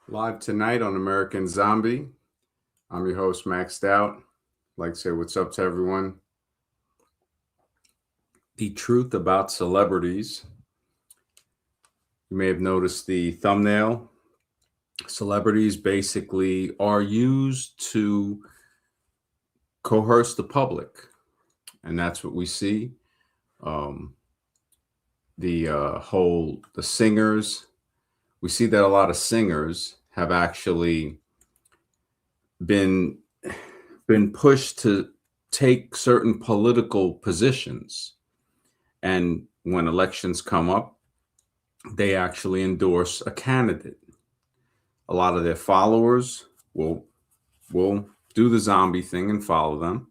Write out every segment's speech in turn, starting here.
Live tonight on American Zombie. I'm your host, Max Stout. Like to say what's up to everyone. The truth about celebrities. You may have noticed the thumbnail. Celebrities basically are used to coerce the public, and that's what we see. Um, the singers. We see that a lot of singers have actually been been pushed to take certain political positions. And when elections come up, they actually endorse a candidate. A lot of their followers will do the zombie thing and follow them.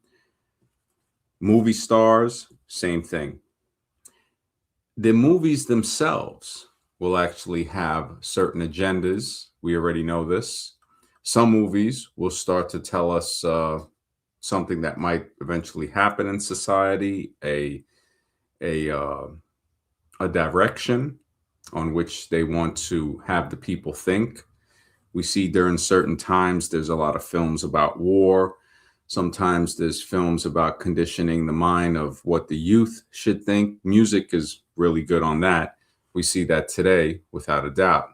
Movie stars, same thing. The movies themselves will actually have certain agendas. We already know this. Some movies will start to tell us something that might eventually happen in society, a uh, a direction on which they want to have the people think. We see during certain times there's a lot of films about war. Sometimes there's films about conditioning the mind of what the youth should think. Music is really good on that. We see that today without a doubt.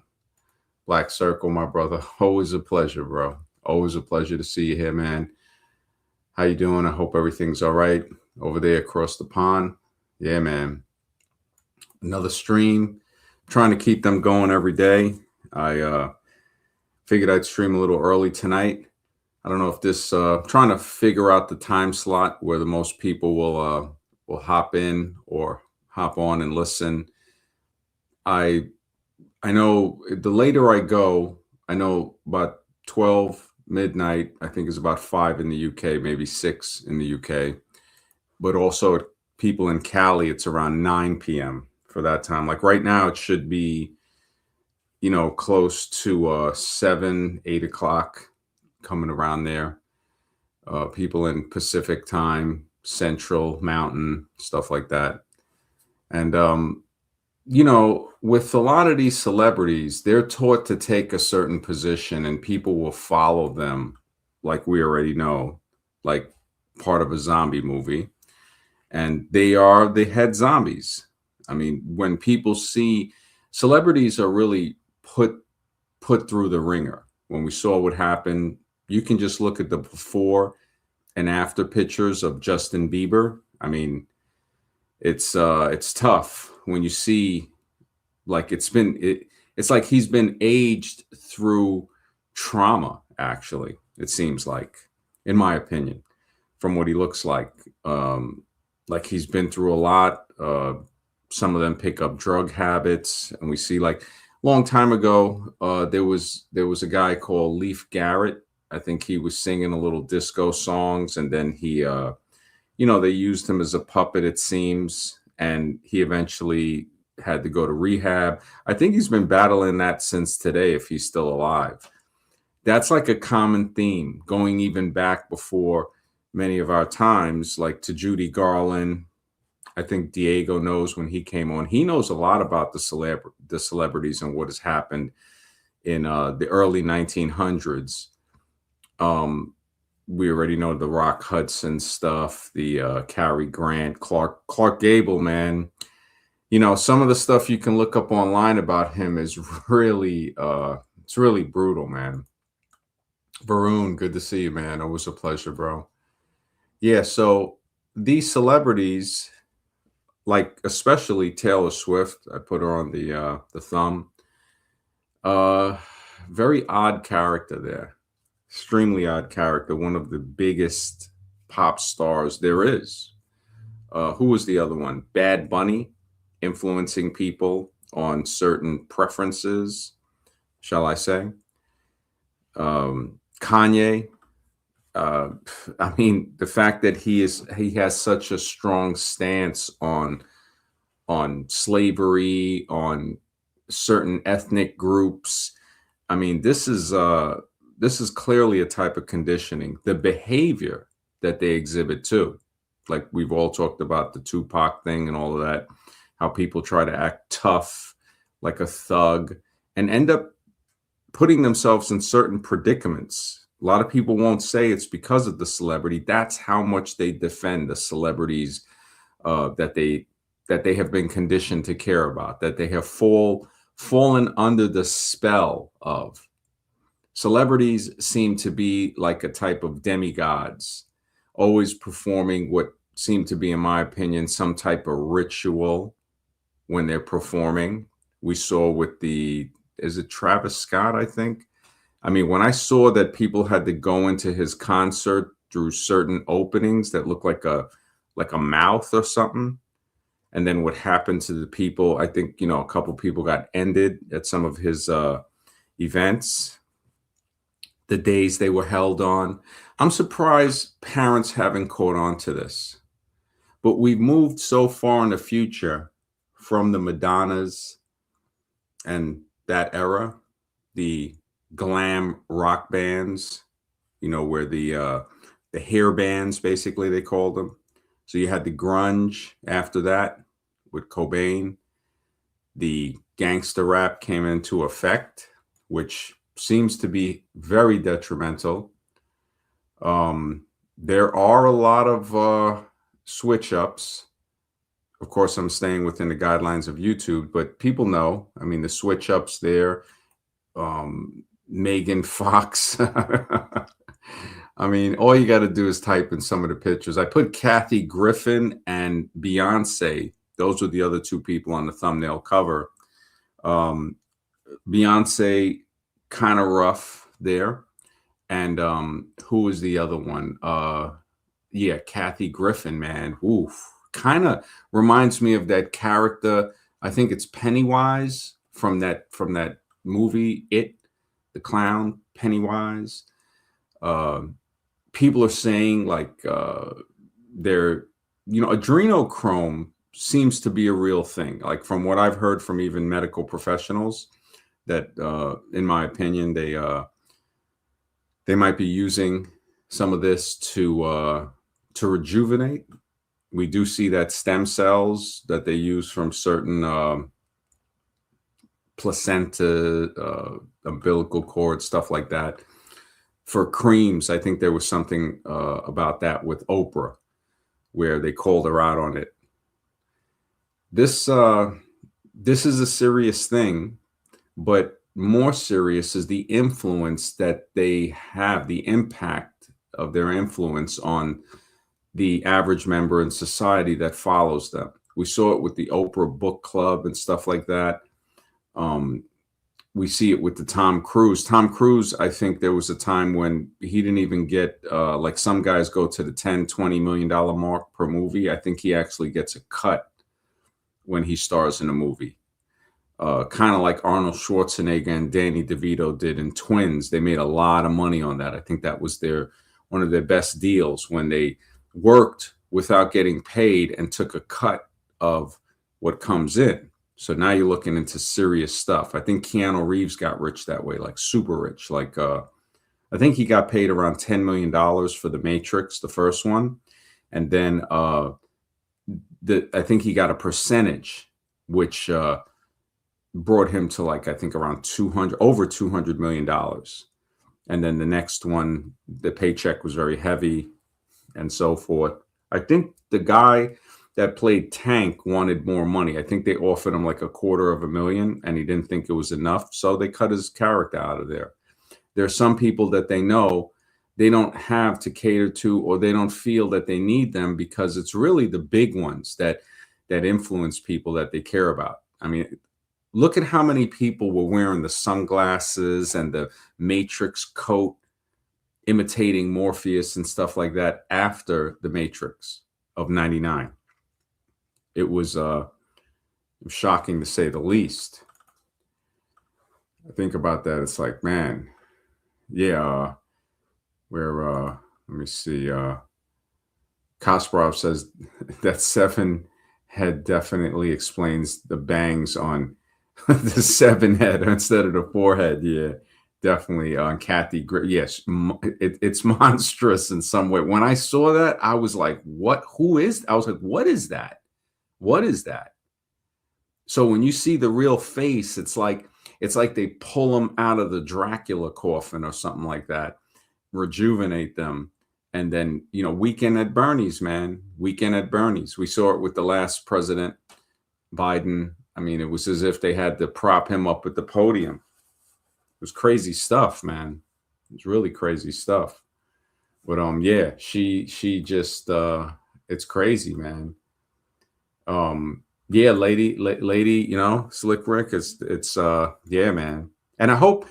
Black Circle, my brother, always a pleasure, bro. Always a pleasure to see you here, man. How you doing? I hope everything's all right over there across the pond. Yeah, man. Another stream. Trying to keep them going every day. I figured I'd stream a little early tonight. I don't know if this trying to figure out the time slot where the most people will hop in or hop on and listen. I I know the later I go, I know about 12 midnight, I think is about 5 in the UK, maybe 6 in the UK. But also people in Cali, it's around 9 p.m. for that time. Like right now, it should be, close to 7, 8 o'clock coming around there. People in Pacific time, Central, Mountain, stuff like that. And, with a lot of these celebrities, they're taught to take a certain position and people will follow them, like we already know, like part of a zombie movie. And they are the head zombies. I mean, when people see celebrities are really put through the ringer. When we saw what happened, you can just look at the before and after pictures of Justin Bieber. I mean, it's tough when you see like it's like he's been aged through trauma. Actually, it seems like, in my opinion, from what he looks like he's been through a lot. Some of them pick up drug habits, and we see like long time ago there was a guy called Leaf Garrett. I think he was singing a little disco songs, and then they used him as a puppet, it seems, and he eventually had to go to rehab. I think he's been battling that since today, if he's still alive. That's like a common theme going even back before many of our times, like to Judy Garland. I think Diego knows when he came on. He knows a lot about the celebrities and what has happened in the early 1900s. We already know the Rock Hudson stuff, the Cary Grant, Clark Gable, man. Some of the stuff you can look up online about him is really it's really brutal, man. Varun, good to see you, man. Always a pleasure, bro. Yeah, so these celebrities, like especially Taylor Swift, I put her on the thumb. Uh Very odd character there. Extremely odd character, one of the biggest pop stars there is. Who was the other one? Bad Bunny, influencing people on certain preferences, shall I say? Kanye. Uh, I mean, the fact that he has such a strong stance on slavery, on certain ethnic groups. I mean, this is clearly a type of conditioning. The behavior that they exhibit too, like we've all talked about the Tupac thing and all of that, how people try to act tough, like a thug, and end up putting themselves in certain predicaments. A lot of people won't say it's because of the celebrity. That's how much they defend the celebrities that they have been conditioned to care about, that they have fallen under the spell of. Celebrities seem to be like a type of demigods, always performing what seem to be, in my opinion, some type of ritual when they're performing. We saw with is it Travis Scott, I think? I mean, when I saw that people had to go into his concert through certain openings that looked like a mouth or something, and then what happened to the people, I think, a couple people got ended at some of his events, the days they were held on. I'm surprised parents haven't caught on to this. But we've moved so far in the future from the Madonnas and that era, the glam rock bands, where the hair bands, basically, they called them. So you had the grunge after that with Cobain. The gangster rap came into effect, which seems to be very detrimental. There are a lot of switch ups. Of course, I'm staying within the guidelines of YouTube, but people know. I mean, the switch ups there. Megan Fox. I mean, all you got to do is type in some of the pictures. I put Kathy Griffin and Beyonce. Those were the other two people on the thumbnail cover. Beyonce, kind of rough there. And who was the other one? Yeah, Kathy Griffin, man. Oof. Kind of reminds me of that character. I think it's Pennywise from that movie, It, the clown, Pennywise. People are saying like adrenochrome seems to be a real thing. Like from what I've heard from even medical professionals, that in my opinion, they might be using some of this to rejuvenate. We do see that stem cells that they use from certain placenta, umbilical cord, stuff like that. For creams, I think there was something about that with Oprah, where they called her out on it. This is a serious thing, but more serious is the influence that they have, the impact of their influence on the average member in society that follows them. We saw it with the Oprah Book Club and stuff like that. We see it with the Tom Cruise. Tom Cruise, I think there was a time when he didn't even get, like some guys go to the $10-20 million mark per movie. I think he actually gets a cut when he stars in a movie. Kind of like Arnold Schwarzenegger and Danny DeVito did in Twins. They made a lot of money on that. I think that was one of their best deals, when they worked without getting paid and took a cut of what comes in. So now you're looking into serious stuff. I think Keanu Reeves got rich that way, like super rich. Like I think he got paid around $10 million for The Matrix, the first one. And then I think he got a percentage, which brought him to like, I think around over $200 million. And then the next one, the paycheck was very heavy and so forth. I think the guy that played Tank wanted more money. I think they offered him like $250,000 and he didn't think it was enough. So they cut his character out of there. There are some people that they know they don't have to cater to, or they don't feel that they need them, because it's really the big ones that influence people that they care about. I mean, look at how many people were wearing the sunglasses and the Matrix coat, imitating Morpheus and stuff like that after the Matrix of '99. It was shocking to say the least. I think about that. It's like, man, yeah, let me see. Kasparov says that 7 head definitely explains the bangs on the 7 head instead of the 4 head. Yeah, definitely on Kathy. Yes, it's monstrous in some way. When I saw that, I was like, what? Who is? I was like, what is that? What is that? So when you see the real face, it's like, it's like they pull them out of the Dracula coffin or something like that, rejuvenate them. And then, Weekend at Bernie's, man. Weekend at Bernie's. We saw it with the last president, Biden. I mean, it was as if they had to prop him up at the podium. It was crazy stuff, man. It was really crazy stuff. But yeah, she just it's crazy, man. Yeah, lady, Slick Rick, it's yeah, man. And I hope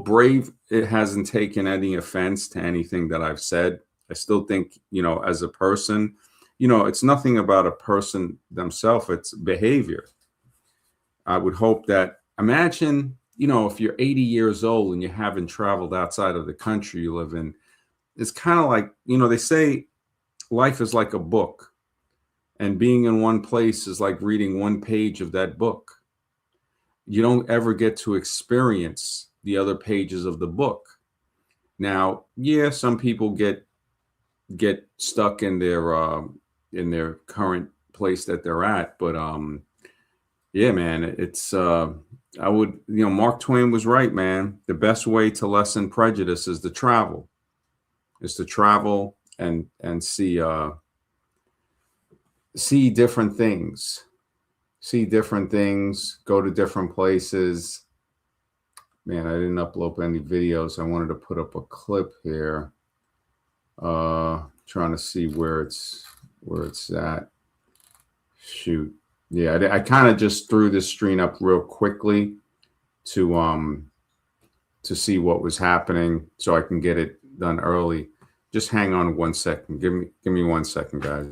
Brave, it hasn't taken any offense to anything that I've said. I still think, as a person, it's nothing about a person themselves, it's behavior. I would hope that, imagine, if you're 80 years old and you haven't traveled outside of the country you live in, it's kind of like, they say life is like a book, and being in one place is like reading one page of that book. You don't ever get to experience the other pages of the book. Now, yeah, some people get stuck in their current place that they're at, but yeah, man, it's I would, Mark Twain was right, man. The best way to lessen prejudice is to travel. And see different things. See different things, go to different places. Man, I didn't upload any videos. I wanted to put up a clip here. Trying to see where it's at. Shoot. Yeah, I kind of just threw this stream up real quickly to see what was happening so I can get it done early. Just hang on 1 second. Give me 1 second, guys.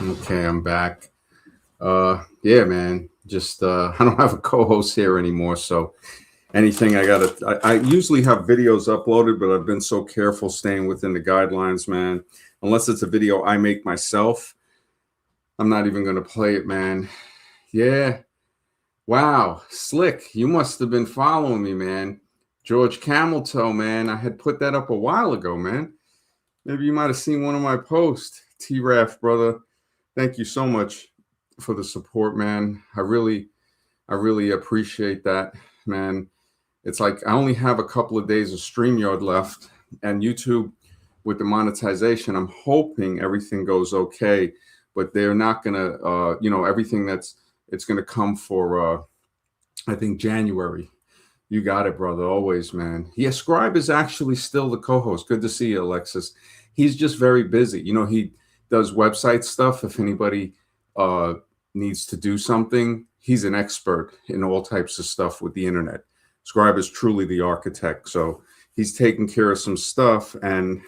Okay, I'm back. Yeah, man. Just I don't have a co-host here anymore, so anything I usually have videos uploaded, but I've been so careful staying within the guidelines, man. Unless it's a video I make myself, I'm not even gonna play it, man. Yeah. Wow, Slick, you must have been following me, man. George Camel Toe, man. I had put that up a while ago, man. Maybe you might have seen one of my posts. T-Raf, brother. Thank you so much for the support, man. I really appreciate that, man. It's like I only have a couple of days of StreamYard left, and YouTube with the monetization, I'm hoping everything goes okay, but they're not gonna, everything it's gonna come for, I think January. You got it, brother. Always, man. Yeah, Scribe is actually still the co-host. Good to see you, Alexis. He's just very busy. He does website stuff. If anybody needs to do something, he's an expert in all types of stuff with the internet. Scribe is truly the architect. So he's taking care of some stuff. And,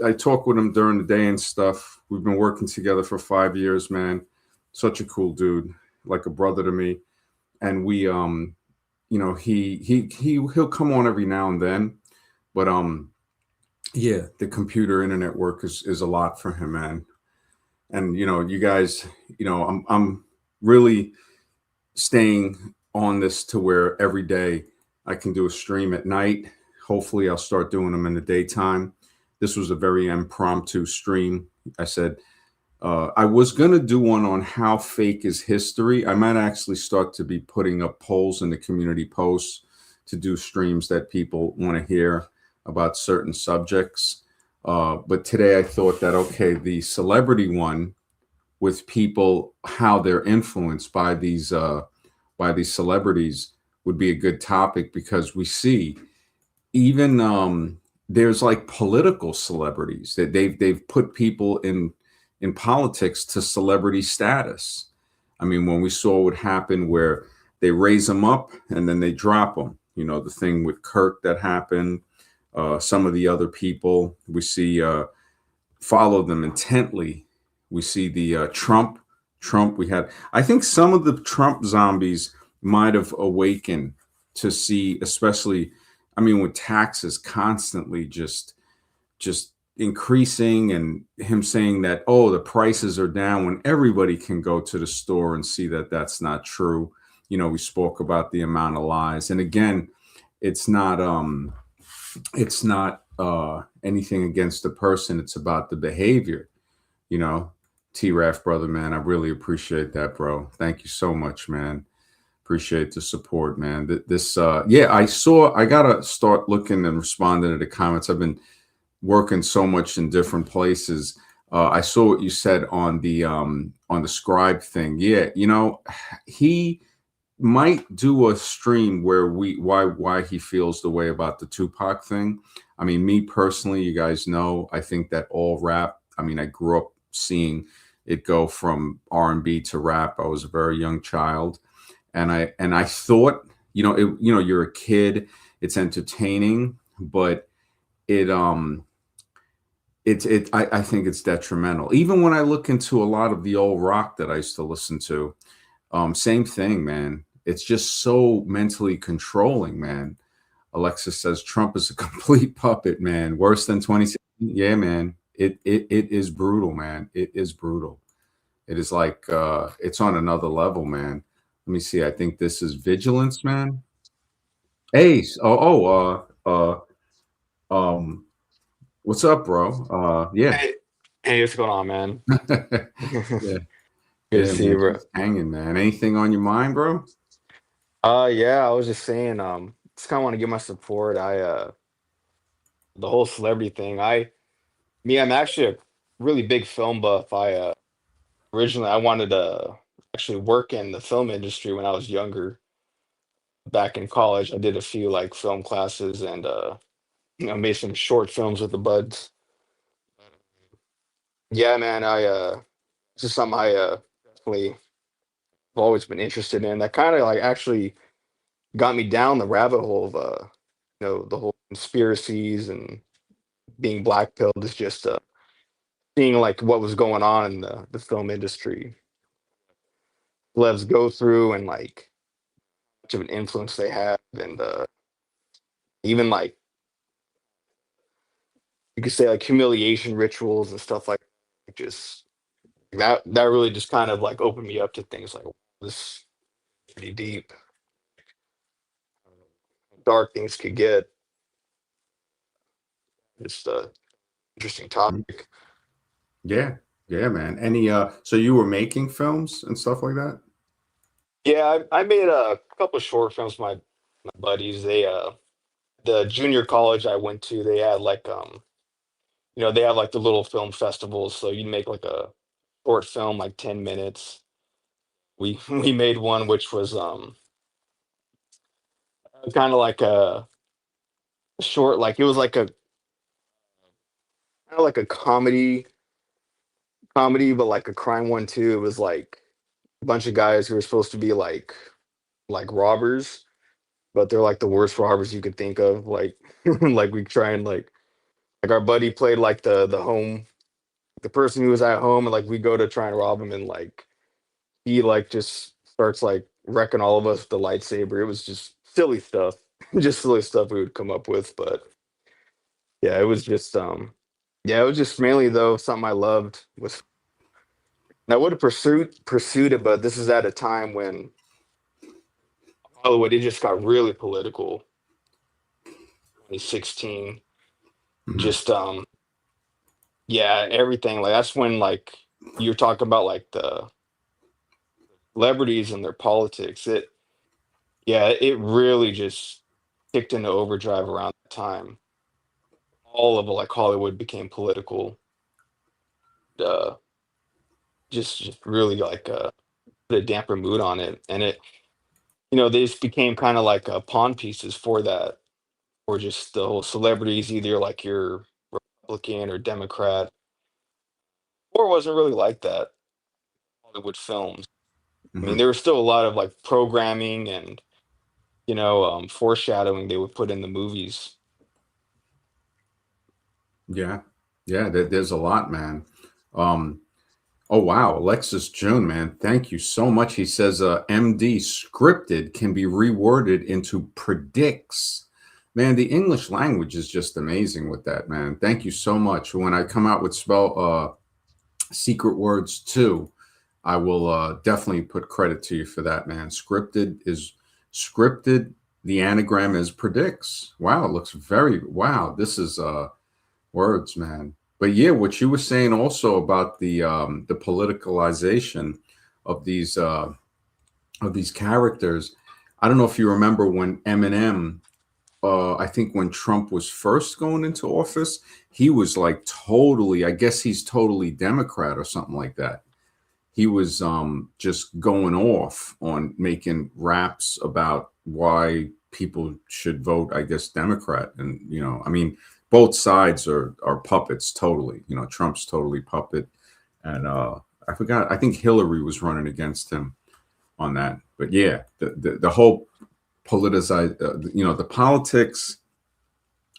I talk with him during the day and stuff. We've been working together for 5 years, man. Such a cool dude, like a brother to me. And we, he'll come on every now and then, but yeah, the computer internet work is a lot for him, man. And you guys, I'm really staying on this to where every day I can do a stream at night. Hopefully I'll start doing them in the daytime. This was a very impromptu stream. I said I was going to do one on how fake is history. I might actually start to be putting up polls in the community posts to do streams that people want to hear about certain subjects. But today I thought that, okay, the celebrity one with people, how they're influenced by these celebrities would be a good topic, because we see even there's like political celebrities that they've put people in in politics to celebrity status. I mean, when we saw what happened where they raise them up and then they drop them, the thing with Kirk that happened, some of the other people we see follow them intently. We see the Trump. We had, I think some of the Trump zombies might have awakened to see, especially, I mean, with taxes constantly just increasing and him saying that, oh, the prices are down when everybody can go to the store and see that that's not true. We spoke about the amount of lies. And again, it's not anything against the person. It's about the behavior, you know. T-Raf, brother, man, I really appreciate that, bro. Thank you so much, man. Appreciate the support, man. This yeah, I gotta start looking and responding to the comments. I've been working so much in different places. I saw what you said on the scribe thing. Yeah, he might do a stream where we why he feels the way about the Tupac thing. I mean, me personally, you guys know, I think that all rap. I mean, I grew up seeing it go from R&B to rap. I was a very young child, and I thought, you're a kid, it's entertaining, but it I think it's detrimental. Even when I look into a lot of the old rock that I used to listen to, same thing, man. It's just so mentally controlling, man. Alexis says Trump is a complete puppet, man. Worse than 2016. Yeah, man. It is brutal, man. It is brutal. It is like it's on another level, man. Let me see. I think this is vigilance, man. Ace. What's up, bro? Yeah. Hey, hey, what's going on, man? Yeah. Good to Yeah, see man. you, bro. Just hanging, man. Anything on your mind, bro? Yeah, I was just saying, just kind of want to give my support. The whole celebrity thing. I'm actually a really big film buff. Originally I wanted to actually work in the film industry when I was younger. Back in college, I did a few like film classes and made some short films with the buds. Yeah, man, this is something I definitely have always been interested in. That kind of like actually got me down the rabbit hole of the whole conspiracies and being blackpilled is just seeing like what was going on in the film industry. Levs go through and like much of an influence they have, and even like you could say like humiliation rituals and stuff like just that really just kind of like opened me up to things like, wow, this is pretty deep, dark things could get. Just interesting Mhm. topic. Yeah. Yeah, man. Any so you were making films and stuff like that? Yeah, I made a couple of short films. With my buddies, the junior college I went to, they had like they have like the little film festivals, so you make like a short film, like 10 minutes. We we made one which was kind of like a short, like it was like a kind of like a comedy, but like a crime one too. It was like a bunch of guys who were supposed to be like robbers, but they're like the worst robbers you could think of. Like like we try and like our buddy played like the person who was at home, and like we go to try and rob him, and like he like just starts like wrecking all of us with the lightsaber. It was just silly stuff, just silly stuff we would come up with. But yeah, it was just mainly though something I loved was, and I would have pursued it, but this is at a time when Hollywood, it just got really political. 2016, Mhm. just yeah, everything, like that's when like you're talking about like the celebrities and their politics. It really just kicked into overdrive around that time. All of like Hollywood became political. Uh, just really like put a damper mood on it, and they just became kind of like pawn pieces for that, or just the whole celebrities, either like you're Republican or Democrat, Or wasn't really like that. Hollywood films. I mean, Hmm. there was still a lot of like programming and foreshadowing they would put in the movies. Yeah, yeah. There's a lot, man. Um, Oh wow, Alexis June, man, thank you so much. He says, "MD scripted can be reworded into predicts." Man, the English language is just amazing with that, man. Thank you so much. When I come out with secret words too, I will definitely put credit to you for that, man. Scripted. The anagram is predicts. Wow, it looks very wow. This is words, man. But yeah, what you were saying also about the politicalization of these characters. I don't know if you remember when Eminem. I think when Trump was first going into office, he was like totally. I guess he's totally Democrat or something like that. He was just going off on making raps about why people should vote, I guess, Democrat. And I mean, both sides are puppets totally. Trump's totally puppet, and I forgot. I think Hillary was running against him on that. But yeah, the whole politicized, the politics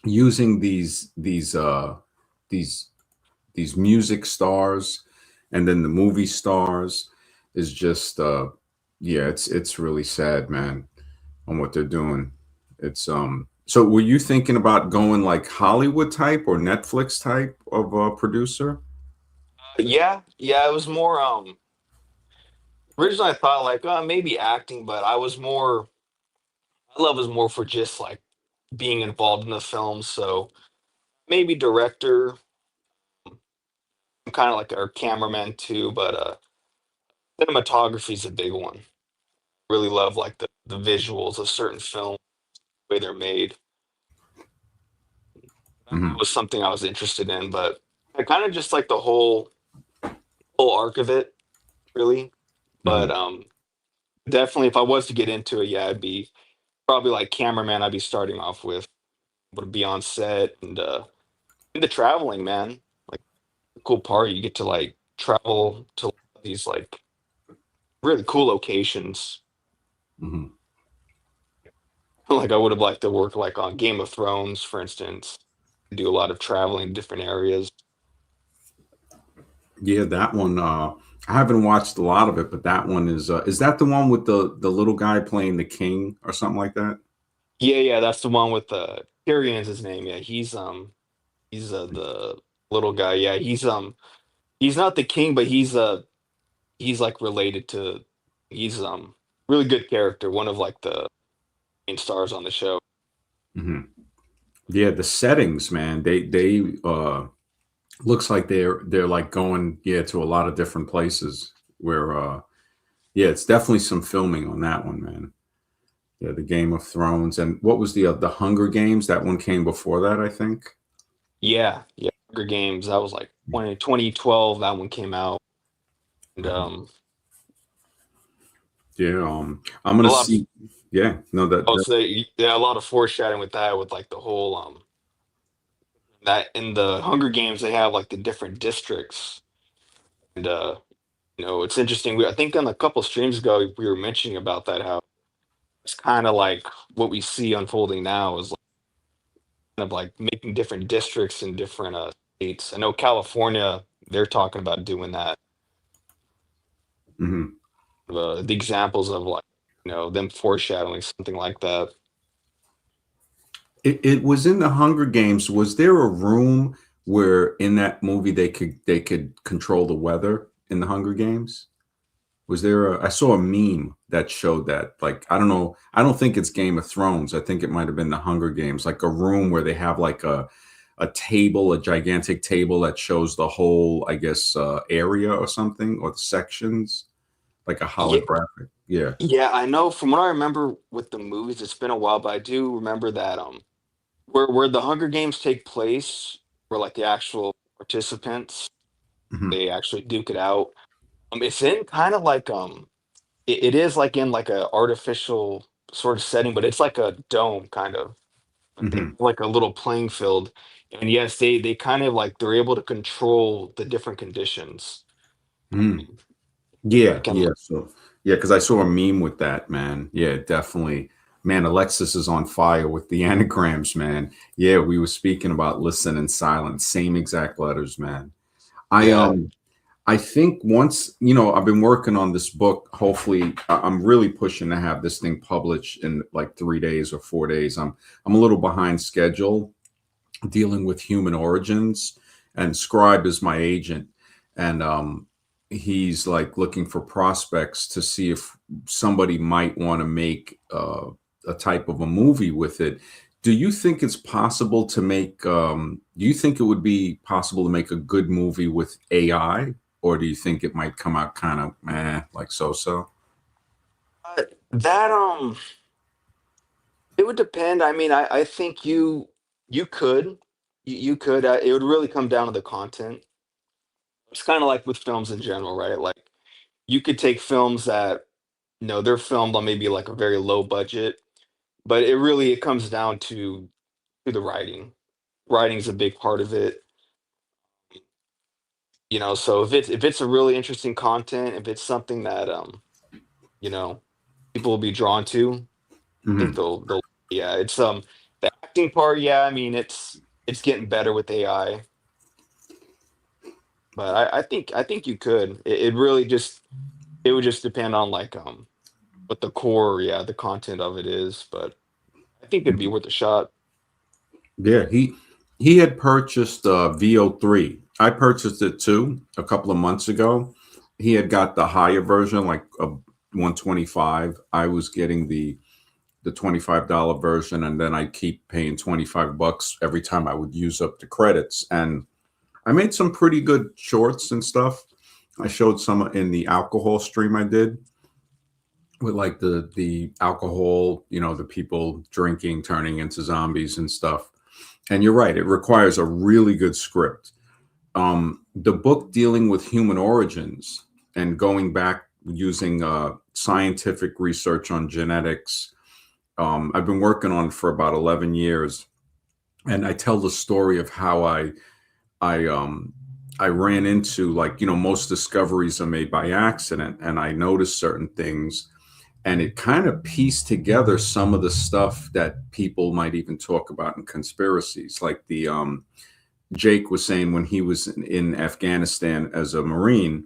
using these these music stars and then the movie stars is just yeah, it's really sad, man, on what they're doing. It's so were you thinking about going like Hollywood type or Netflix type of producer? Yeah, yeah, it was more originally I thought like maybe acting, but my love was more for just like being involved in the film. So maybe director. I'm kind of like a cameraman too, but cinematography is a big one. Really love like the visuals of certain films, the way they're made. That Hmm. was something I was interested in, but I kind of just like the whole arc of it, really. But Hmm. definitely if I was to get into it, yeah, I'd be probably like cameraman I'd be starting off with. Would be on set and the traveling, man. Like the cool part, you get to like travel to these like really cool locations. Hmm. Like I would have liked to work like on Game of Thrones, for instance. Do a lot of traveling to different areas. Yeah, that one. I haven't watched a lot of it, but that one is that the one with the little guy playing the king or something like that? Yeah, yeah, that's the one with Tyrion's his name. Yeah, he's the little guy. Yeah, he's not the king, but he's like related to he's really good character, one of like the main stars on the show. Hmm. Yeah, the settings, man. They looks like they're like going, yeah, to a lot of different places where yeah, it's definitely some filming on that one, man. Yeah, the Game of Thrones, and what was the Hunger Games? That one came before that, I think. Yeah, yeah. Hunger Games, that was like 2012 that one came out. And Mhm. Yeah, I'm a gonna lot of see. Yeah, no, oh, so yeah, a lot of foreshadowing with that with like the whole that in the Hunger Games they have like the different districts and it's interesting. I think on a couple streams ago we were mentioning about that how it's kind of like what we see unfolding now is like, kind of like making different districts in different states. I know California they're talking about doing that. Mhm. The examples of like them foreshadowing something like that. It was in the Hunger Games. Was there a room where in that movie they could control the weather in the Hunger Games? Was there a I saw a meme that showed that. Like, I don't know, I don't think it's Game of Thrones. I think it might have been the Hunger Games, like a room where they have like a table, a gigantic table that shows the whole, I guess, area or something, or the sections, like a Yeah, holographic. Yeah. yeah, I know from what I remember with the movies, it's been a while, but I do remember that where the Hunger Games take place, where like the actual participants Mhm. they actually duke it out. It's in kind of like it is like in like a artificial sort of setting, but it's like a dome kind of. They Hmm. have like a little playing field, and yes, they kind of like they're able to control the different conditions. Yeah, Like and yeah. So yeah, because I saw a meme with that, man. Yeah, definitely. Man, Alexis is on fire with the anagrams, man. Yeah, we were speaking about listen and silence, same exact letters, man. I yeah, um I think once, I've been working on this book. Hopefully, I'm really pushing to have this thing published in like 3 days or 4 days. I'm a little behind schedule dealing with human origins, and Scribe is my agent, and he's like looking for prospects to see if somebody might want to make a type of a movie with it. Do you think it's possible to make? Do you think it would be possible to make a good movie with AI, or do you think it might come out kind of like so? that it would depend. I mean, I think you could you could. It would really come down to the content. It's kind of like with films in general, right? Like you could take films that they're filmed on maybe like a very low budget, but it comes down to the writing. Writing's a big part of it. So if it's a really interesting content, if it's something that you know people will be drawn to, I think Hmm. they'll yeah, it's the acting part, yeah, I mean it's getting better with AI, but I think you could. It really just it would just depend on like what the core, yeah, the content of it is, but I think it'd be worth a shot. Yeah, he had purchased VO3. I purchased it too a couple of months ago. He had got the higher version, like a 125. I was getting the $25 version, and then I keep paying $25 every time I would use up the credits. And I made some pretty good shorts and stuff. I showed some in the alcohol stream I did with like the alcohol, the people drinking turning into zombies and stuff. And you're right, it requires a really good script. The book dealing with human origins and going back using scientific research on genetics, I've been working on for about 11 years. And I tell the story of how I um, I ran into, like, most discoveries are made by accident, and I noticed certain things, and it kind of pieced together some of the stuff that people might even talk about in conspiracies, like the Jake was saying when he was in Afghanistan as a Marine.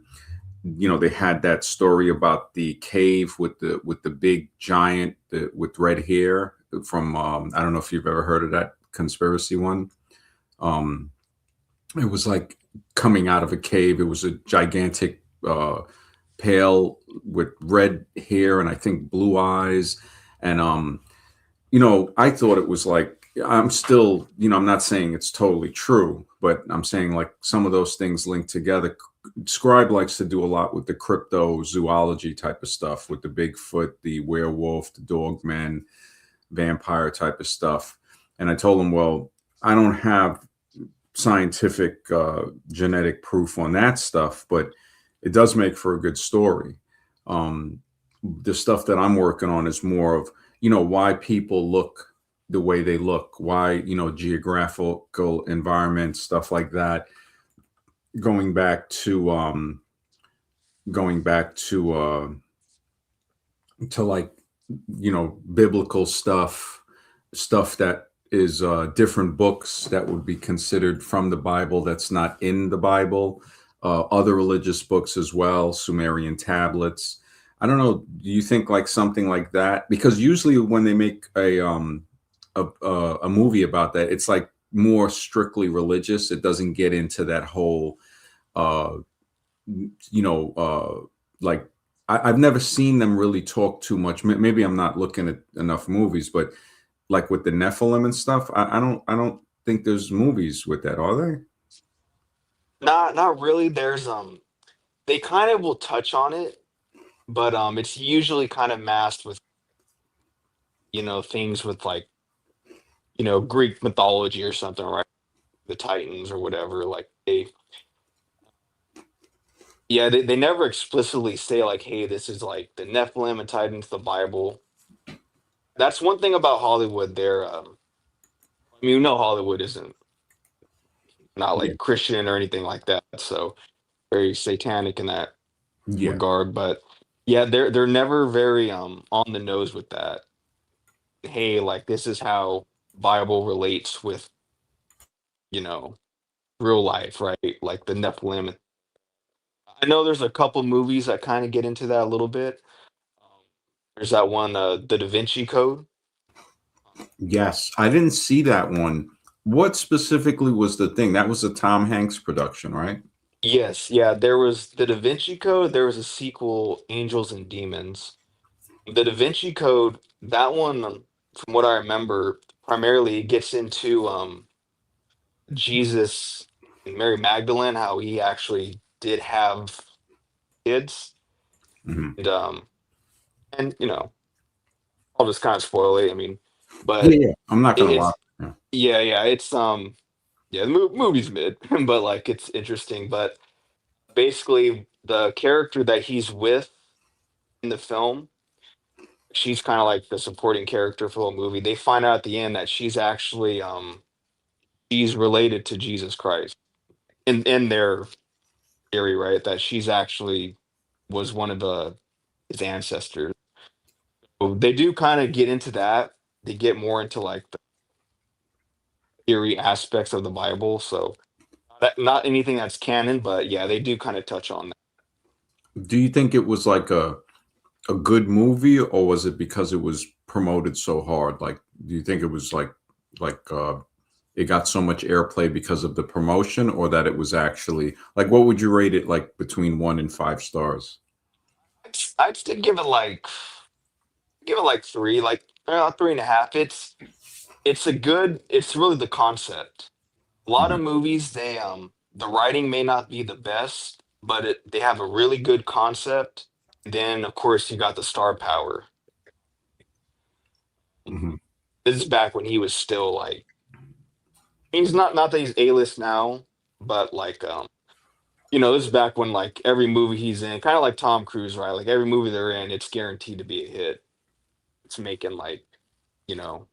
They had that story about the cave with the big giant with red hair from I don't know if you've ever heard of that conspiracy one. Um, it was like coming out of a cave. It was a gigantic pale with red hair and I think blue eyes. And I thought it was like, I'm still, I'm not saying it's totally true, but I'm saying like some of those things linked together. Scribe likes to do a lot with the cryptozoology type of stuff, with the Bigfoot, the werewolf, the dogman, vampire type of stuff. And I told him, well, I don't have scientific genetic proof on that stuff, but it does make for a good story. Um, the stuff that I'm working on is more of, why people look the way they look, why, geographical environment, stuff like that. Going back to like, biblical stuff that is different books that would be considered from the Bible that's not in the Bible, other religious books as well, Sumerian tablets. I don't know. Do you think like something like that? Because usually when they make a movie about that, it's like more strictly religious. It doesn't get into that whole uh, like I've never seen them really talk too much. Maybe I'm not looking at enough movies, but like with the Nephilim and stuff, I don't think there's movies with that, are there? Not really. There's they kind of will touch on it, but it's usually kind of masked with things with like Greek mythology or something, right? The Titans or whatever. Like yeah, they never explicitly say like, hey, this is like the Nephilim and Titans, the Bible. That's one thing about Hollywood. I mean, no, Hollywood isn't not Yeah. like Christian or anything like that, so very satanic in that Yeah. regard. But yeah, they're never very on the nose with that. Hey, like this is how Bible relates with, you know, real life, right? Like the Nephilim. I know there's a couple movies that kind of get into that a little bit. Um, there's that one, The Da Vinci Code. Yes. I didn't see that one. What specifically was the thing? That was a Tom Hanks production, right? Yes, yeah, there was The Da Vinci Code. There was a sequel, Angels and Demons. The Da Vinci Code, that one, from what I remember, primarily gets into Jesus and Mary Magdalene, how he actually did have kids, Hmm. and you know, I'll just kind of spoil it. I mean, Yeah, but yeah. I'm not gonna lie. it's Yeah. yeah, yeah, it's yeah, the movie's mid, but like it's interesting. But basically, the character that he's with in the film, she's kind of like the supporting character for the whole movie. They find out at the end that she's actually she's related to Jesus Christ in their theory, right? That she's actually was one of the his ancestors. So they do kind of get into that. They get more into like the theory aspects of the Bible. So that, not anything that's canon, but yeah, they do kind of touch on that. Do you think it was like a good movie, or was it because it was promoted so hard? Like, do you think it was like it got so much airplay because of the promotion, or that it was actually like, what would you rate it, like between 1 and 5 stars? I'd still give it like three, like 3.5. It's a good. It's really the concept. A lot of Mhm. movies, they the writing may not be the best, but they have a really good concept. Then of course you got the star power. Mhm. This is back when he was still like he's not that he's A-list now, but like this is back when like every movie he's in, kind of like Tom Cruise, right? Like every movie they're in, it's guaranteed to be a hit. It's making like, you know,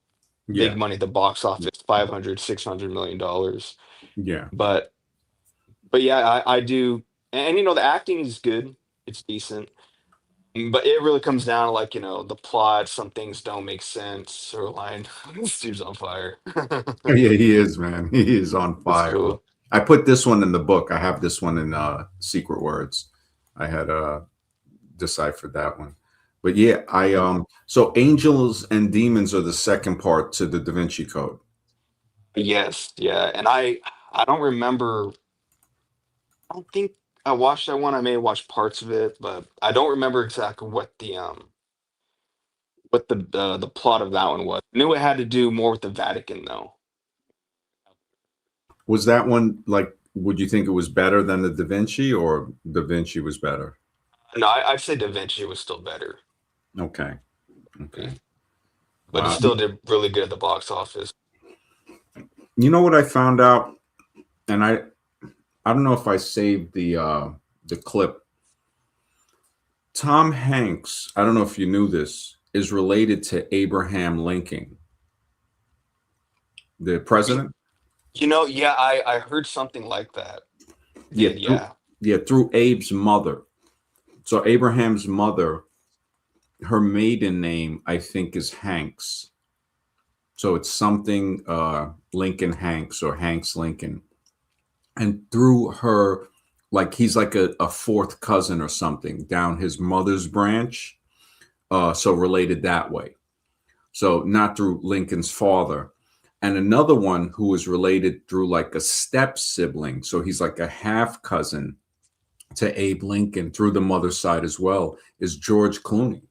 big Yeah. money at the box office, 500, $600 million. Yeah. But yeah, I do, and the acting is good. It's decent. But it really comes down to like, the plot. Some things don't make sense, or line, this dude's on fire. Yeah, he is, man. He is on It's fire. cool. I put this one in the book. I have this one in Secret Words. I had deciphered that one. But yeah, I Mm. so Angels and Demons are the second part to the Da Vinci Code. Yes, yeah. And I don't remember, I don't think I watched that one. I may have watched parts of it, but I don't remember exactly what the plot of that one was. I knew it had to do more with the Vatican though. Was that one like, would you think it was better than the Da Vinci, or Da Vinci was better? No, I'd say Da Vinci was still better, Okay. Okay. but it Wow. still did really good at the box office. You know what I found out, and I don't know if I saved the clip. Tom Hanks, I don't know if you knew this, is related to Abraham Lincoln, the Y- president. Yeah, I heard something like that. Yeah, Did through yeah. yeah, through Abe's mother. So Abraham's mother, her maiden name, I think, is Hanks. So it's something Lincoln Hanks or Hanks Lincoln. And through her, like he's like a fourth cousin or something down his mother's branch. So related that way. So not through Lincoln's father. And another one who is related through like a step sibling. So he's like a half cousin to Abe Lincoln through the mother's side as well, is George Clooney.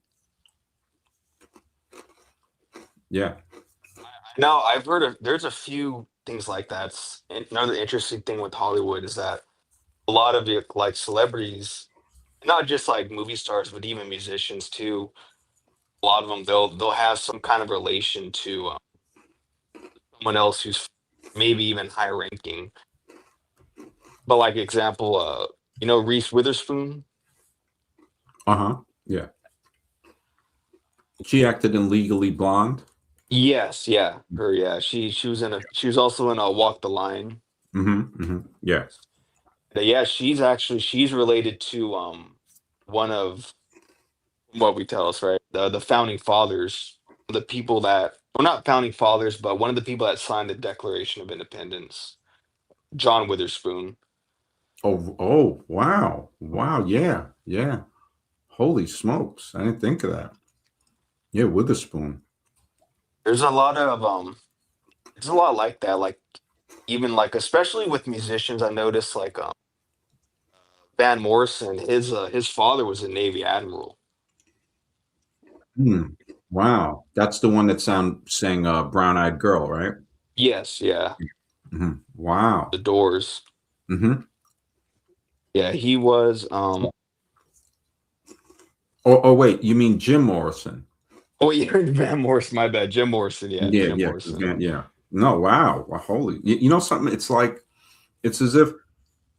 Yeah. No, I've heard of there's a few things like that. Another interesting thing with Hollywood is that a lot of it, like celebrities, not just like movie stars, but even musicians too. A lot of them they'll have some kind of relation to someone else who's maybe even high ranking. But like example, Reese Witherspoon. Uh huh. Yeah. She acted in Legally Blonde. Yes, yeah, her, yeah. She was also in Walk the Line. Yeah. But yeah, she's related to one of what we tell us, right? The founding fathers, the people that, well, not founding fathers, but one of the people that signed the Declaration of Independence, John Witherspoon. Oh, oh, wow. Wow. Yeah. Yeah. Holy smokes. I didn't think of that. Yeah, Witherspoon. There's a lot of it's a lot like that. Like even like especially with musicians, I noticed like Van Morrison, his father was a Navy admiral. Hmm. Wow. That's the one that sang Brown Eyed Girl, right? Yes, yeah, Wow. the Doors. hmm Yeah, he was. Oh, oh, wait. You mean Jim Morrison? Oh, yeah, Van Morrison. My bad, Jim Morrison. Yeah, Yeah, Jim yeah. Morrison. Yeah. No, wow. Wow, holy. You know something? It's like, it's as if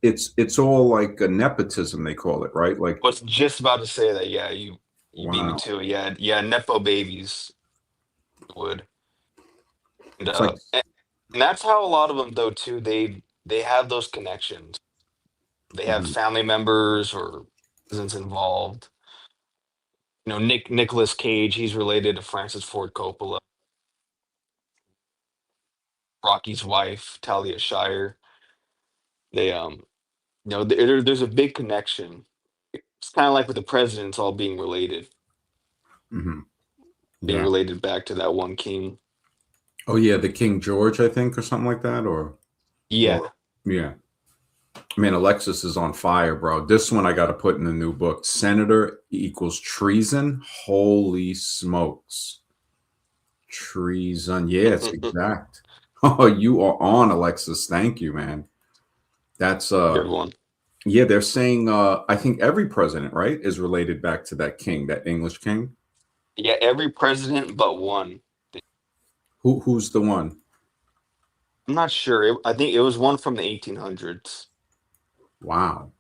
it's all like a nepotism, they call it, right? Like, Was just about to say that. Yeah, you beat me wow. to it. Yeah, yeah, nepo babies would. And, It's like, and that's how a lot of them though too. They have those connections. They have mhm, family members or cousins involved. You know, Nicholas Cage. He's related to Francis Ford Coppola, Rocky's wife, Talia Shire. They you know, there's a big connection. It's kind of like with the presidents all mhm, being yeah. related back to that one king. Oh, yeah, the King George, I think, or something like that, Yeah, or, yeah. Man, Alexis is on fire, bro. This one I got to put in the new book. Senator equals treason. Holy smokes. Treason. Yeah, it's exact. Oh, you are on, Alexis. Thank you, man. That's good one. yeah, they're saying I think every president, right, is related back to that king, that English king. Yeah, every president but one. Who's the one? I'm not sure. I think it was one from the 1800s. Wow.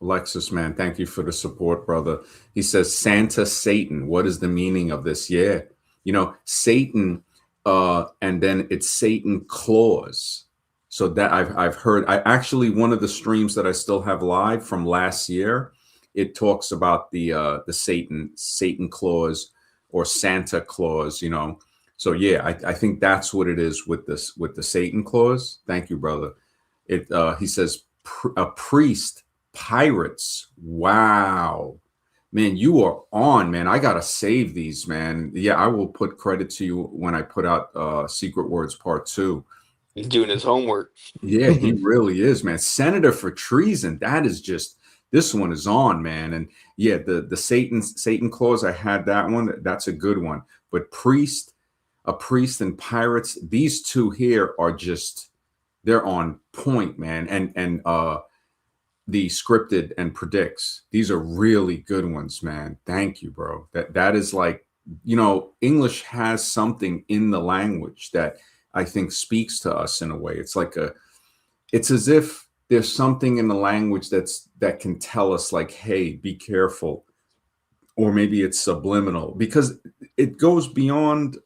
Alexis, man, thank you for the support, brother. He says, Santa Satan. What is the meaning of this? Yeah. You know, Satan, and then it's Satan Claus. So that I've heard. I actually, one of the streams that I still have live from last year, it talks about the Satan Claus or Santa Claus, you know. So yeah, I think that's what it is with this with the Satan Claus. Thank you, brother. It he says a priest, pirates. Wow. Man, you are on, man. I gotta save these, man. Yeah, I will put credit to you when I put out Secret Words Part 2. He's doing his homework. Yeah, he really is, man. Senator for treason. That is just this one is on, man. And yeah, the Satan clause, I had that one. That's a good one. But priest, a priest and pirates, these two here are just they're on point, man. And the scripted and predicts. These are really good ones, man. Thank you, bro. That is like, you know, English has something in the language that I think speaks to us in a way. It's like a it's as if there's something in the language that can tell us like, hey, be careful. Or maybe it's subliminal because it goes beyond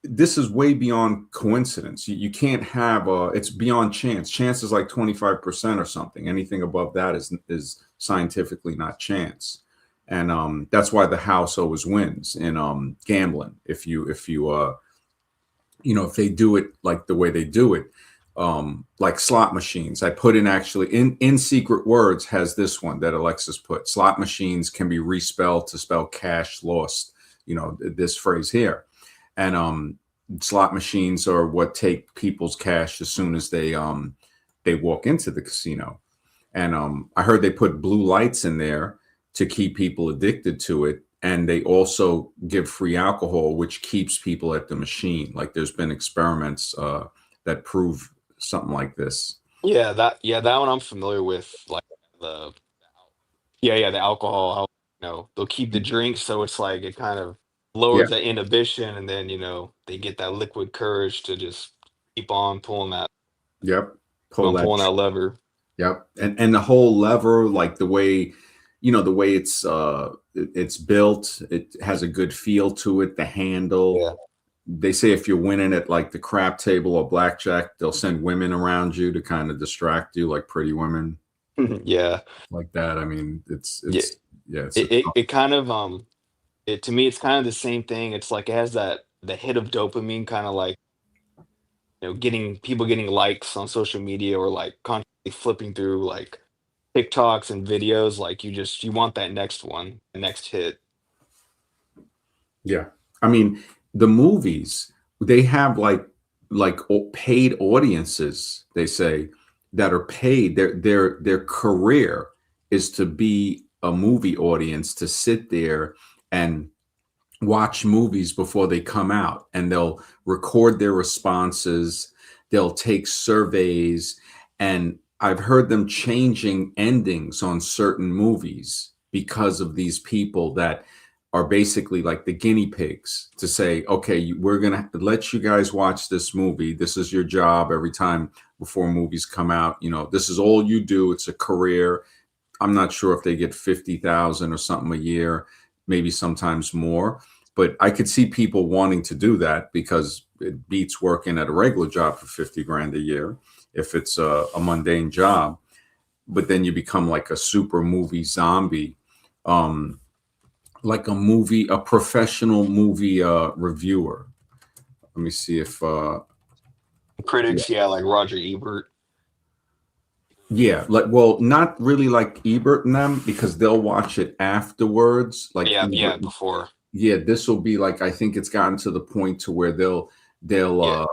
this is way beyond coincidence. You can't have it's beyond chance. Chance is like 25% or something. Anything above that is scientifically not chance. And that's why the house always wins in gambling. If you you know, if they do it like the way they do it, like slot machines. I put in actually in secret words has this one that Alexis put. Slot machines can be respelled to spell cash lost. You know, this phrase here. And slot machines are what take people's cash as soon as they walk into the casino. And I heard they put blue lights in there to keep people addicted to it. And they also give free alcohol, which keeps people at the machine. Like there's been experiments that prove something like this. Yeah, that one I'm familiar with. Like the yeah, the alcohol. How you know they'll keep the drink, so it's like it kind of Yeah. lowers that inhibition, and then you know they get that liquid courage to just keep on Yep. keep Pull on that. pulling that lever. Yep. And the whole lever, like the way, you know, the way it's built, it has a good feel to it. The handle, Yeah, they say if you're winning at like the crap table or blackjack, they'll send women around you to kind of distract you, like pretty women Yeah, like that. I mean, yeah. yeah, it's a It tough. it kind of it to me it's kind of the same thing. It's like it has that the hit of dopamine, kind of like getting people getting likes on social media, or like constantly flipping through like TikToks and videos. Like you want that next one, the next hit. Yeah. I mean, the movies, they have paid audiences, they say, that are paid. Their career is to be a movie audience, to sit there and watch movies before they come out, and they'll record their responses, they'll take surveys, and I've heard them changing endings on certain movies because of these people that are basically like the guinea pigs to say, okay, we're going to let you guys watch this movie. This is your job every time before movies come out. This is all you do. It's a career. I'm not sure if they get 50,000 or something a year, maybe sometimes more. But I could see people wanting to do that because it beats working at a regular job for 50 grand a year if it's a mundane job. But then you become like a super movie zombie, um, like a professional movie reviewer. Let me see if, yeah, Critics, yeah, like Roger Ebert. yeah, like, well, not really like Ebert and them because they'll watch it afterwards. Like Yeah, Ebert, yeah, before. yeah, this will be like, I think it's gotten to the point to where they'll Yeah.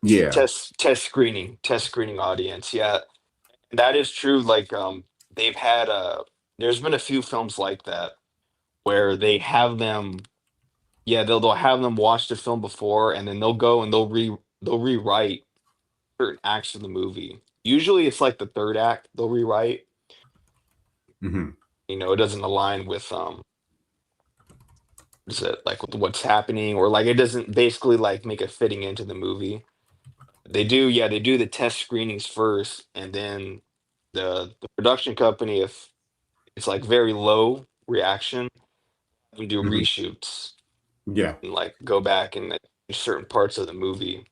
yeah. Test screening audience. Yeah, that is true. Like they've had there's been a few films like that where they have them, yeah, they'll have them watch the film before, and then they'll go and they'll rewrite certain acts of the movie. Usually it's like the third act they'll rewrite. Hmm. It doesn't align with what is it, like with what's happening, or like it doesn't basically like make it fitting into the movie. They do the test screenings first, and then the production company, if it's like very low reaction, we do Hmm. reshoots Yeah. and like go back and like, do certain parts of the movie.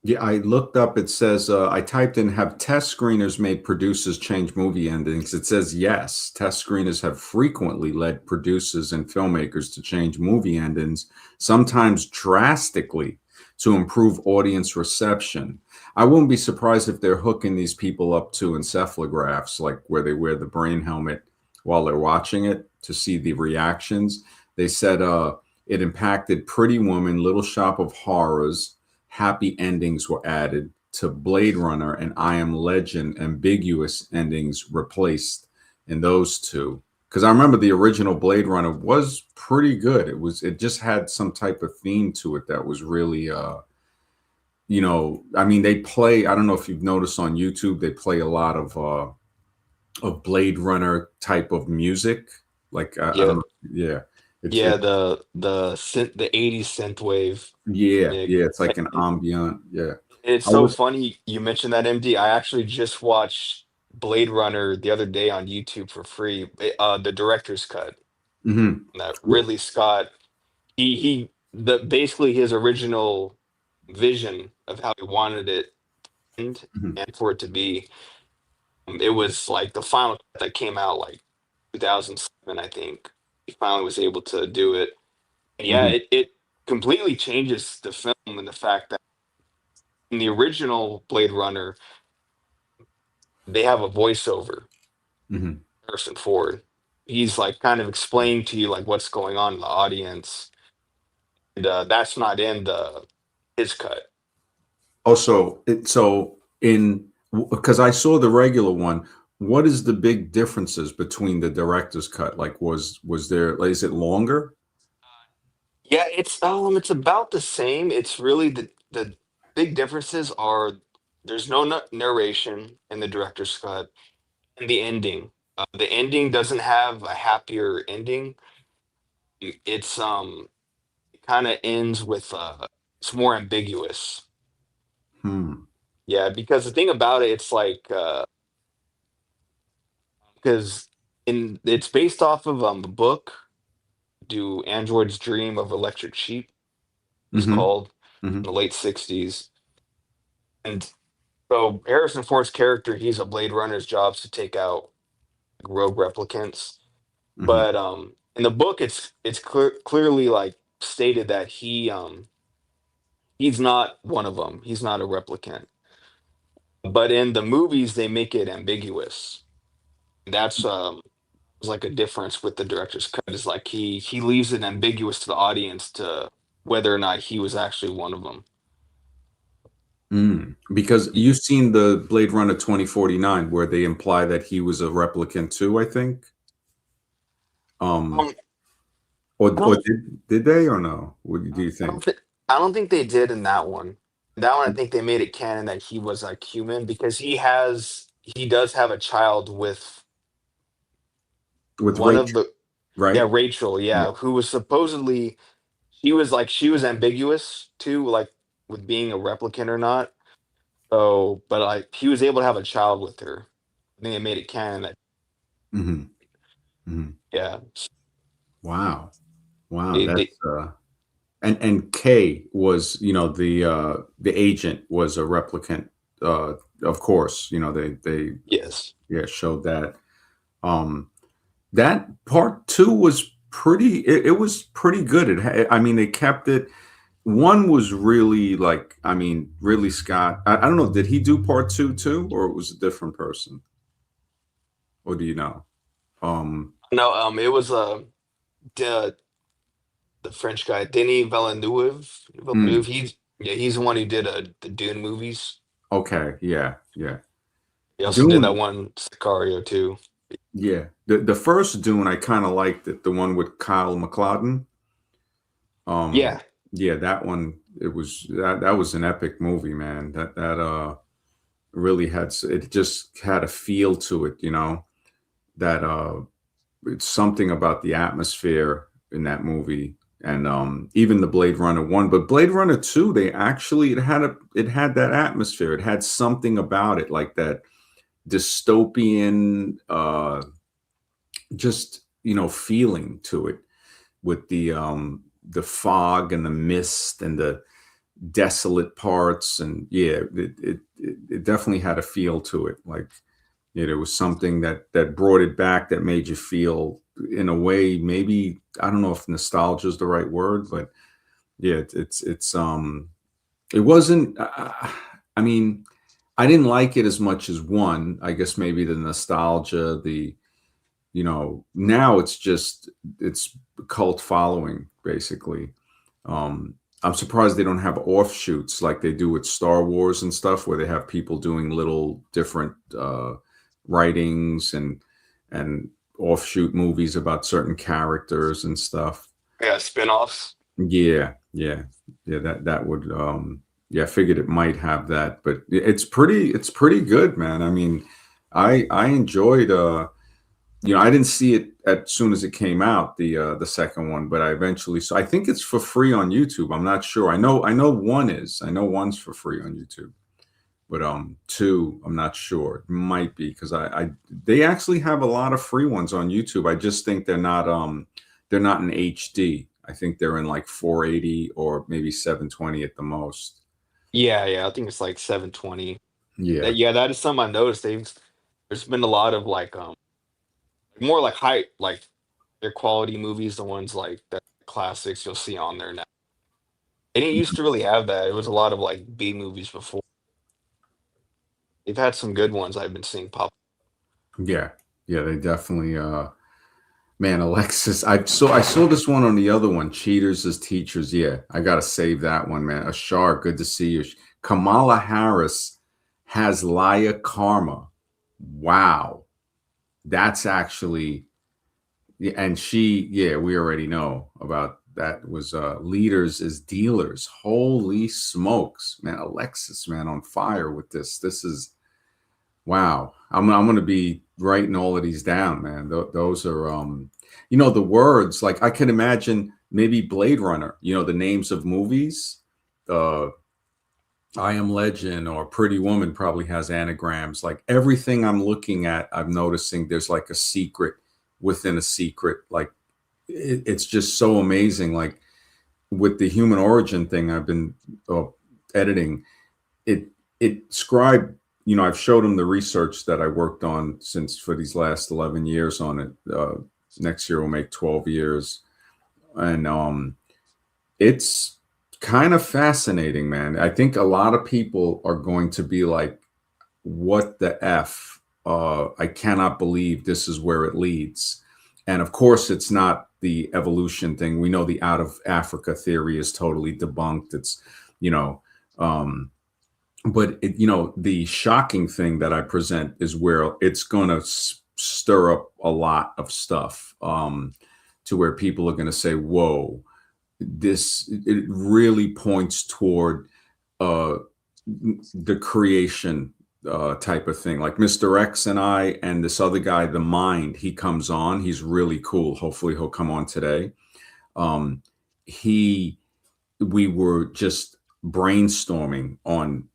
Yeah, I looked up. It says, I typed in, have test screeners made producers change movie endings? It says yes. Test screeners have frequently led producers and filmmakers to change movie endings, sometimes drastically, to improve audience reception. I wouldn't be surprised if they're hooking these people up to encephalographs, like where they wear the brain helmet while they're watching it to see the reactions. They said it impacted Pretty Woman, Little Shop of Horrors. Happy endings were added to Blade Runner, and I Am Legend. Ambiguous endings replaced in those two. Because I remember the original Blade Runner was pretty good. It just had some type of theme to it that was really I mean, they play, I don't know if you've noticed on YouTube, they play a lot of Blade Runner type of music. Like I don't Yep. know, yeah. Yeah, It's the 80s synthwave. yeah, Yeah. yeah, it's like an ambient, yeah. It's I so was funny you mentioned that, MD. I actually just watched Blade Runner the other day on YouTube for free. The director's cut. mhm. That Ridley Scott, the basically his original vision of how he wanted it Mhm, and for it to be. It was like the final cut that came out like 2007, I think. He finally was able to do it. And yeah, mhm, it completely changes the film, and the fact that in the original Blade Runner, they have a voiceover, mhm. Harrison Ford. He's like kind of explaining to you like what's going on in the audience, and that's not in the his cut. Also, so in because I saw the regular one, what is the big differences between the director's cut? Like, was there, like, is it longer? Yeah, it's about the same. It's really the big differences are there's no narration in the director's cut, and the ending. The ending doesn't have a happier ending. It kind of ends with it's more ambiguous. Hmm. Yeah, because the thing about it, it's like because in it's based off of a book, Do Androids Dream of Electric Sheep? it's Mm-hmm. called, Mm-hmm. in the late 60s. And so Harrison Ford's character, he's a Blade Runner's job to take out rogue replicants. Mm-hmm. But in the book, it's clearly like stated that he's not one of them. He's not a replicant. But in the movies, they make it ambiguous. That's like a difference with the director's cut. Is like he leaves it ambiguous to the audience to whether or not he was actually one of them. Mm. Because you've seen the Blade Runner 2049, where they imply that he was a replicant too, I think. Um, Um, I or don't did they or no? What do you I don't think? think I don't think they did in that one. That one, I think they made it canon that he was like human because he does have a child with With one of Rachel, the right? yeah, Rachel, Yeah. yeah, who was supposedly she was ambiguous too, like with being a replicant or not. So, but like he was able to have a child with her. I think they made it canon that Hmm. Hmm. yeah, Wow. Wow. they That's and K was, the agent was a replicant. Uh, of course, they yes. yeah showed that. Um, that part two was pretty. It was pretty good. I mean, they kept it. One was really like, I mean, really Scott. I don't know. Did he do part two too, or it was a different person, or do you know? Um, No, it was the the French guy, Denis Villeneuve. mm, He's the one who did the Dune movies. okay, yeah, yeah. He also did that Dune, one Sicario too. yeah. The first Dune, I kind of liked it. The one with Kyle MacLachlan. Um, Yeah, yeah, that one. That was an epic movie, man. That really it just had a feel to it, that it's something about the atmosphere in that movie. And even the Blade Runner one, but Blade Runner two, they actually it had that atmosphere. It had something about it, like that dystopian, just feeling to it, with the fog and the mist and the desolate parts. And yeah, it definitely had a feel to it. Like, there was something that brought it back, that made you feel, in a way, maybe, I don't know if nostalgia is the right word, but yeah, it wasn't. I mean, I didn't like it as much as one. I guess maybe the nostalgia, now it's cult following, basically. I'm surprised they don't have offshoots like they do with Star Wars and stuff, where they have people doing little different writings and offshoot movies about certain characters and stuff. yeah, spin-offs. Yeah, yeah, yeah. That would, yeah. I figured it might have that, but it's pretty good, man. I mean, I enjoyed. I didn't see it as soon as it came out, the second one, but I eventually saw. I think it's for free on YouTube. I'm not sure. I know one is. I know one's for free on YouTube, but two, I'm not sure. It might be because I they actually have a lot of free ones on YouTube. I just think they're not in HD. I think they're in like 480 or maybe 720 at the most. Yeah, yeah, I think it's like 720. Yeah. That yeah, that is something I noticed. There's been a lot of like more like high like their quality movies, the ones like the classics you'll see on there now. They didn't used to really have that. It was a lot of like B movies before. They've had some good ones I've been seeing pop. Yeah. Yeah, they definitely man, Alexis, I saw this one on the other one, Cheaters as Teachers. Yeah, I gotta save that one, man. Ashar, good to see you. Kamala Harris has Laya Karma. Wow. That's actually, yeah, and yeah, we already know about that, was Leaders as Dealers. Holy smokes, man. Alexis, man, on fire with this. This is, wow. I'm gonna be writing all of these down, man. Those are the words. Like, I can imagine maybe Blade Runner. The names of movies. Uh, I Am Legend or Pretty Woman probably has anagrams. Like, everything I'm looking at, I'm noticing there's like a secret within a secret. Like, it's just so amazing. Like, with the human origin thing I've been uh, editing, it it scribed, I've showed him the research that I worked on since for these last 11 years on it. Next year will make 12 years. And it's kind of fascinating, man. I think a lot of people are going to be like, what the F? I cannot believe this is where it leads. And of course, it's not the evolution thing. We know the out of Africa theory is totally debunked. It's, you know, um, but the shocking thing that I present is where it's going to stir up a lot of stuff, to where people are going to say, whoa, this, it really points toward uh, the creation type of thing. Like Mr. X and I and this other guy, the Mind, he comes on. He's really cool. Hopefully he'll come on today. Um, he, we were just brainstorming on,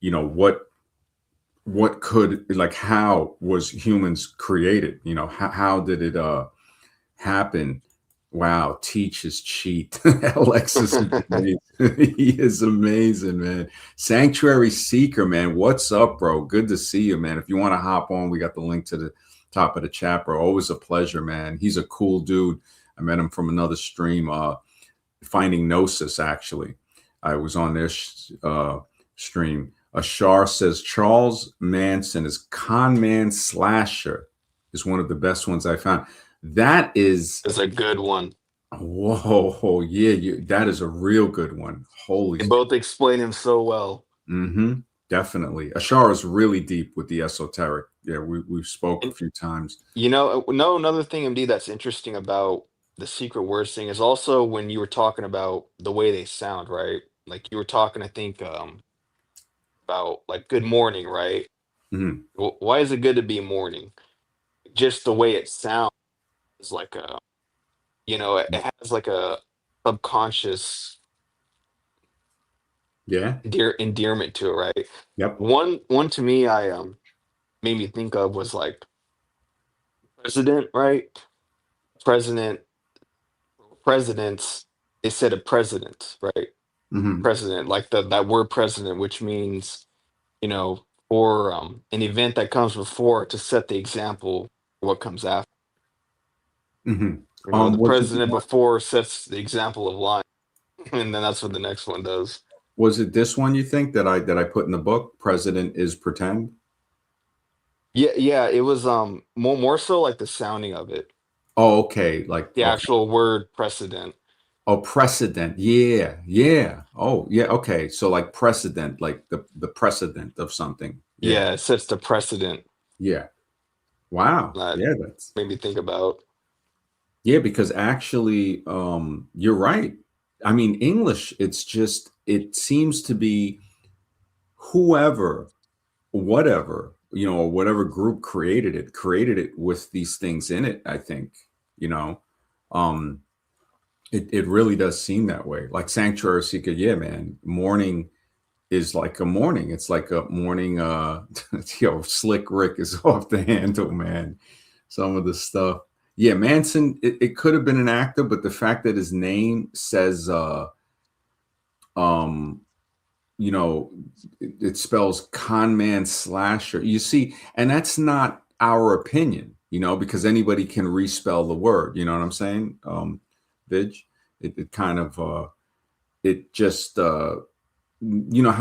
what could, like, how was humans created? How did it happen? Wow, teach is cheat. Alexis is amazing. He is amazing, man. Sanctuary Seeker, man. What's up, bro? Good to see you, man. If you want to hop on, we got the link to the top of the chat, bro. Always a pleasure, man. He's a cool dude. I met him from another stream, Finding Gnosis, actually. I was on their stream. Ashar says Charles Manson is con man slasher, is one of the best ones I found. That is, It's a good one. whoa, yeah, that is a real good one. Holy, They both explain him so well. mm-hmm, definitely. Ashar is really deep with the esoteric. Yeah, we've spoke a And few times. no, another thing, MD, that's interesting about the secret words thing is also when you were talking about the way they sound, right? Like you were talking, I think, about like good morning, right? Mm-hmm, Why is it good to be morning? Just the way it sounds is like a, it has like a subconscious yeah, endearment to it, right? yep, One to me, I made me think of was like president, right? President, presidents. They said a president, right? mm-hmm, President, like that word president, which means for an event that comes before to set the example for what comes after. mm-hmm. The Was it the president one, before sets the example of lying, and then that's what the next one does. was it this one you think that I put in the book? President is pretend. Yeah, yeah, it was more so like the sounding of it, Oh, okay, like the okay. actual word precedent. Oh, precedent. Yeah, yeah. Oh, yeah. Okay. So like precedent, like the precedent of something. Yeah, Yeah, it sets the precedent. yeah. Wow. That Yeah, that's made me think about. yeah, because actually, you're right. I mean, English, it's just it seems to be whoever, whatever, whatever group created it with these things in it, I think, you know. Um, it really does seem that way. Like Sanctuary Seeker, yeah, man. Morning is like a morning. It's like a morning. Slick Rick is off the handle, man. Some of the stuff. Yeah, Manson. It could have been an actor, but the fact that his name says, um, you know, it spells con man slasher. You see, and that's not our opinion, because anybody can respell the word. You know what I'm saying, Vidge? It kind of it just how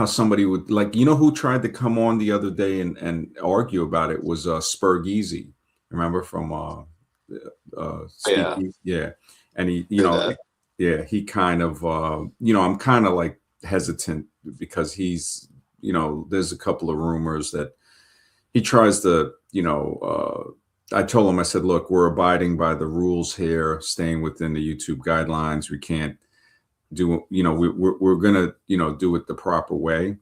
somebody would, like, who tried to come on the other day and argue about it was Spurgeezy. Remember from Yeah, Speakeasy? Yeah. And he, do that. yeah, he kind of I'm kind of like hesitant because he's, there's a couple of rumors that he tries to, I told him, I said, look, we're abiding by the rules here, staying within the YouTube guidelines. We can't do, we're gonna, do it the proper way.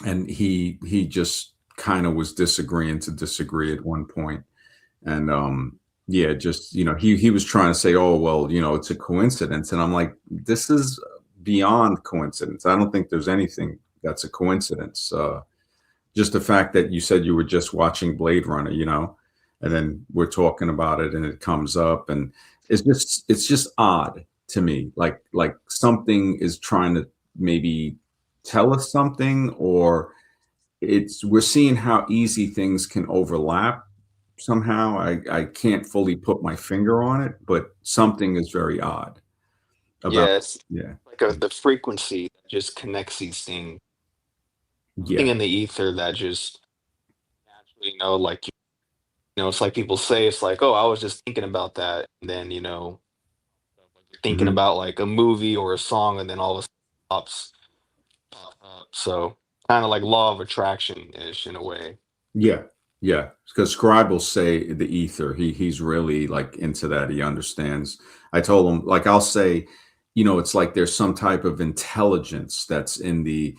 And he just kind of was disagreeing to disagree at one point. And yeah, just, he was trying to say, oh, well, it's a coincidence. And I'm like, this is beyond coincidence. I don't think there's anything that's a coincidence. Just the fact that you said you were just watching Blade Runner, and then we're talking about it and it comes up, and it's just odd to me. Like something is trying to maybe tell us something, or it's we're seeing how easy things can overlap somehow. I can't fully put my finger on it, but something is very odd about Yeah, it's yeah. like the frequency that just connects these things. Thing Yeah. in the ether that just naturally, like it's like people say, it's like, oh, I was just thinking about that, and then you're thinking Mhm. about like a movie or a song, and then all of a sudden it pop up. So kind of like law of attraction ish in a way. Yeah, yeah. Because Scribe will say the ether. He's really like into that. He understands. I told him, like, I'll say, it's like there's some type of intelligence that's in the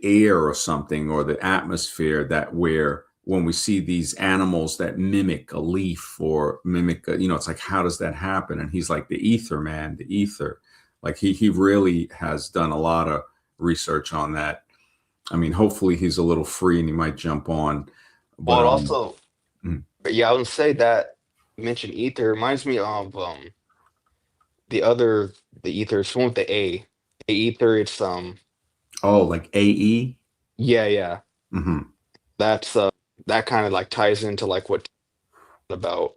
air or something, or the atmosphere, that where when we see these animals that mimic a leaf or mimic it's like, how does that happen? And he's like, the ether, man, the ether. Like he really has done a lot of research on that. I mean, hopefully he's a little free and he might jump on. Well, But it also, mm, but yeah, I would say that you mentioned ether reminds me of the other the ether. It's one with the A. The ether. It's oh, like AE. yeah, yeah. Hmm. That's that kind of like ties into like what about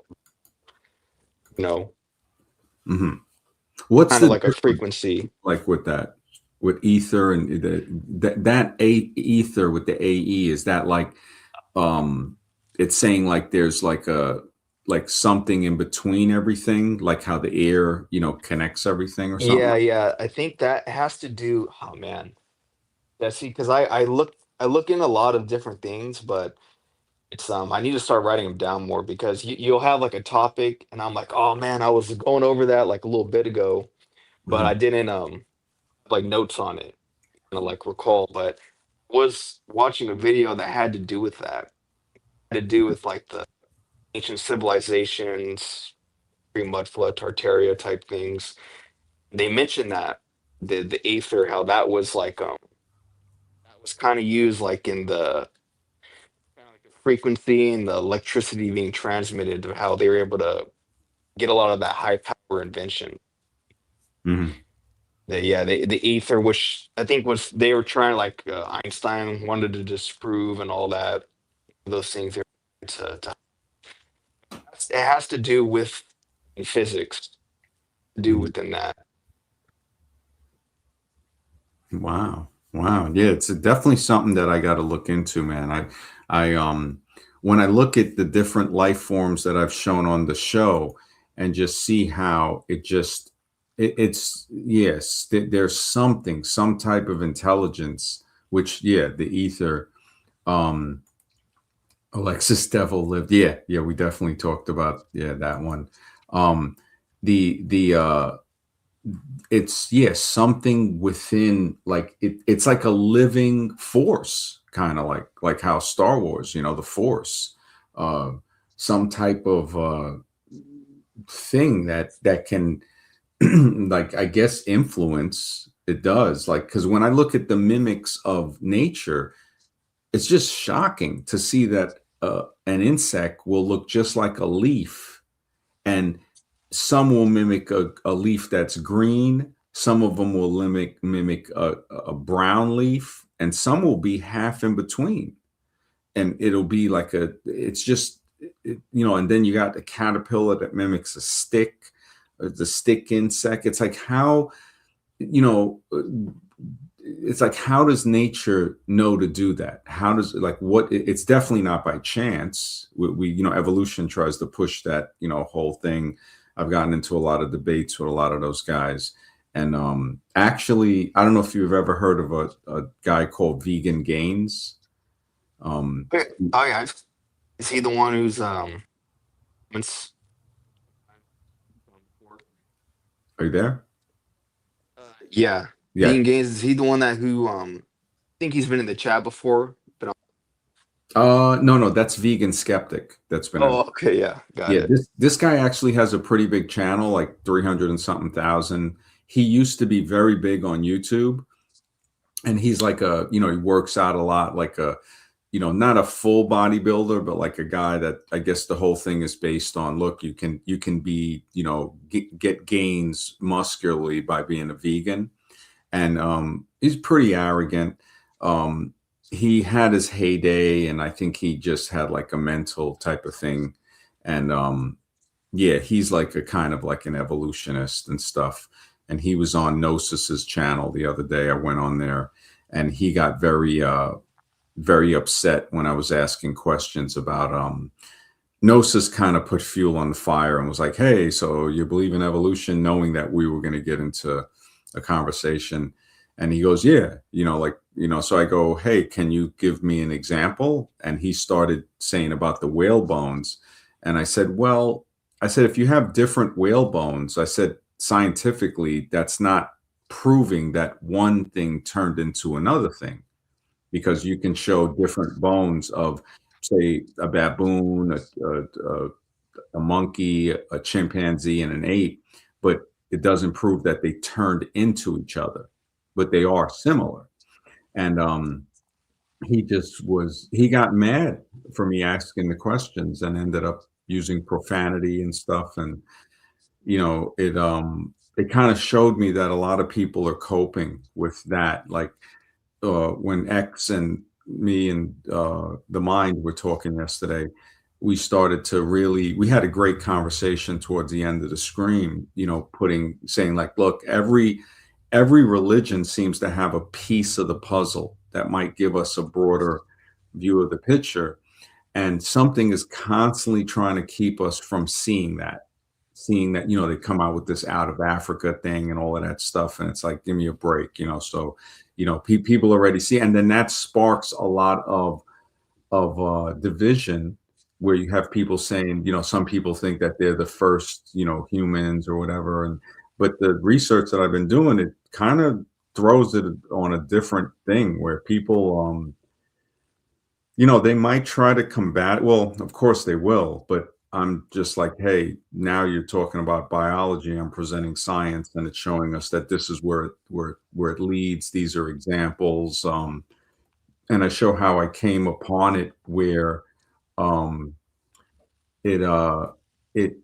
you know Hmm. What's kind of the like a difference, frequency. like with that, with ether and that a ether with the AE? Is that like um it's saying like there's like something in between everything, like how the air connects everything or something Yeah, like yeah. I think that has to do. Oh man, yeah. See, because I look in a lot of different things, but it's I need to start writing them down more because you'll have like a topic, and I'm like, oh man, I was going over that like a little bit ago, that? but Hmm. I didn't like notes on it, like recall. But was watching a video that had to do with that, had to do with like the ancient civilizations, pre-mud flood, Tartaria type things. They mentioned that the aether, how that was like that was kind of used like in the kind of like the frequency and the electricity being transmitted, of how they were able to get a lot of that high power invention. Hmm. Yeah, the ether, which I think was they were trying like Einstein wanted to disprove and all that. Those things they were it has to do with physics, to do within that. Wow. Wow. Yeah, it's definitely something that I got to look into, man. When I look at the different life forms that I've shown on the show and just see how it's yes, there's something, some type of intelligence, which yeah, the ether, um Alexis Devil lived. Yeah, yeah, we definitely talked about yeah, that one. Um the it's yes, something within, like it's like a living force, kind of like how Star Wars, the force, uh some type of thing that can like, I guess, influence. It does, like, because when I look at the mimics of nature, it's just shocking to see that an insect will look just like a leaf, and some will mimic a leaf that's green. Some of them will mimic a brown leaf, and some will be half in between. And it'll be like it's just, and then you got the caterpillar that mimics a stick, the stick insect. It's like how, you know, it's like, how does nature know to do that? How does, like, what, it's definitely not by chance. Evolution tries to push that, whole thing. I've gotten into a lot of debates with a lot of those guys. And actually, I don't know if you've ever heard of a guy called Vegan Gains. Um, Okay. Oh yeah, is he the one who's it's- are you there? yeah, Yeah. Vegan Games, is he the one that who I think he's been in the chat before, but No, no, that's Vegan Skeptic. That's been in. oh okay, yeah, got Yeah, it. this guy actually has a pretty big channel, like 300 and something thousand. He used to be very big on YouTube, and he's like he works out a lot, like not a full bodybuilder, but like a guy that I guess the whole thing is based on, look, you can be, get gains muscularly by being a vegan. And he's pretty arrogant. Um, he had his heyday, and I think he just had like a mental type of thing. And yeah, he's like a kind of like an evolutionist and stuff. And he was on Gnosis's channel the other day. I went on there, and he got very upset when I was asking questions about Gnosis kind of put fuel on the fire and was like, "Hey, so you believe in evolution?" Knowing that we were going to get into a conversation, and he goes, "Yeah, So I go, "Hey, can you give me an example?" And he started saying about the whale bones, and I said, "Well, I said if you have different whale bones, I said scientifically that's not proving that one thing turned into another thing." Because you can show different bones of, say, a baboon, a monkey, a chimpanzee, and an ape, but it doesn't prove that they turned into each other, but they are similar. And he got mad for me asking the questions and ended up using profanity and stuff. And it kind of showed me that a lot of people are coping with that. Like when X and me and the mind were talking yesterday, we had a great conversation towards the end of the screen, saying like, look, every religion seems to have a piece of the puzzle that might give us a broader view of the picture. And something is constantly trying to keep us from seeing that, they come out with this out of Africa thing and all of that stuff. And it's like, give me a break. So, people already see, and then that sparks a lot of division where you have people saying, some people think that they're the first, humans or whatever. But the research that I've been doing, it kind of throws it on a different thing where people, they might try to combat. Well, of course they will, but I'm just like, hey, now you're talking about biology. I'm presenting science, and it's showing us that this is where it leads. These are examples, and I show how I came upon it, where um, it it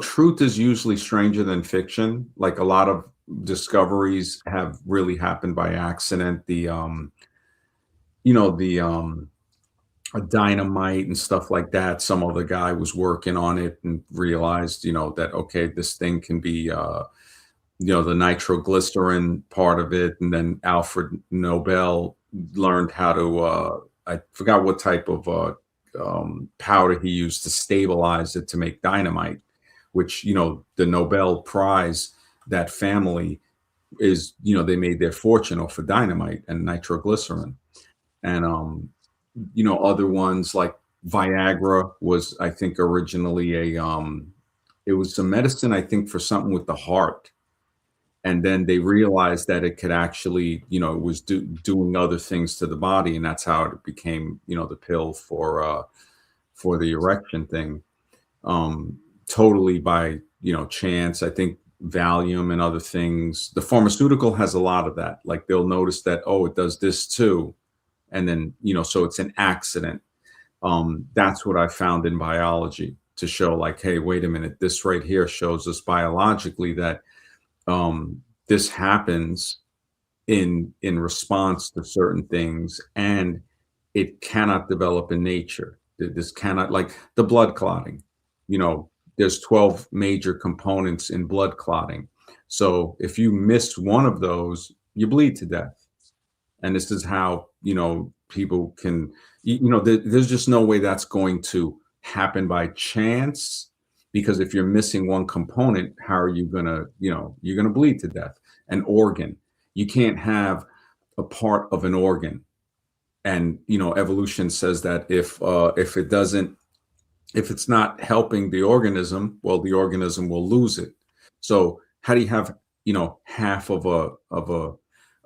truth is usually stranger than fiction. Like a lot of discoveries have really happened by accident. The dynamite and stuff like that. Some other guy was working on it and realized, that okay, this thing can be, the nitroglycerin part of it, and then Alfred Nobel learned how to. I forgot what type of powder he used to stabilize it to make dynamite, which the Nobel Prize, that family is, they made their fortune off of dynamite and nitroglycerin. And other ones like Viagra was, I think, originally it was some medicine, I think, for something with the heart. And then they realized that it could actually, it was doing other things to the body, and that's how it became, the pill for the erection thing. Totally by, chance. I think Valium and other things. The pharmaceutical has a lot of that. Like they'll notice that, oh, it does this too, and then so it's an accident. That's what I found in biology to show, like, hey, wait a minute, this right here shows us biologically that this happens in response to certain things, and it cannot develop in nature. This cannot, like the blood clotting. There's 12 major components in blood clotting. So if you miss one of those, you bleed to death. And this is how people can, there's just no way that's going to happen by chance, because if you're missing one component, how are you gonna, you're gonna bleed to death. An organ, you can't have a part of an organ. And evolution says that if it's not helping the organism, well, the organism will lose it. So how do you have, half of a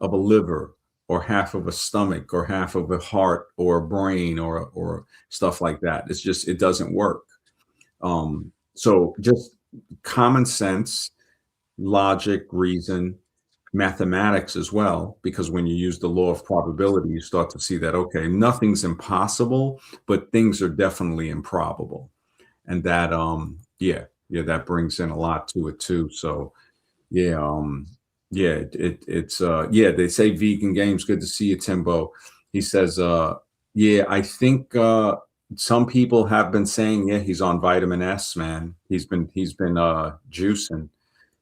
liver, or half of a stomach, or half of a heart, or a brain, or stuff like that? It doesn't work. So just common sense, logic, reason. mathematics as well, because when you use the law of probability, you start to see that, okay, nothing's impossible, but things are definitely improbable. And that, yeah, that brings in a lot to it too. So, yeah, yeah, yeah, they say vegan games. Good to see you, Timbo. He says, yeah, I think some people have been saying, yeah, he's on vitamin S, man. He's been juicing,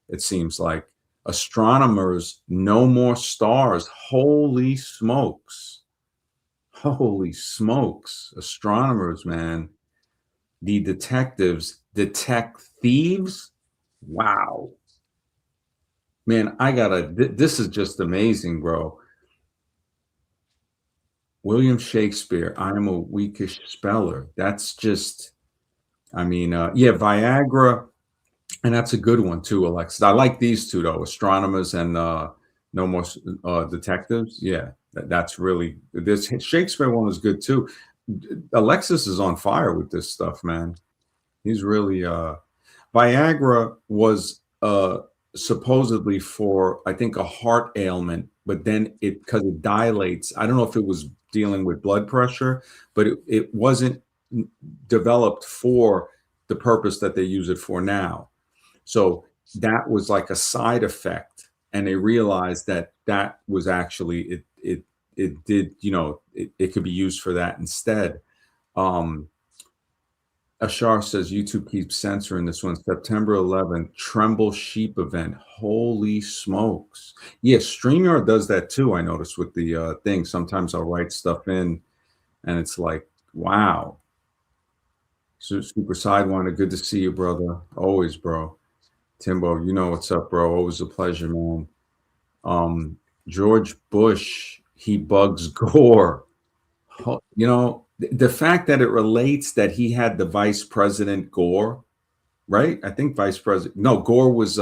it seems like. Astronomers, no more stars. Holy smokes. Holy smokes. Astronomers, man. The detectives detect thieves. Wow. Man, this is just amazing, bro. William Shakespeare, I am a weakish speller. That's just, I mean, yeah, Viagra, and that's a good one too, Alexis. I like these two though, astronomers and no more detectives. Yeah, that's really this Shakespeare one was good too. Alexis is on fire with this stuff, man. He's really Viagra was supposedly for, I think, a heart ailment, but then because it dilates, I don't know if it was dealing with blood pressure, but it wasn't developed for the purpose that they use it for now. So that was like a side effect, and they realized that that was actually it did, it could be used for that instead. Um, Ashar says YouTube keeps censoring this one. September 11th, Tremble Sheep event. Holy smokes. Yeah, StreamYard does that too. I noticed with the thing. Sometimes I'll write stuff in and it's like, wow. Super Sidewinder, good to see you, brother. Always, bro. Timbo, you know what's up, bro. Always a pleasure, man. Um, George Bush, he bugs Gore. The fact that it relates that he had the vice president Gore, right? I think vice president. No, Gore was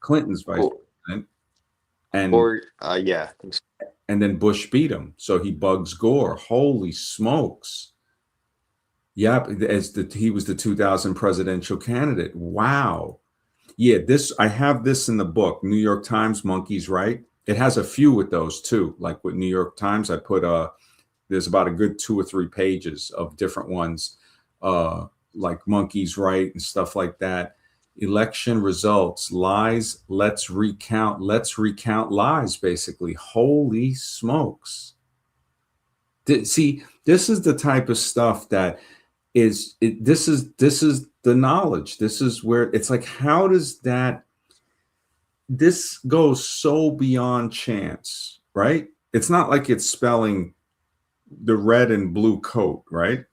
Clinton's vice Or, president, and or yeah, I think so. and then Bush beat him, so he bugs Gore. Holy smokes! Yep, he was the 2000 presidential candidate. Wow. Yeah, this I have this in the book, New York Times, Monkeys Right. It has a few with those too. Like with New York Times, I put there's about a good 2 or 3 pages of different ones, like Monkeys Right and stuff like that. Election results, lies, let's recount lies, basically. Holy smokes. See, this is the type of stuff that this is the knowledge. This is where it's like, how does that this goes so beyond chance, right? It's not like it's spelling the red and blue coat, right?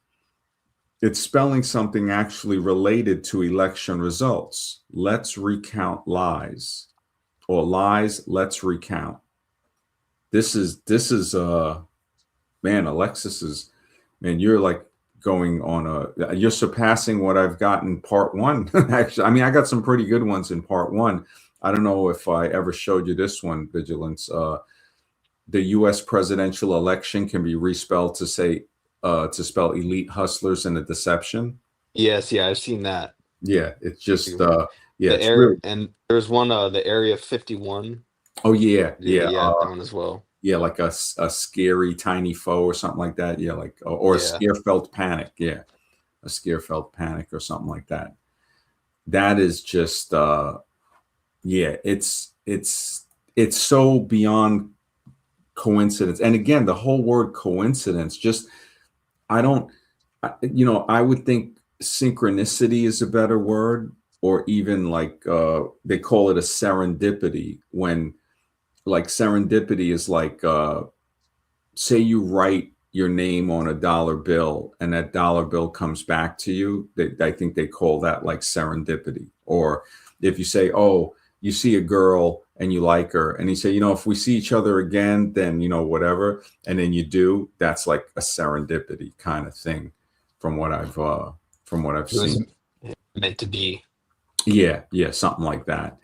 It's spelling something actually related to election results. Let's recount lies, or lies, let's recount. This is man, Alexis is, man, you're like going on you're surpassing what I've gotten part one. Actually, I mean, I got some pretty good ones in part one. I don't know if I ever showed you this one, Vigilance. The US presidential election can be respelled to spell elite hustlers and a deception. Yes, yeah, I've seen that Yeah, it's just too. yeah, The it's area, really, and there's one, the Area 51. oh yeah, yeah, Yeah, that one as well. yeah, like a scary tiny foe or something like that. Yeah, like or a Yeah. scare felt panic. Yeah, a scare felt panic or something like that. That is just yeah, it's so beyond coincidence. And again, the whole word coincidence, just I don't I would think synchronicity is a better word, or even like they call it a serendipity, when like serendipity is like say you write your name on a dollar bill and that dollar bill comes back to you. I think they call that like serendipity. Or if you say, oh, you see a girl and you like her, and you say, if we see each other again, then whatever, and then you do, that's like a serendipity kind of thing, from what I've It was seen. meant to be. Yeah, yeah, something like that.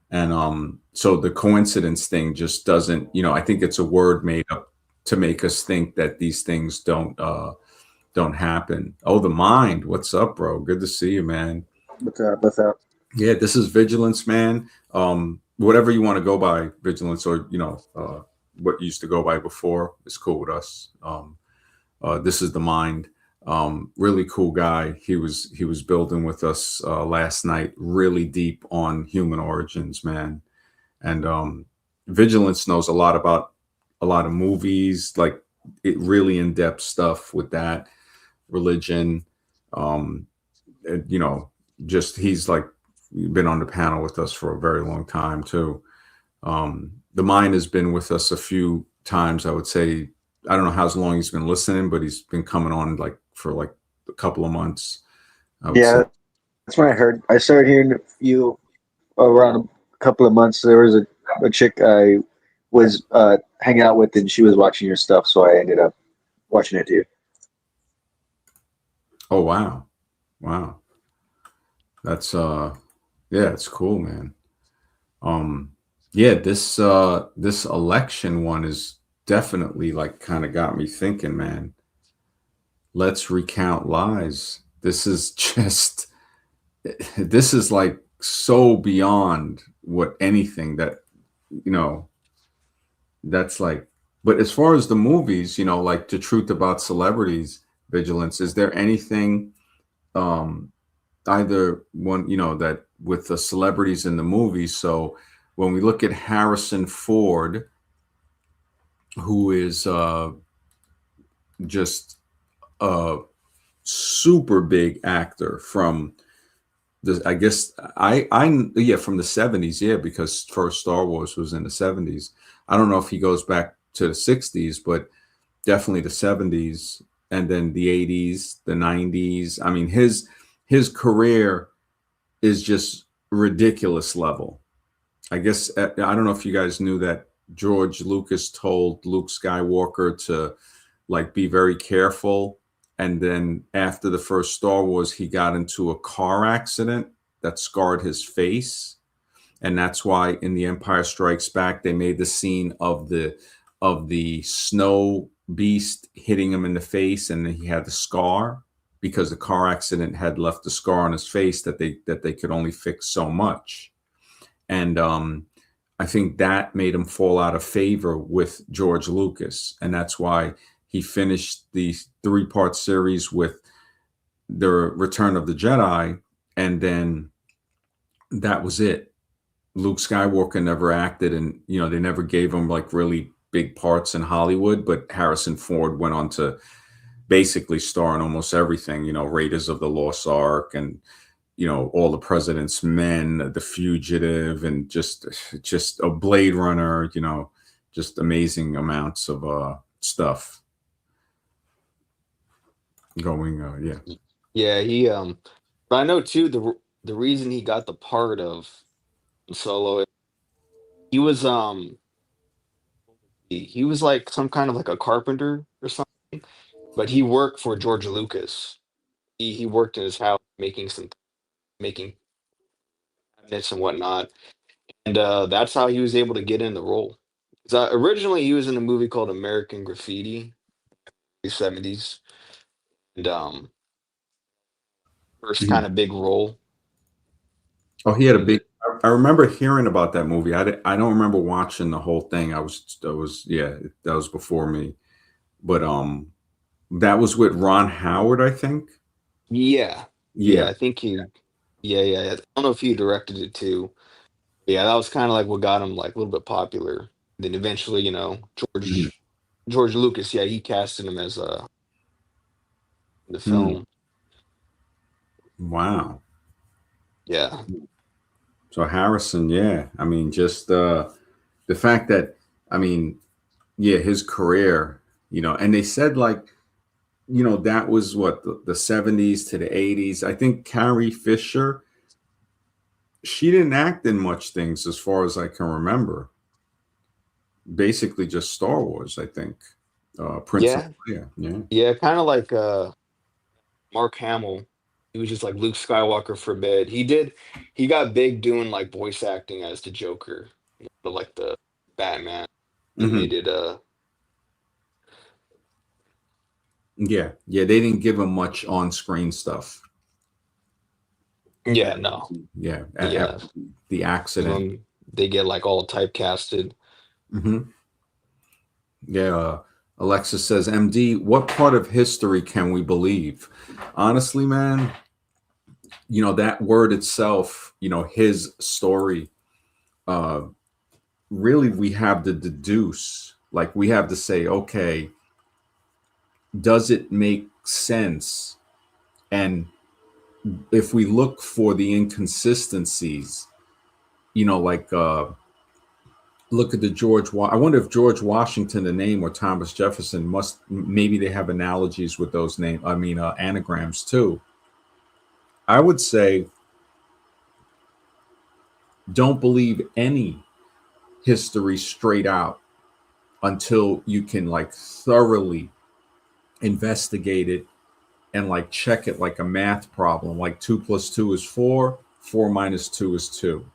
And so the coincidence thing just doesn't, I think it's a word made up to make us think that these things don't happen. Oh, the mind. What's up, bro? Good to see you, man. What's up? What's up? Yeah, this is Vigilance, man. whatever you want to go by, Vigilance, or what you used to go by before is cool with us. This is the Mind. Really cool guy. He was building with us last night, really deep on human origins, man. And Vigilance knows a lot about a lot of movies, like it really in depth stuff with that religion. Um, and, just he's like been on the panel with us for a very long time too. The Mind has been with us a few times. I would say I don't know how long he's been listening, but he's been coming on like for like a couple of months. I would say. Yeah, that's when I heard. I started hearing you around a couple of months. There was a chick I was hanging out with, and she was watching your stuff, so I ended up watching it too. Oh wow, wow. That's yeah, it's cool, man. Um yeah, this election one is definitely like kind of got me thinking, man. Let's recount lies. This is just this is like so beyond what anything that you know that's like. But as far as the movies, like The Truth About Celebrities, Vigilance, is there anything um either one, that with the celebrities in the movies? So when we look at Harrison Ford, who is just a super big actor from the, I guess I yeah, from the 70s, yeah, because first Star Wars was in the 70s. I don't know if he goes back to the 60s, but definitely the 70s, and then the 80s, the 90s. I mean, his career is just ridiculous level. I guess I don't know if you guys knew that George Lucas told Luke Skywalker to like be very careful, and then after the first Star Wars, he got into a car accident that scarred his face, and that's why in The Empire Strikes Back they made the scene of the snow beast hitting him in the face, and he had the scar because the car accident had left a scar on his face that they could only fix so much. And I think that made him fall out of favor with George Lucas, and that's why he finished the three-part series with the Return of the Jedi, and then that was it. Luke Skywalker never acted, and they never gave him like really big parts in Hollywood. But Harrison Ford went on to basically star in almost everything. Raiders of the Lost Ark, and All the President's Men, The Fugitive, and just a Blade Runner. Just amazing amounts of stuff going. Yeah. Yeah, but I know too the reason he got the part of Solo, he was he was like some kind of like a carpenter or something, but he worked for George Lucas. He worked in his house making cabinets and whatnot, and that's how he was able to get in the role. 'Cause, originally, he was in a movie called American Graffiti, the '70s, and first Mhm. kind of big role. Oh, he had a And big. I remember hearing about that movie. I don't remember watching the whole thing. Yeah, that was before me. But that was with Ron Howard, I think. yeah, yeah, Yeah. I think yeah. I don't know if he directed it too. Yeah, that was kind of like what got him like a little bit popular. Then eventually, Mhm. George Lucas, yeah, he casted him as the Mm. film. Wow. Yeah, So Harrison, yeah. I mean, just the fact that, I mean, yeah, his career, and they said like, that was what the 70s to the 80s. I think Carrie Fisher, she didn't act in much things as far as I can remember. Basically just Star Wars, I think. Prince of yeah, Leia, yeah. yeah, kind of like Mark Hamill. He was just like Luke Skywalker for bed. He got big doing like voice acting as the Joker, but like the Batman Hmm. animated. Yeah, yeah. They didn't give him much on-screen stuff. Yeah, no, Yeah, yeah, after the accident. um, they get like all typecasted. Hmm. Yeah. Alexis says, MD, what part of history can we believe? Honestly, man, that word itself, his story, uh, really we have to deduce, like we have to say, okay, does it make sense? And if we look for the inconsistencies, like look at the I wonder if George Washington, the name, or Thomas Jefferson maybe they have analogies with those names. I mean, anagrams too. I would say don't believe any history straight out until you can like thoroughly investigate it and like check it like a math problem. Like 2 + 2 is 4, 4 - 2 is 2.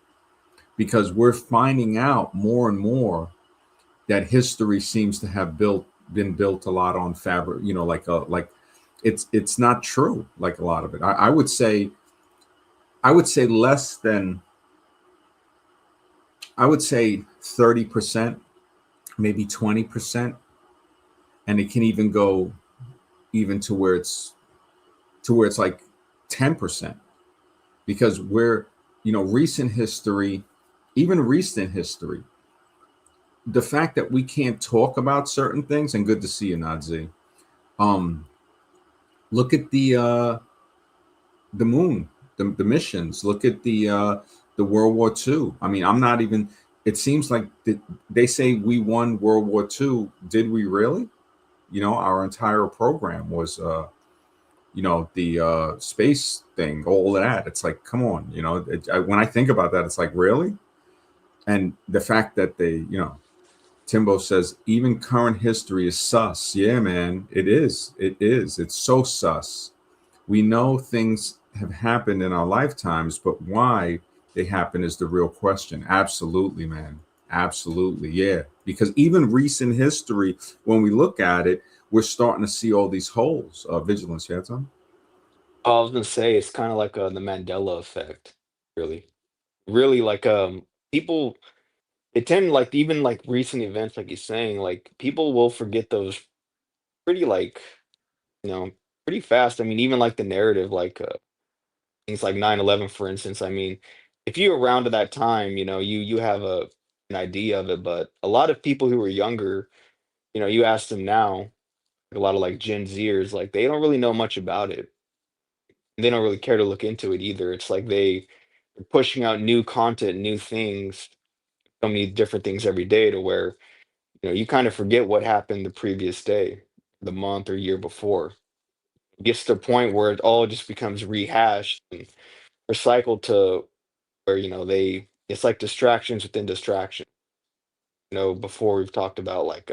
Because we're finding out more and more that history seems to have been built a lot on fabric, like it's not true, like a lot of it. I would say less than, I would say 30%, maybe 20%, and it can even go even to where it's like 10%, because recent history, even recent history, the fact that we can't talk about certain things, and good to see you, Nazi. Um, Look at the moon, the missions. Look at the World War II. I mean, I'm not even. It seems like they say we won World War II. Did we really? Our entire program was, the space thing, all that. It's like, come on, when I think about that, it's like, really? And the fact that Timbo says, even current history is sus. Yeah, man, it is. It is. It's so sus. We know things have happened in our lifetimes, but why they happen is the real question. Absolutely, man. Absolutely. Yeah. Because even recent history, when we look at it, we're starting to see all these holes. Vigilance, yeah, Tom? I was gonna say it's kind of like the Mandela effect, really. Really, like people they tend like even like recent events, like you're saying, like people will forget those pretty like you know pretty fast. I mean, even like the narrative, like things like 9/11, for instance. I mean, if you're around at that time, you have an idea of it, but a lot of people who were younger, you ask them now, a lot of like Gen Zers, like they don't really know much about it. They don't really care to look into it either. It's like they're pushing out new content, new things, so many different things every day to where, you kind of forget what happened the previous day, the month or year before. It gets to the point where it all just becomes rehashed and recycled to where, it's like distractions within distraction. Before we've talked about like,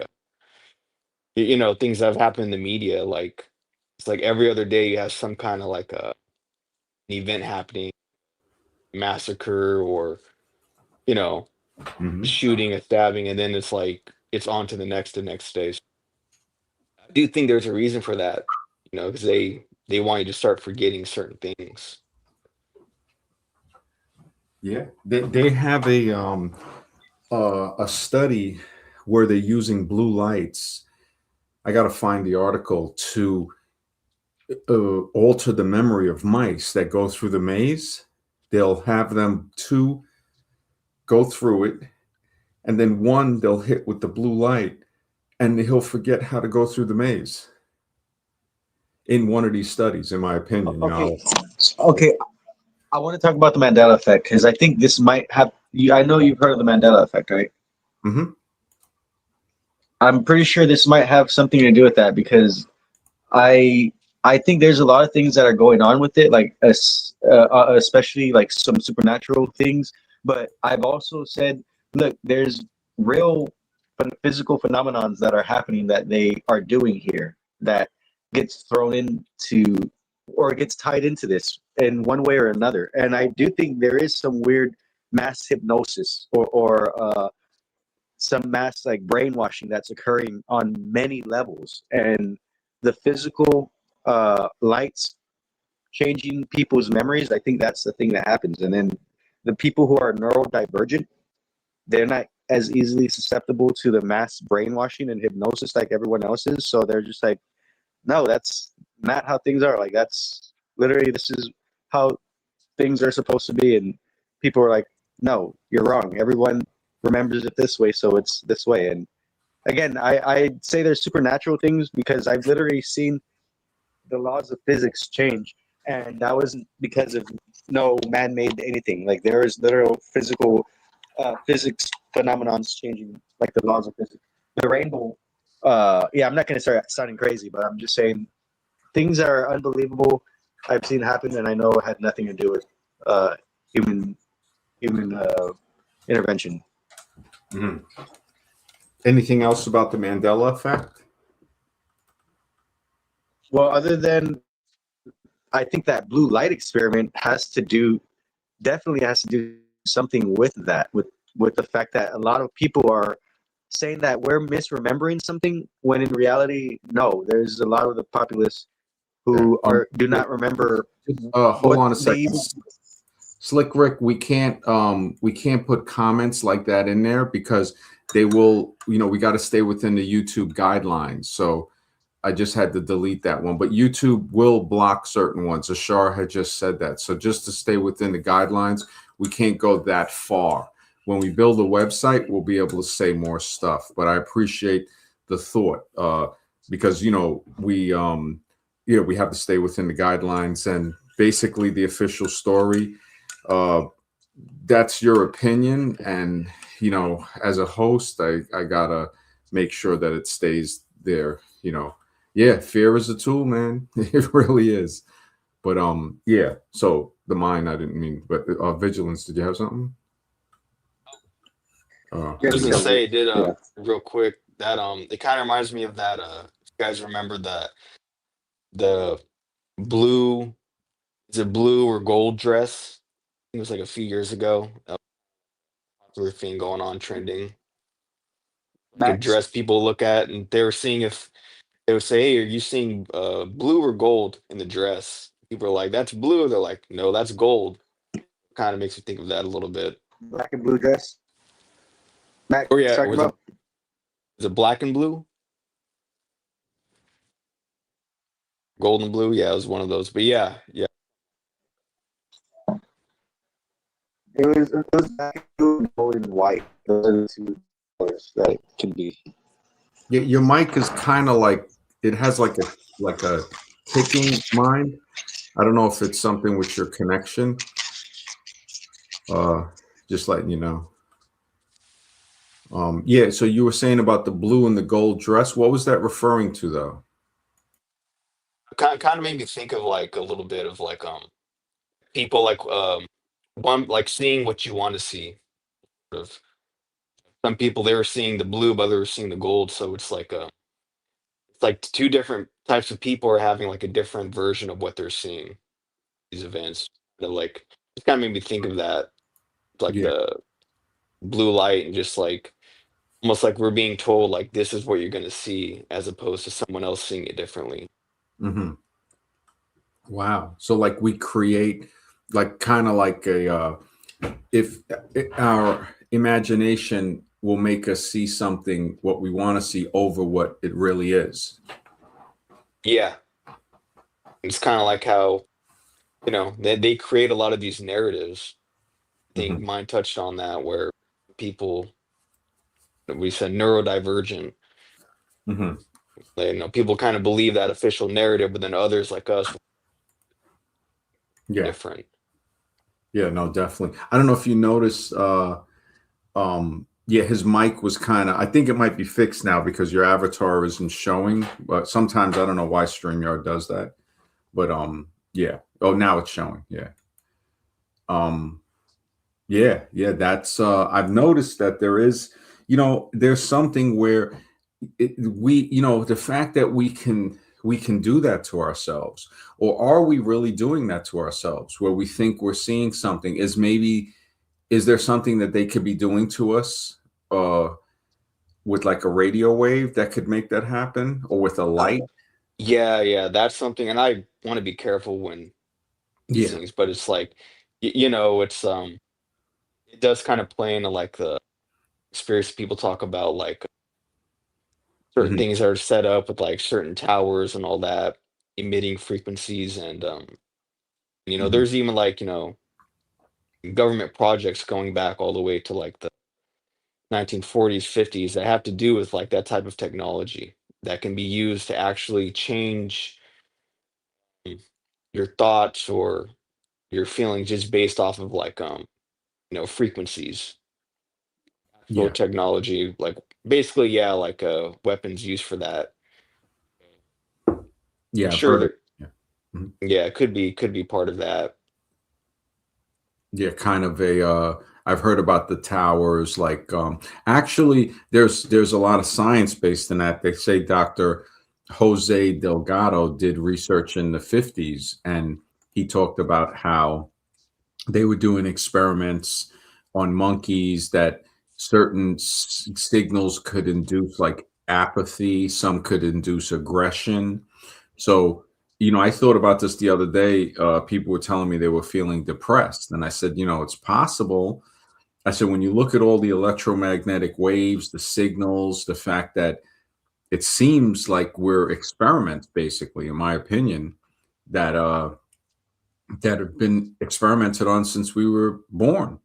things that have happened in the media, like it's like every other day you have some kind of like an event happening, massacre or, you know, Mm-hmm. shooting, a stabbing, and then it's like it's on to the next day. So I do think there's a reason for that, because they want you to start forgetting certain things. Yeah. They have a study where they're using blue lights. I got to find the article to alter the memory of mice that go through the maze. They'll have them two go through it, and then one they'll hit with the blue light, and he'll forget how to go through the maze. In one of these studies, in my opinion, Okay, okay. I want to talk about the Mandela effect because I think this might have. I know you've heard of the Mandela effect, right? Mm-hmm. I'm pretty sure this might have something to do with that because I I think there's a lot of things that are going on with it, like especially like some supernatural things. But I've also said, look, there's real physical phenomenons that are happening that they are doing here that gets thrown into or gets tied into this in one way or another. And I do think there is some weird mass hypnosis or some mass like brainwashing that's occurring on many levels, and the physical lights changing people's memories. I think that's the thing that happens, and then the people who are neurodivergent, they're not as easily susceptible to the mass brainwashing and hypnosis like everyone else is. So they're just like, no, that's not how things are. Like that's literally this is how things are supposed to be. And people are like, no, you're wrong. Everyone remembers it this way, so it's this way. And again, I say there's supernatural things because I've literally seen the laws of physics change, and that wasn't because of no man-made anything. Like there is literal physical physics phenomenons changing, like the laws of physics. The rainbow. Yeah, I'm not going to start sounding crazy, but I'm just saying things are unbelievable. I've seen happen, and I know it had nothing to do with uh, human intervention. Mhm. Anything else about the Mandela effect? Well, other than I think that blue light experiment definitely has to do something with that, with the fact that a lot of people are saying that we're misremembering something when in reality, no, there's a lot of the populace Yeah. who do not remember Hold what on a they second. even. Slick Rick, we can't put comments like that in there because they will, we got to stay within the YouTube guidelines. So I just had to delete that one, but YouTube will block certain ones. Ashar had just said that. So just to stay within the guidelines, we can't go that far. When we build a website, we'll be able to say more stuff, but I appreciate the thought, because, we have to stay within the guidelines and basically the official story. Uh, that's your opinion. And, as a host, I gotta make sure that it stays there, yeah, fear is a tool, man. It really is. But yeah. So the mind, I didn't mean, but vigilance. Did you have something? I was gonna Yeah, say, did yeah. real quick that it kind of reminds me of that. If you guys remember that the blue, is it blue or gold dress? I think it was like a few years ago. A popular thing going on trending. Like a Max. dress people look at, and they were seeing if they would say, "Hey, are you seeing blue or gold in the dress?" People are like, "That's blue." They're like, "No, that's gold." Kind of makes me think of that a little bit. Black and blue dress. Max Or yeah, talking about. was it black and blue? Gold and blue? Yeah, it was one of those. But yeah, yeah. It was black and blue and gold and white. Those are the two colors that it can be. Yeah, your mic is kind of like it has like a ticking mind. I don't know if it's something with your connection. Uh, just letting you know. Yeah. So you were saying about the blue and the gold dress. What was that referring to, though? Kind of made me think of like a little bit of like people like one like seeing what you want to see. Sort of some people they were seeing the blue, but others were seeing the gold. So it's like two different types of people are having like a different version of what they're seeing these events. That like it kind of made me think of that, like Yeah. the blue light and just like almost like we're being told like this is what you're gonna see as opposed to someone else seeing it differently. Hmm. Wow. So like we create like kind of like if our imagination will make us see something what we want to see over what it really is. Yeah, it's kind of like how they create a lot of these narratives. I think Hmm. mine touched on that where people we said neurodivergent. Hmm. People kind of believe that official narrative, but then others like us Yeah. different. Yeah, no, definitely. I don't know if you noticed, yeah, his mic was kind of, I think it might be fixed now because your avatar isn't showing, but sometimes I don't know why StreamYard does that. But yeah. Oh, now it's showing. Yeah. Um, yeah, yeah, that's I've noticed that there is, there's something where the fact that we can do that to ourselves, or are we really doing that to ourselves where we think we're seeing something is there something that they could be doing to us uh with like a radio wave that could make that happen, or with a Uh, light? yeah, yeah, that's something, and I want to be careful when these Yeah. things, but it's like it's it does kind of play into like the conspiracy people talk about like certain Mhm. things that are set up with like certain towers and all that emitting frequencies and Mhm. there's even like government projects going back all the way to like the 1940s 50s that have to do with like that type of technology that can be used to actually change your thoughts or your feelings just based off of like frequencies, actual Yeah. technology, like basically, yeah, like weapons used for that. I'm Yeah, I've sure heard of. that, Yeah. Mhm. yeah, it could be part of that. Yeah, kind of a I've heard about the towers, like actually there's a lot of science based in that. They say Dr. Jose Delgado did research in the 50s, and he talked about how they were doing experiments on monkeys that certain signals could induce like apathy, some could induce aggression. So, I thought about this the other day. People were telling me they were feeling depressed. And I said, it's possible. I said, when you look at all the electromagnetic waves, the signals, the fact that it seems like we're experiments, basically, in my opinion, that that have been experimented on since we were born.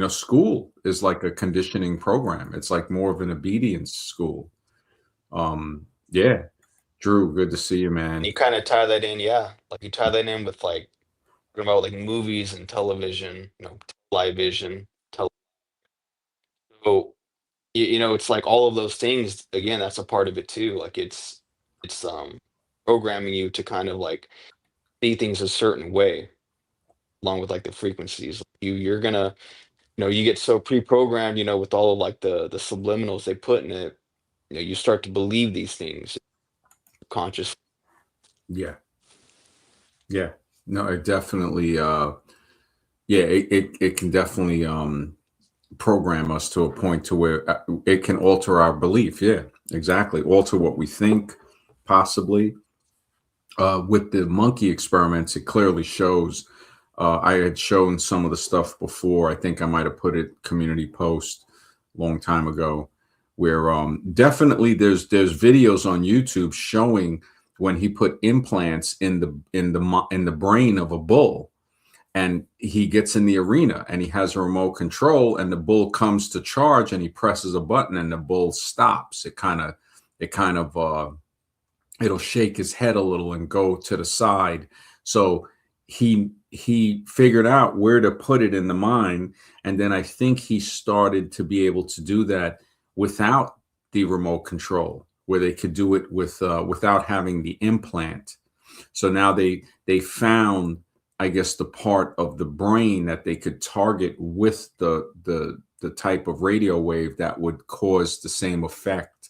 School is like a conditioning program. It's like more of an obedience school. Yeah, Drew, good to see you, And man. you kind of tie that in, yeah, like you tie that in with like talking about like movies and television, live vision, so it's like all of those things. Again, that's a part of it too. Like it's programming you to kind of like see things a certain way, along with like the frequencies. You're gonna you get so pre-programmed, with all of like the subliminals they put in it, you start to believe these things consciously. Yeah, yeah. No, it definitely yeah, it can definitely program us to a point to where it can alter our belief. Yeah, exactly. Alter what we think, possibly. With the monkey experiments, it clearly shows. I had shown some of the stuff before. I think I might have put it community post a long time ago, where definitely there's videos on YouTube showing when he put implants in the brain of a bull, and he gets in the arena and he has a remote control, and the bull comes to charge and he presses a button and the bull stops. It kind of it'll shake his head a little and go to the side. So he figured out where to put it in the mind, and then I think he started to be able to do that without the remote control, where they could do it without having the implant. So now they found, I guess, the part of the brain that they could target with the type of radio wave that would cause the same effect,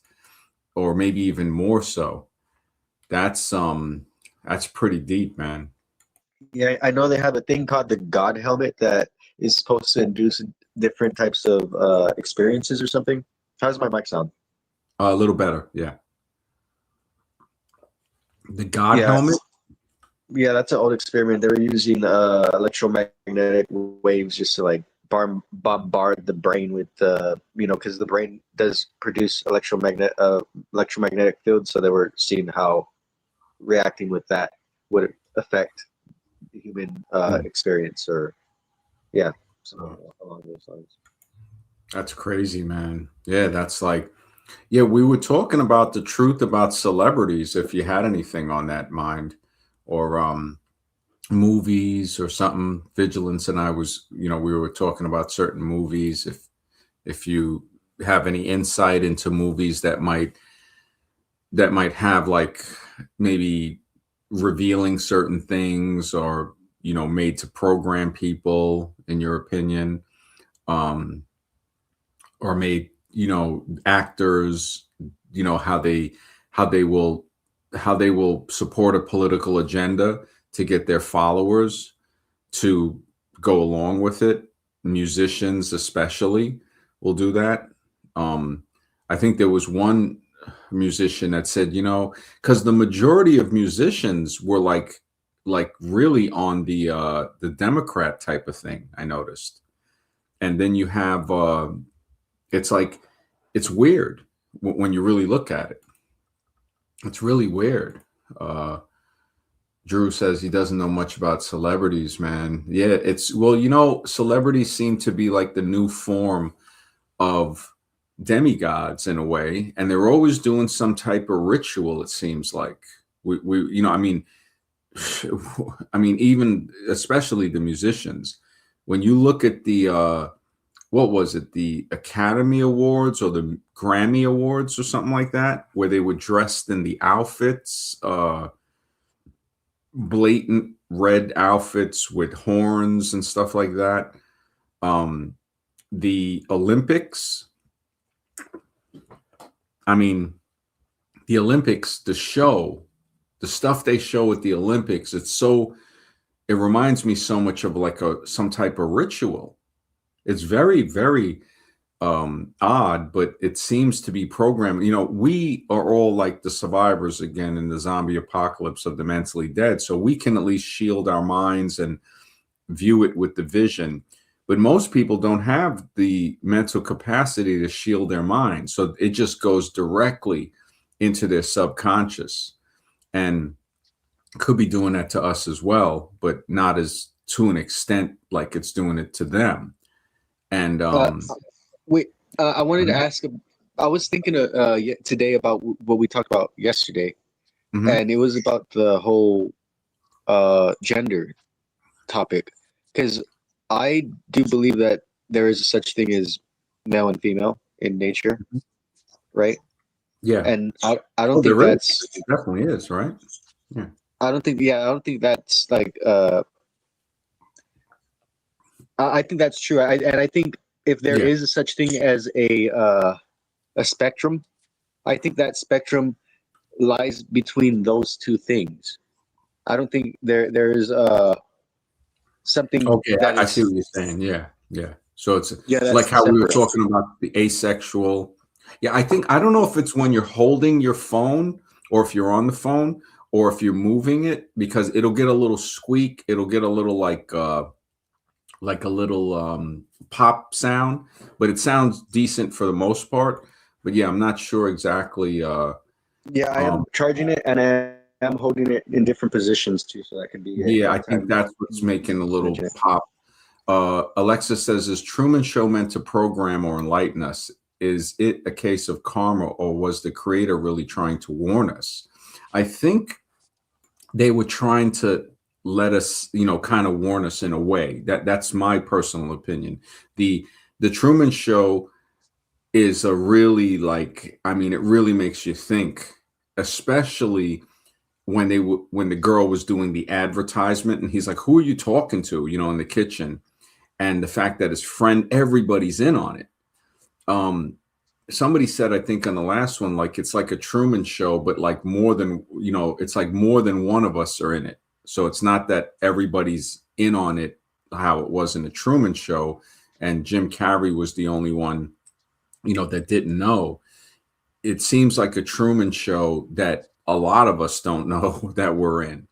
or maybe even more so. That's pretty deep, man. Yeah, I know they have a thing called the God helmet that is supposed to induce different types of experiences or something. How does my mic sound? A little better, yeah. The God Yeah, helmet. yeah, that's an old experiment. They were using electromagnetic waves just to like bombard the brain with because the brain does produce electromagnetic fields. So they were seeing how reacting with that would affect the human Hmm. experience, or yeah, something Wow. along those lines. That's crazy, man. Yeah, that's like, yeah, we were talking about the truth about celebrities. If you had anything on that mind, or movies or something. Vigilance and I was, we were talking about certain movies. If you have any insight into movies that might have like maybe revealing certain things, or made to program people, in your opinion, um or made actors, how they will how they will support a political agenda to get their followers to go along with it. Musicians especially will do that. um I think there was one musician that said, because the majority of musicians were like really on the Democrat type of thing, I noticed. And then you have it's like it's weird when you really look at it. It's really weird. Drew says he doesn't know much about celebrities, man. Yeah, it's well, celebrities seem to be like the new form of demigods in a way, and they're always doing some type of ritual. It seems like I mean, I mean, even especially the musicians. When you look at the what was it, the Academy Awards or the Grammy Awards or something like that, where they were dressed in the outfits, blatant red outfits with horns and stuff like that. The Olympics, I mean, the Olympics, the show, the stuff they show at the Olympics, it reminds me so much of like some type of ritual. It's very, very odd, but it seems to be programmed. We are all like the survivors again in the zombie apocalypse of the mentally dead. So we can at least shield our minds and view it with the vision. But most people don't have the mental capacity to shield their mind. So it just goes directly into their subconscious, and could be doing that to us as well, but not as to an extent like it's doing it to them. And Wait, I wanted to Mhm. ask. I was thinking today about what we talked about yesterday, Mhm. and it was about the whole gender topic. Because I do believe that there is such thing as male and female in nature, right? Yeah. And I don't think There is. that's It definitely is, right? Yeah. I don't think that's like I think that's true. And I think if there Yeah. is a such thing as a spectrum, I think that spectrum lies between those two things. I don't think there is something Okay, that I see is what you're saying. Yeah, yeah. So it's yeah like that's how we were separate. talking about the asexual. Yeah, I don't know if it's when you're holding your phone or if you're on the phone or if you're moving it, because it'll get a little squeak. It'll get a little like a little pop sound, but it sounds decent for the most part. But yeah, I'm not sure exactly. Yeah, I am Um, charging it and I am holding it in different positions too, so that can be yeah, I think anytime that's what's making a you little mention it. pop. Alexa says, is Truman Show meant to program or enlighten us? Is it a case of karma, or was the creator really trying to warn us? I think they were trying to let us, kind of warn us in a way. That's my personal opinion. The Truman Show is a really I mean, it really makes you think, especially when the girl was doing the advertisement and he's like, who are you talking to, in the kitchen? And the fact that his friend, everybody's in on it. Somebody said, I think on the last one, like it's like a Truman Show, but like more than, it's like more than one of us are in it. So it's not that everybody's in on it, how it was in the Truman Show, and Jim Carrey was the only one, that didn't know. It seems like a Truman Show that a lot of us don't know that we're in.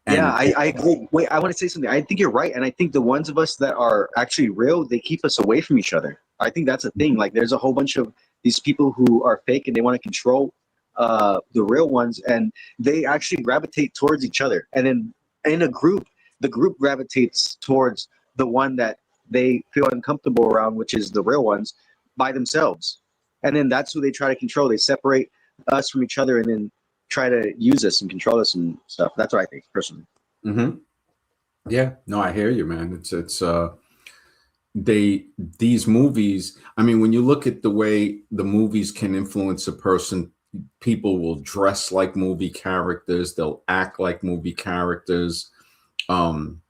Yeah, And I agree. Wait, I want to say something. I think you're right, and I think the ones of us that are actually real, they keep us away from each other. I think that's a thing. Like, there's a whole bunch of these people who are fake, and they want to control the real ones, and they actually gravitate towards each other. And then in a group, the group gravitates towards the one that they feel uncomfortable around, which is the real ones, by themselves. And then that's who they try to control. They separate us from each other, and then try to use us and control us and stuff. That's what I think personally. Mhm. Yeah, no, I hear you, man. These movies, I mean, when you look at the way the movies can influence a person, people will dress like movie characters, they'll act like movie characters. Um,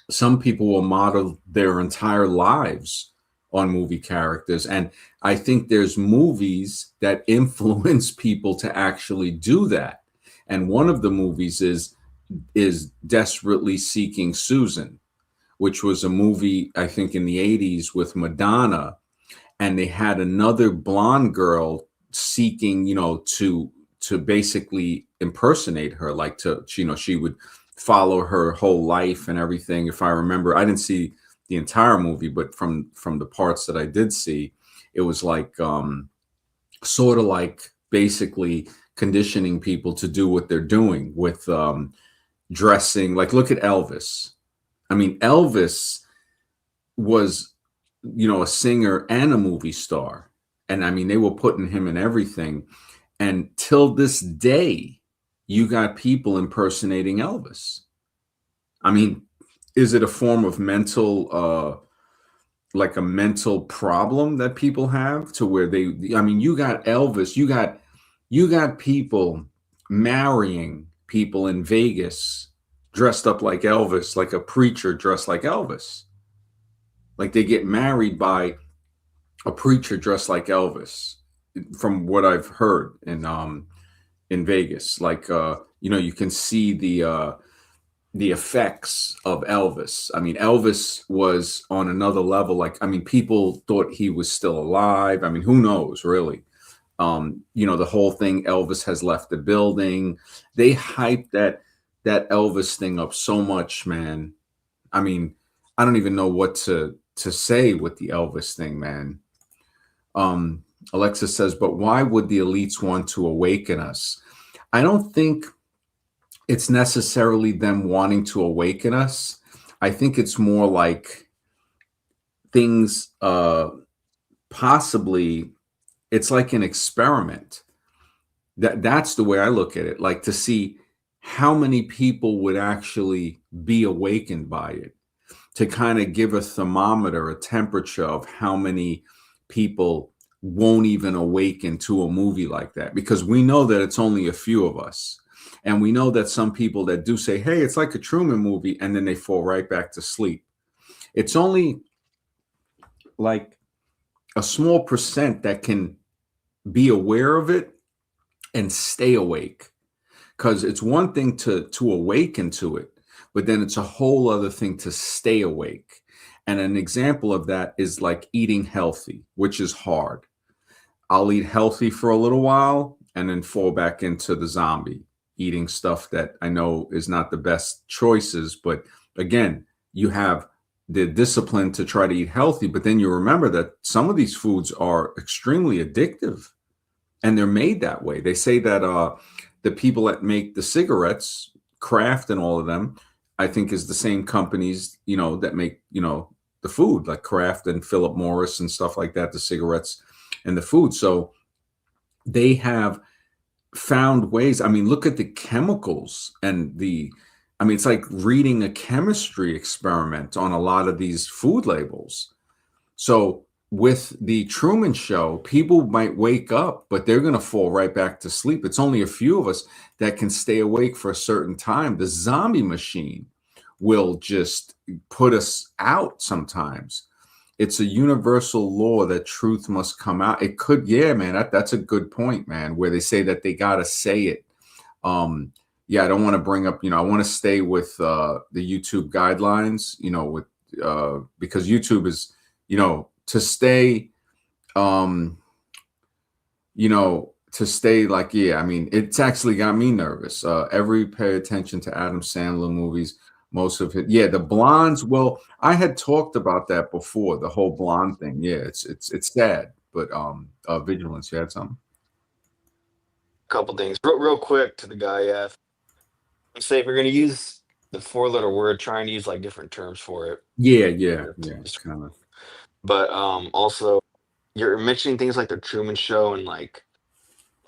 some people will model their entire lives on movie characters. And I think there's movies that influence people to actually do that. And one of the movies is Desperately Seeking Susan, which was a movie, I think, in the 80s with Madonna. And they had another blonde girl seeking, to basically impersonate her, like she would follow her whole life and everything. If I remember, I didn't see the entire movie, but from the parts that I did see, it was like sort of like basically conditioning people to do what they're doing with dressing. Like, look at Elvis. I mean, Elvis was, a singer and a movie star. And I mean, they were putting him in everything. And till this day, you got people impersonating Elvis. I mean, is it a form of like a mental problem that people have to where I mean, you got Elvis, you got people marrying people in Vegas dressed up like Elvis, like a preacher dressed like Elvis. Like they get married by a preacher dressed like Elvis, from what I've heard in Vegas. Like you can see the effects of Elvis. I mean, Elvis was on another level. Like, I mean, people thought he was still alive. I mean, who knows, really? The whole thing, Elvis has left the building. They hyped that Elvis thing up so much, man. I mean, I don't even know what to say with the Elvis thing, man. Alexa says, but why would the elites want to awaken us? I don't think it's necessarily them wanting to awaken us. I think it's more like things, possibly, it's like an experiment. That's the way I look at it, like to see how many people would actually be awakened by it, to kind of give a thermometer, a temperature of how many people won't even awaken to a movie like that, because we know that it's only a few of us. And we know that some people that do say, hey, it's like a Truman movie, and then they fall right back to sleep. It's only like a small percent that can be aware of it and stay awake. Because it's one thing to awaken to it, but then it's a whole other thing to stay awake. And an example of that is like eating healthy, which is hard. I'll eat healthy for a little while and then fall back into the zombie, eating stuff that I know is not the best choices. But again, you have the discipline to try to eat healthy, but then you remember that some of these foods are extremely addictive, and they're made that way. They say that the people that make the cigarettes, Kraft and all of them, I think is the same companies, that make, the food, like Kraft and Philip Morris and stuff like that, the cigarettes and the food. So they have found ways. I mean, look at the chemicals and I mean, it's like reading a chemistry experiment on a lot of these food labels. So with the Truman Show, people might wake up, but they're going to fall right back to sleep. It's only a few of us that can stay awake for a certain time. The zombie machine will just put us out sometimes. It's a universal law that truth must come out. It could, yeah, man, that's a good point, man, where they say that they got to say it. Yeah, I don't want to bring up, I want to stay with the YouTube guidelines, because YouTube is, to stay, to stay like, yeah, I mean, it's actually got me nervous. Pay attention to Adam Sandler movies, most of it. Yeah, the blondes. Well, I had talked about that before, the whole blonde thing. Yeah, it's sad, but vigilance, you had something? Couple things, real quick to the guy. Yeah, say if you're gonna use the four-letter word, try and use like different terms for it. Yeah, kind of. But also, you're mentioning things like the Truman Show and like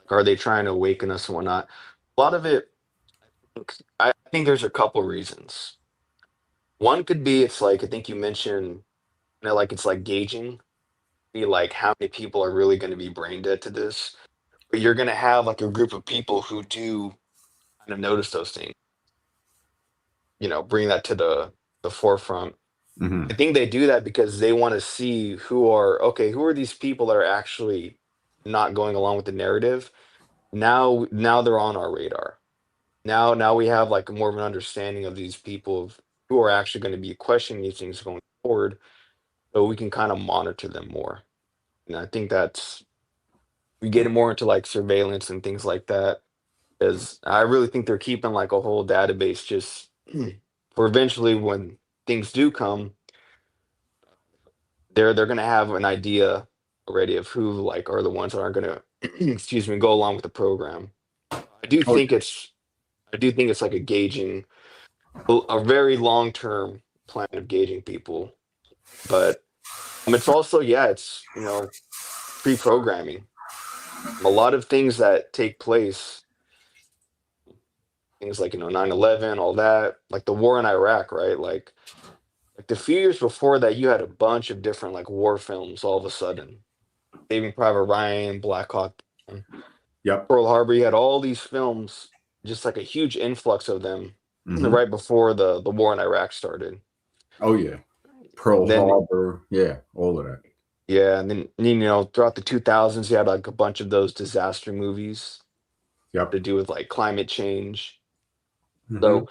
are they trying to awaken us and whatnot? A lot of it, I think there's a couple reasons. One could be it's like I think you mentioned, like it's like gauging, be like how many people are really going to be brain dead to this. But you're going to have like a group of people who do kind of notice those things. Bring that to the forefront. Mm-hmm. I think they do that because they want to see who are these people that are actually not going along with the narrative. Now they're on our radar. Now we have like more of an understanding of these people who are actually going to be questioning these things going forward, so we can kind of monitor them more. And I think that's we get more into like surveillance and things like that. Because I really think they're keeping like a whole database just for eventually when things do come, they're gonna have an idea already of who like are the ones that aren't gonna excuse me, go along with the program. I do Oh, think it's I do think it's like a gauging a very long term plan of gauging people. But it's also, yeah, it's pre-programming. A lot of things that take place, things like 9/11, all that, like the war in Iraq, right? Like the few years before that, you had a bunch of different like war films all of a sudden. Saving Private Ryan, Black Hawk Down, yep. Pearl Harbor. You had all these films, just like a huge influx of them Hmm. right before the war in Iraq started. Oh yeah, Pearl Then Harbor, yeah, all of that. yeah, and then throughout the 2000s, you had like a bunch of those disaster movies to Yep. do with like climate change. Hmm. So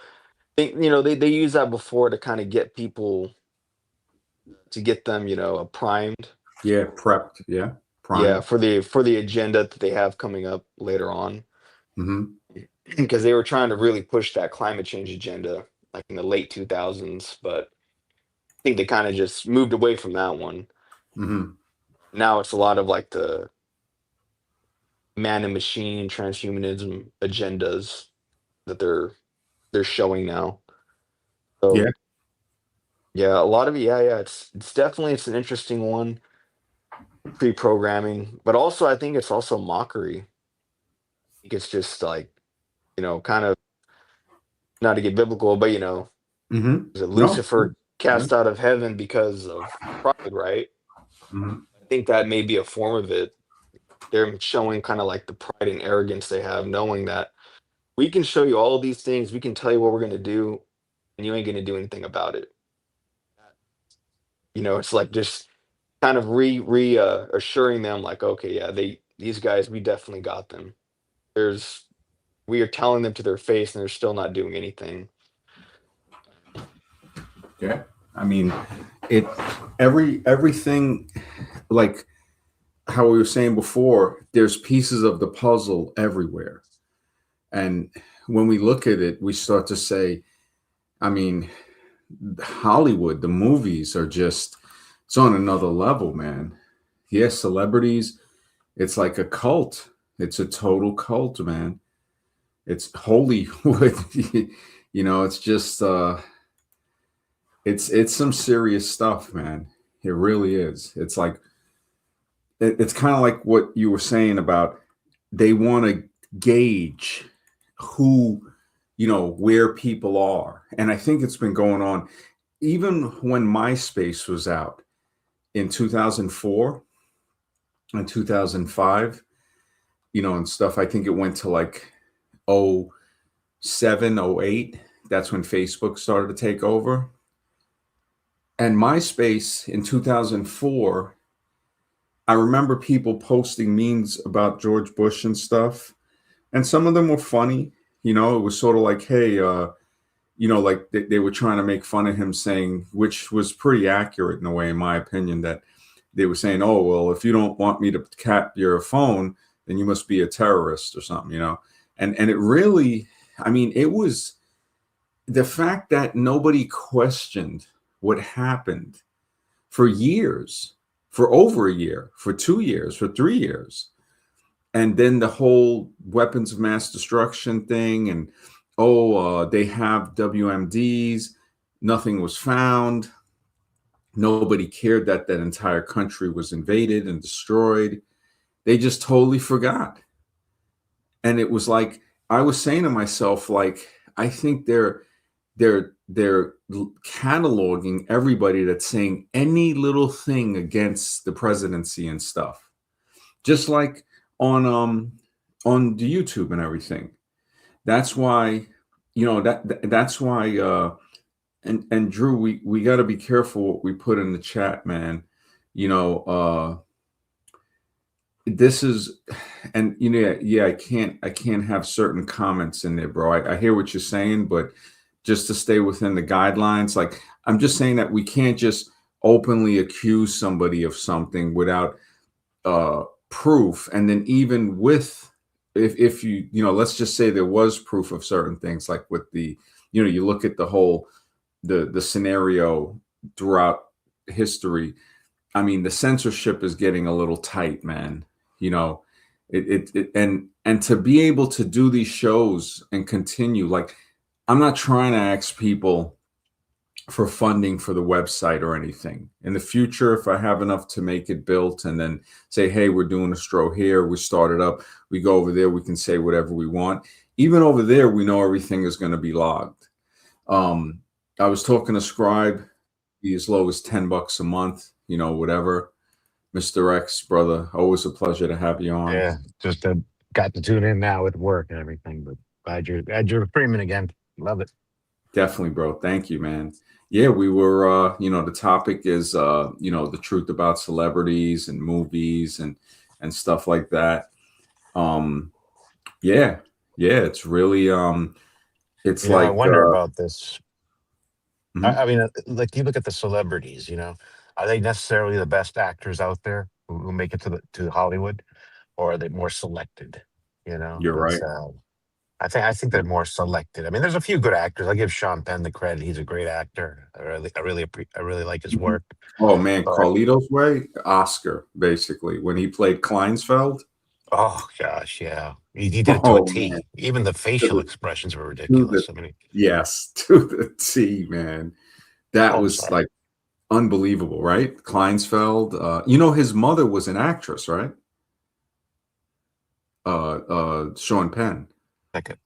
they use that before to kind of get people to get them primed, Yeah, prepped. Yeah, yeah, prime. for the agenda that they have coming up later on, Hmm. because they were trying to really push that climate change agenda like in the late 2000s, but I think they kind of just moved away from that one. Hmm. Now it's a lot of like the man and machine transhumanism agendas that they're showing now. Yeah. So yeah, a lot of it, yeah, it's definitely it's an interesting one, pre-programming, but also I think it's also mockery. I think it's just like, kind of not to get biblical, but Hmm. is it No. Lucifer Yeah. cast out of heaven because of pride, right? Hmm. I think that may be a form of it. They're showing kind of like the pride and arrogance they have, knowing that we can show you all these things, we can tell you what we're gonna do, and you ain't gonna do anything about it. It's like just kind of re assuring them like, okay, yeah, these guys, we definitely got them. There's we are telling them to their face and they're still not doing anything. Yeah. I mean, it everything like how we were saying before. There's pieces of the puzzle everywhere, and when we look at it, we start to say, I mean, Hollywood, the movies are just it's on another level, man. Yes, celebrities, it's like a cult. It's a total cult, man. It's Hollywood. It's just it's some serious stuff, man. It really is. It's like it's kind of like what you were saying about they want to gauge who, where people are. And I think it's been going on even when MySpace was out in 2004 and 2005, and stuff. I think it went to like oh 07, oh 08. That's when Facebook started to take over. And MySpace in 2004, I remember people posting memes about George Bush and stuff. And some of them were funny. It was sort of like, hey, like they were trying to make fun of him saying, which was pretty accurate in a way, in my opinion, that they were saying, oh, well, if you don't want me to cap your phone, then you must be a terrorist or something. And it really, I mean, it was the fact that nobody questioned what happened for years, for over a year, for 2 years, for 3 years. And then the whole weapons of mass destruction thing, and they have WMDs, nothing was found. Nobody cared that that entire country was invaded and destroyed. They just totally forgot. And it was like I was saying to myself, like, I think they're cataloging everybody that's saying any little thing against the presidency and stuff, just like on the YouTube and everything. That's why that's why and Drew, we got to be careful what we put in the chat, man. you know uh this is and yeah, I can't have certain comments in there, bro. I hear what you're saying, but just to stay within the guidelines, like I'm just saying that we can't just openly accuse somebody of something without proof. And then even with if let's just say there was proof of certain things, like with the you look at the whole the scenario throughout history, I mean, the censorship is getting a little tight, man. You know, and to be able to do these shows and continue, like, I'm not trying to ask people for funding for the website or anything. In the future, if I have enough to make it built and then say, hey, we're doing a stroll here, we start it up, we go over there, we can say whatever we want. Even over there, we know everything is going to be logged. I was talking to Scribe, be as low as $10 a month, whatever. Mr. X, brother, always a pleasure to have you on. Yeah, just got to tune in now with work and everything, but glad you're streaming again. Love it. Definitely, bro. Thank you, man. Yeah, we were, the topic is, the truth about celebrities and movies and stuff like that. Yeah, yeah, it's really, it's I like, wonder about this. mhm, I mean, like you look at the celebrities. Are they necessarily the best actors out there who make it to Hollywood, or are they more selected? you're It's right. I think they're more selected. I mean, there's a few good actors. I give Sean Penn the credit; he's a great actor. I really like his Mhm. work. Oh man, But Carlito's Way, Oscar, basically, when he played Kleinsfeld. oh gosh, yeah, he did it to a Oh man, T. Even the to facial the expressions were to the ridiculous. I mean, yes, to the T, man. That oh, was sorry. like unbelievable, right? Kleinsfeld. His mother was an actress, right? Sean Penn. Like,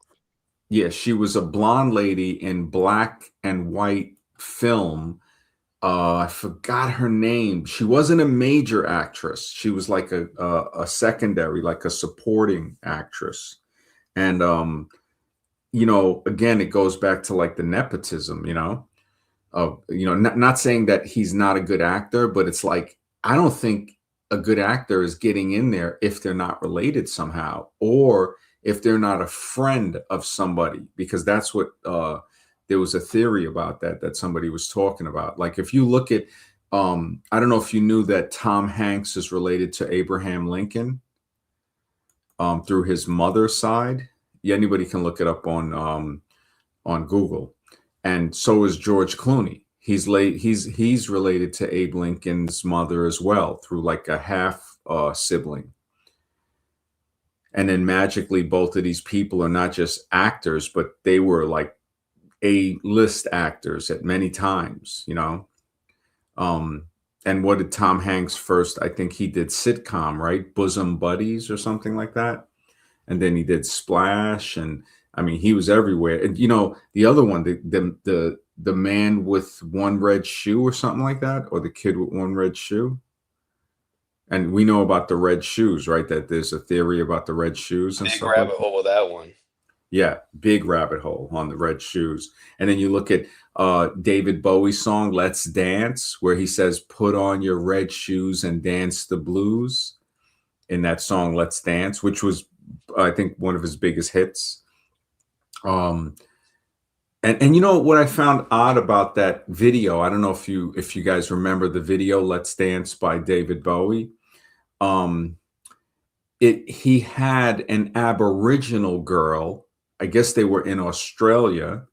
Yeah, she was a blonde lady in black and white film. I forgot her name. She wasn't a major actress. She was like a secondary, like a supporting actress. And again, it goes back to like the nepotism, not saying that he's not a good actor, but it's like I don't think a good actor is getting in there if they're not related somehow, or if they're not a friend of somebody, because that's what there was a theory about that somebody was talking about. Like if you look at I don't know if you knew that Tom Hanks is related to Abraham Lincoln through his mother's side. Yeah, anybody can look it up on Google, and so is George Clooney. He's related to Abe Lincoln's mother as well through like a half sibling. And then magically, both of these people are not just actors, but they were like A-list actors at many times. Um, and what did Tom Hanks first? I think he did sitcom, right? Bosom Buddies or something like that. And then he did Splash, and I mean he was everywhere. And the other one, the man with one red shoe or something like that, or the kid with one red shoe. And we know about the red shoes, right? That there's a theory about the red shoes and Big stuff like rabbit that. hole with that one. Yeah, big rabbit hole on the red shoes. And then you look at David Bowie's song "Let's Dance," where he says, "Put on your red shoes and dance the blues." In that song "Let's Dance," which was, I think, one of his biggest hits. Um, and what I found odd about that video, I don't know if you guys remember the video "Let's Dance" by David Bowie. Um, he had an Aboriginal girl. I guess they were in Australia,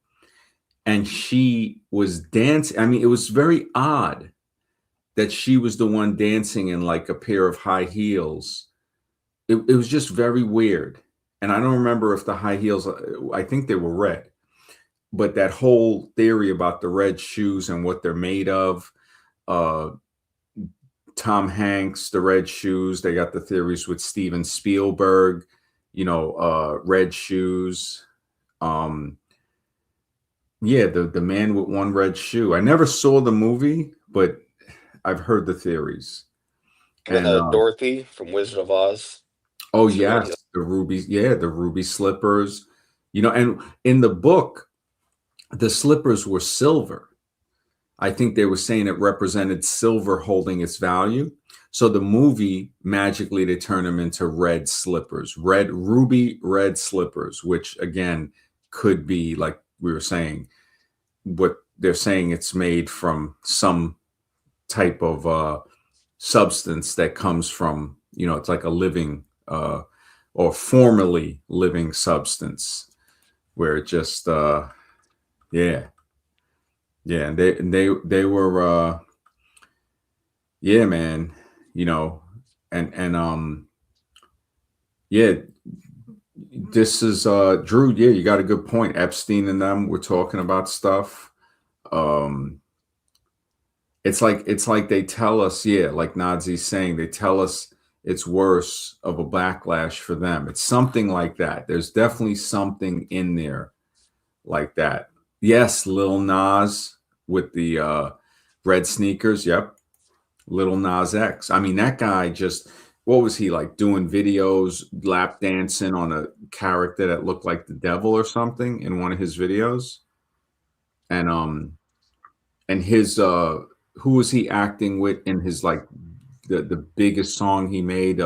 and she was dancing. I mean, it was very odd that she was the one dancing in like a pair of high heels. It was just very weird. And I don't remember if the high heels, I think they were red, but that whole theory about the red shoes and what they're made of, uh, Tom Hanks, the red shoes, they got the theories with Steven Spielberg, red shoes. Um, yeah, the man with one red shoe. I never saw the movie, but I've heard the theories. And then And Dorothy from Wizard of Oz. oh It's a red yes, heel. the rubies, yeah, the ruby slippers. And in the book, the slippers were silver. I think they were saying it represented silver holding its value. So the movie, magically they turn them into red slippers, ruby red slippers, which again could be, like we were saying, what they're saying, it's made from some type of substance that comes from, it's like a living or formerly living substance, where it just yeah, yeah, and they were Yeah, man. You know, and yeah, this is Drew, yeah, you got a good point. Epstein and them were talking about stuff. Um it's like they tell us, yeah, like Nazi's saying, they tell us it's worse of a backlash for them. It's something like that. There's definitely something in there like that. Yes, Lil Nas with the red sneakers. Yep. Little Nas X. I mean, that guy just, what was he like, doing videos, lap dancing on a character that looked like the devil or something in one of his videos? And his who was he acting with in his like the biggest song he made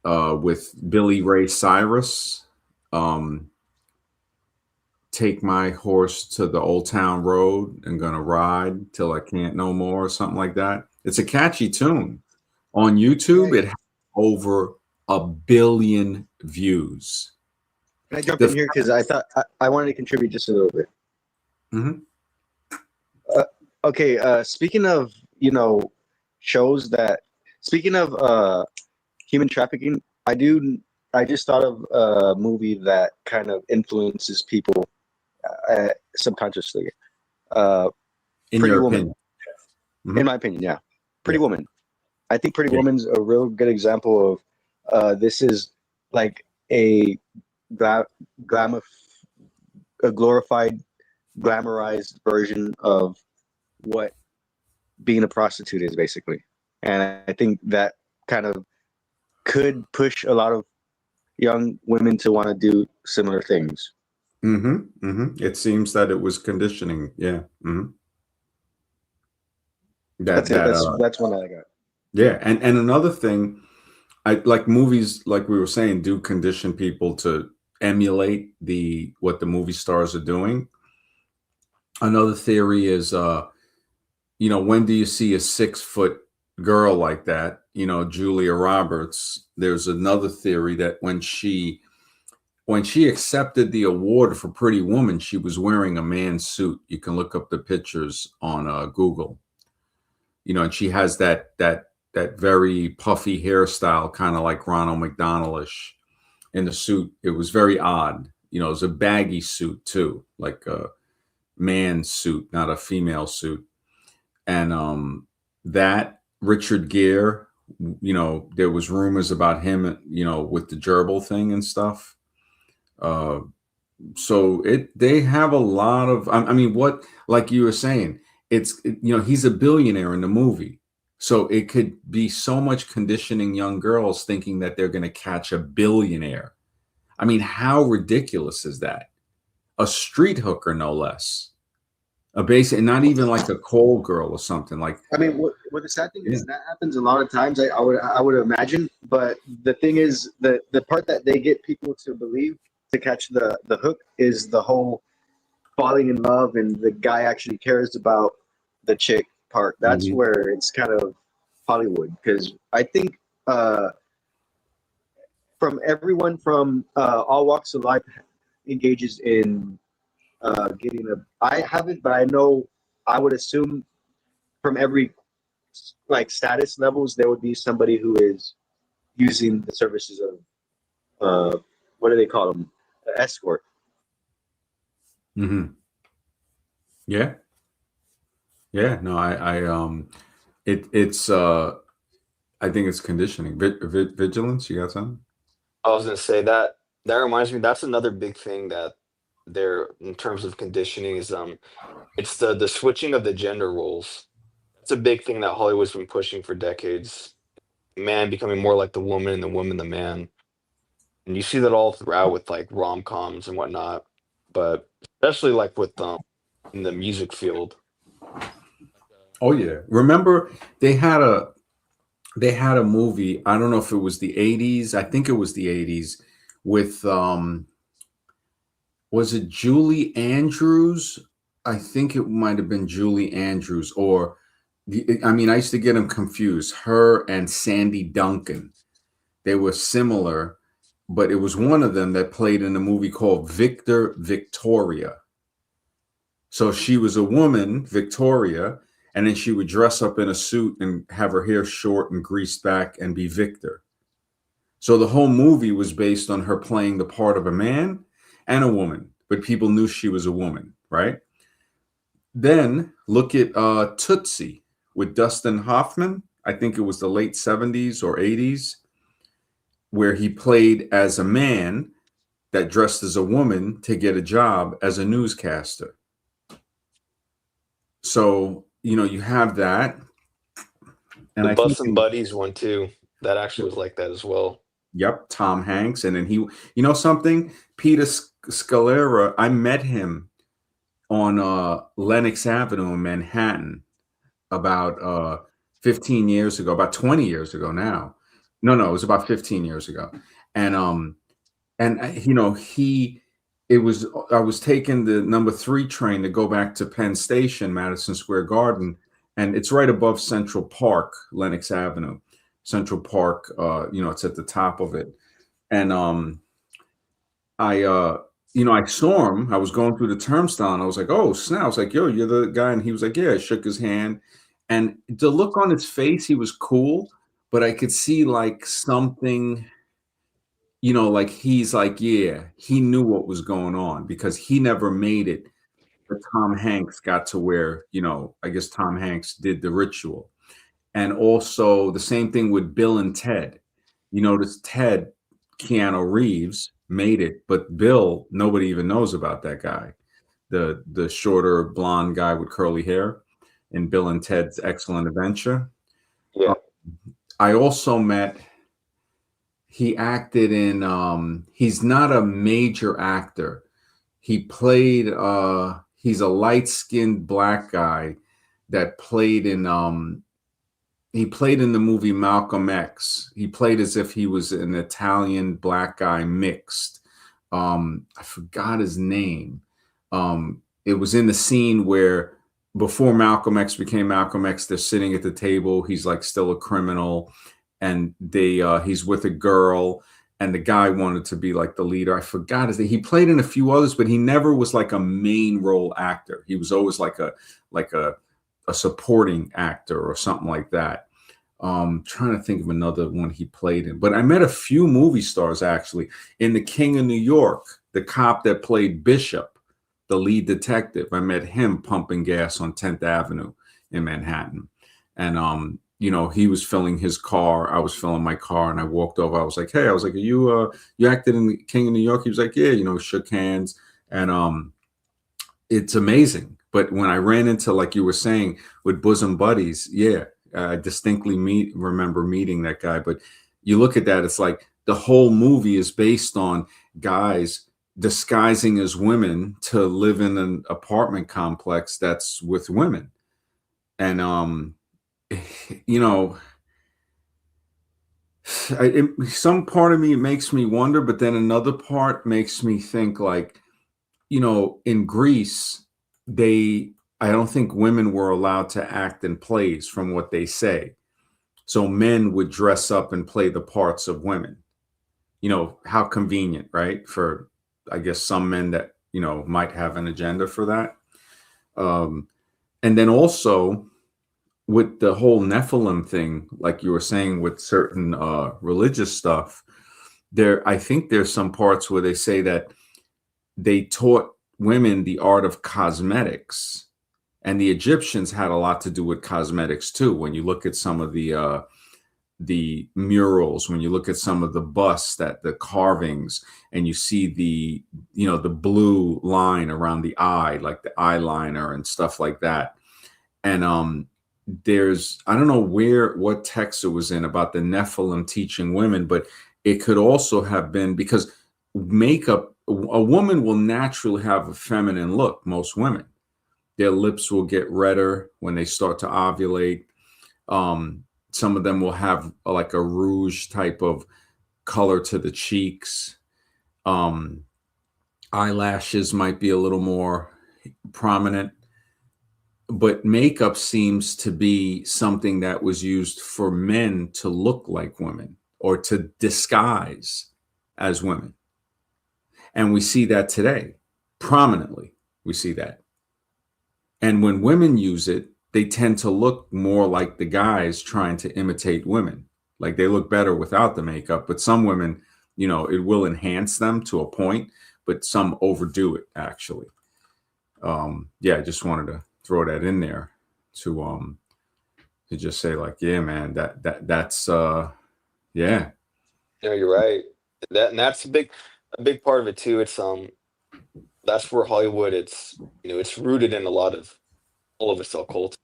with Billy Ray Cyrus? Um Take my horse to the old town road and gonna ride till I can't no more, or something like that. It's a catchy tune. On Yeah, YouTube, it has over 1 billion views. can I jump in The here because I wanted to contribute just a little bit. Mhm. Okay, speaking of shows that speaking of human trafficking, I just thought of a movie that kind of influences people subconsciously. Uh, In Pretty your Woman, opinion. in Mhm. my opinion, yeah, Pretty Yeah. Woman. I think Pretty Yeah. Woman's a real good example of this is like a gla- glamour, a glorified, glamorized version of what being a prostitute is basically. And I think that kind of could push a lot of young women to want to do similar things. It seems that it was conditioning. Yeah. That's That it. that That's one that I got. yeah. And another thing, I like movies, like we were saying, do condition people to emulate the what the movie stars are doing. Another theory is when do you see a 6 foot girl like that? Julia Roberts. There's another theory that when she accepted the award for Pretty Woman, she was wearing a man's suit. You can look up the pictures on Google. And she has that very puffy hairstyle, kind of like Ronald McDonald-ish in the suit. It was very odd. It was a baggy suit too, like a man's suit, not a female suit. And that Richard Gere, there was rumors about him, with the gerbil thing and stuff. Uh, so they have a lot of. I mean, what, like you were saying, he's a billionaire in the movie, so it could be so much conditioning young girls thinking that they're going to catch a billionaire. I mean, how ridiculous is that? A street hooker, no less. A basic, and not even like a call girl or something like. I mean, what the sad thing Yeah. is that happens a lot of times. I would imagine, but the thing is the part that they get people to believe to catch the hook is the whole falling in love and the guy actually cares about the chick part. That's Mhm. where it's kind of Hollywood because I think from everyone from all walks of life engages in getting a. I haven't, but I know I would assume from every like status levels there would be somebody who is using the services of what do they call them, escort. Mhm. Yeah. Yeah. No, it's I think it's conditioning. Vigilance. You got something? I was gonna say that that reminds me. That's another big thing that there in terms of conditioning is it's the switching of the gender roles. That's a big thing that Hollywood's been pushing for decades. Man becoming more like the woman and the woman the man. And you see that all throughout with like rom-coms and whatnot. But especially like with in the music field. Oh yeah. Remember they had a movie, I don't know if it was the 80s, I think it was the 80s, with was it Julie Andrews? I think it might have been Julie Andrews, or I mean, I used to get them confused. Her and Sandy Duncan. They were similar, but it was one of them that played in a movie called Victor Victoria. So she was a woman, Victoria, and then she would dress up in a suit and have her hair short and greased back and be Victor. So the whole movie was based on her playing the part of a man and a woman, but people knew she was a woman, right? Then look at Tootsie with Dustin Hoffman. I think it was the late 70s or 80s, where he played as a man that dressed as a woman to get a job as a newscaster. So, you have that. And The I think, Bussin' Buddies one too. That actually was like that as well. yep, Tom Hanks. And then something, Peter Scalera, I met him on Lenox Avenue in Manhattan about 15 years ago, about 20 years ago now. No, it was about 15 years ago. And I was taking the number 3 train to go back to Penn Station, Madison Square Garden, and it's right above Central Park, Lenox Avenue. Central Park, it's at the top of it. And I saw him. I was going through the turnstile, and I was like, "Oh, snap!" I was like, "Yo, you're the guy," and he was like, "Yeah." I shook his hand, and the look on his face, he was cool, but I could see like something, like he's like, yeah, he knew what was going on because he never made it. But Tom Hanks got to where, I guess Tom Hanks did the ritual. And also the same thing with Bill and Ted. You notice Ted, Keanu Reeves made it, but Bill, nobody even knows about that guy. The shorter blonde guy with curly hair in Bill and Ted's Excellent Adventure. Yeah. I also met, he acted in, he's not a major actor. He played, he's a light-skinned black guy that played in, he played in the movie Malcolm X. He played as if he was an Italian black guy mixed. I forgot his name. It was in the scene where before Malcolm X became Malcolm X, they're sitting at the table. He's like still a criminal, and he's with a girl, and the guy wanted to be like the leader. I forgot his name. He played in a few others, but he never was like a main role actor. He was always like a supporting actor or something like that. Trying to think of another one he played in. But I met a few movie stars actually in The King of New York, the cop that played Bishop, the lead detective. I met him pumping gas on 10th Avenue in Manhattan. And he was filling his car. I was filling my car, and I walked over. I was like, "Hey," I was like, "Are you acted in The King of New York?" He was like, "Yeah," shook hands. And it's amazing. But when I ran into, like you were saying, with bosom buddies, yeah, I distinctly remember meeting that guy. But you look at that, it's like the whole movie is based on guys disguising as women to live in an apartment complex that's with women. And some part of me makes me wonder, but then another part makes me think like, in Greece, I don't think women were allowed to act in plays from what they say. So men would dress up and play the parts of women. How convenient, right? For, I guess, some men that, might have an agenda for that. And then also with the whole Nephilim thing, like you were saying, with certain religious stuff, I think there's some parts where they say that they taught women the art of cosmetics, and the Egyptians had a lot to do with cosmetics too. When you look at some of the murals, when you look at some of the busts, the carvings, and you see the blue line around the eye, like the eyeliner and stuff like that. And I don't know what text it was in about the Nephilim teaching women, but it could also have been because makeup, a woman will naturally have a feminine look. Most women, their lips will get redder when they start to ovulate. Some of them will have like a rouge type of color to the cheeks. Eyelashes might be a little more prominent. But makeup seems to be something that was used for men to look like women or to disguise as women. And we see that today prominently. We see that. And when women use it, they tend to look more like the guys trying to imitate women. Like they look better without the makeup, but some women, it will enhance them to a point, but some overdo it actually. Yeah, I just wanted to throw that in there to just say like, yeah, man, that's yeah. No, you're right. And that's a big part of it too. It's that's where Hollywood, it's rooted in a lot of all of its occult.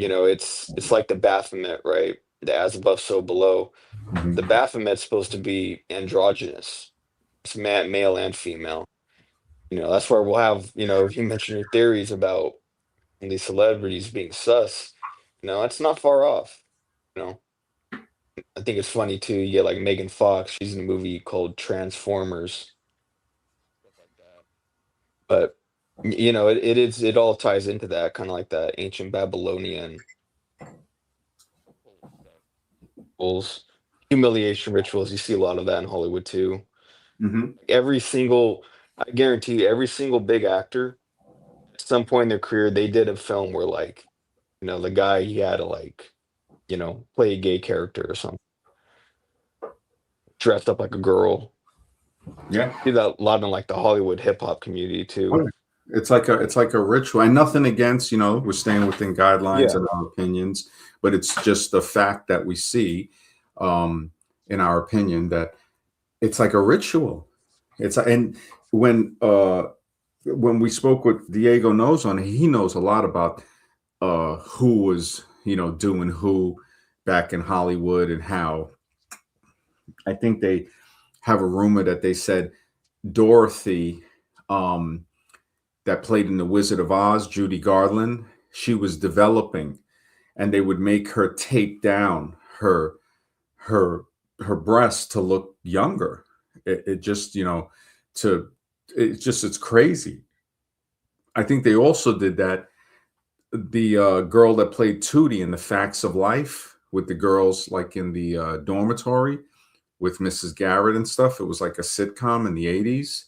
It's like the Baphomet, right? The as above, so below. The Mhm. Baphomet's supposed to be androgynous. It's male and female. That's where we'll have, you mentioned your theories about these celebrities being sus. That's not far off. You know, I think it's funny too. You get like Megan Fox. She's in a movie called Transformers, stuff like that. But it all ties into that kind of like that ancient Babylonian rituals, humiliation rituals. You see a lot of that in Hollywood too. Mhm. I guarantee you, every single big actor at some point in their career, they did a film where like, the guy he had to like, play a gay character or something, dressed up like a girl. Yeah. See that a lot in like the Hollywood hip hop community too. It's like a ritual. And nothing against, we're staying within guidelines Yeah. and our opinions, but it's just the fact that we see, um, in our opinion, that it's like a ritual. And when when we spoke with Diego knows on it, he knows a lot about who was, doing who back in Hollywood and how I think they have a rumor that they said Dorothy, um, that played in The Wizard of Oz, Judy Garland, she was developing, and they would make her tape down her her breasts to look younger. It just to it's crazy. I think they also did that. The girl that played Tootie in The Facts of Life with the girls like in the dormitory with Mrs. Garrett and stuff. It was like a sitcom in the 80s.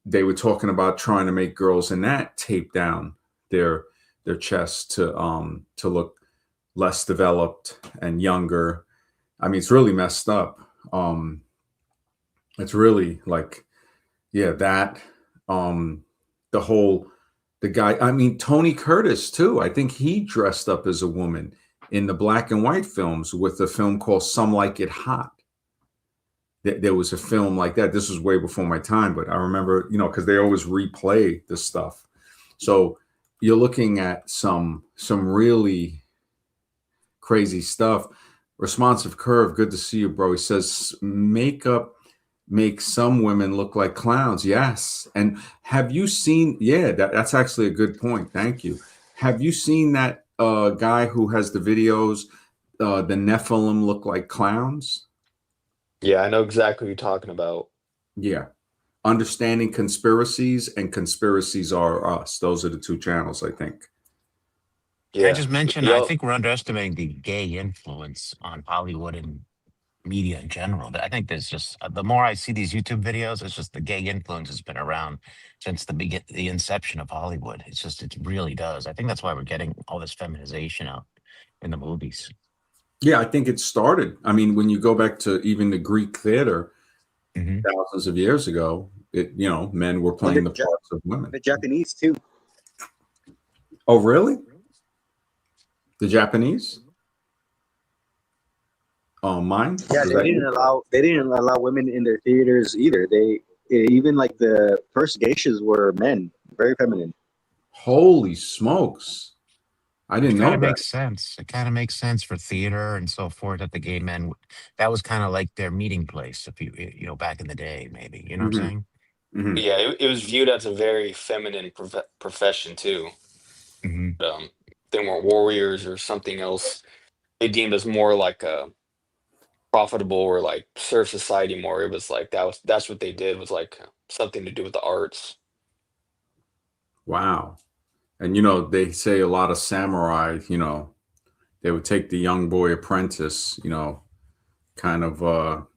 They were talking about trying to make girls in that tape down their their chests to look less developed and younger. I mean, it's really messed up. It's really like, yeah, that um, the whole the guy. I mean, Tony Curtis too. I think he dressed up as a woman in the black and white films with a film called Some Like It Hot. There was a film like that. This was way before my time, but I remember, because they always replay this stuff. So you're looking at some really crazy stuff. Responsive Curve, good to see you, bro. He says makeup makes some women look like clowns. Yes. And have you seen? Yeah, that's actually a good point. Thank you. Have you seen that guy who has the videos? The Nephilim look like clowns. Yeah, I know exactly what you're talking about. Yeah. Understanding Conspiracies and Conspiracies Are Us. Those are the two channels, I think. I Yeah. just mentioned, I Yep. think we're underestimating the gay influence on Hollywood and media in general. I think there's just the more I see these YouTube videos, it's just the gay influence has been around since the inception of Hollywood. It really does. I think that's why we're getting all this feminization out in the movies. Yeah, I think it started. I mean, when you go back to even the Greek theater Hmm. thousands of years ago, men were And playing the parts of women. the Japanese too. Oh, really? The Japanese? Oh, mine? Yeah, Was that you? they didn't allow women in their theaters either. Even like the first geishas were men, very feminine. Holy smokes. I Which didn't kind know of that. makes sense. It kind of makes sense for theater and so forth that the gay men, that was kind of like their meeting place, if back in the day, maybe. You know what I'm Hmm. saying? Hmm. Yeah, it was viewed as a very feminine profession too. Hmm. Um, they weren't warriors or something else. They deemed us more like a profitable or like serve society more. It was like that's what they did was like something to do with the arts. Wow. And, they say a lot of samurai, they would take the young boy apprentice, kind of,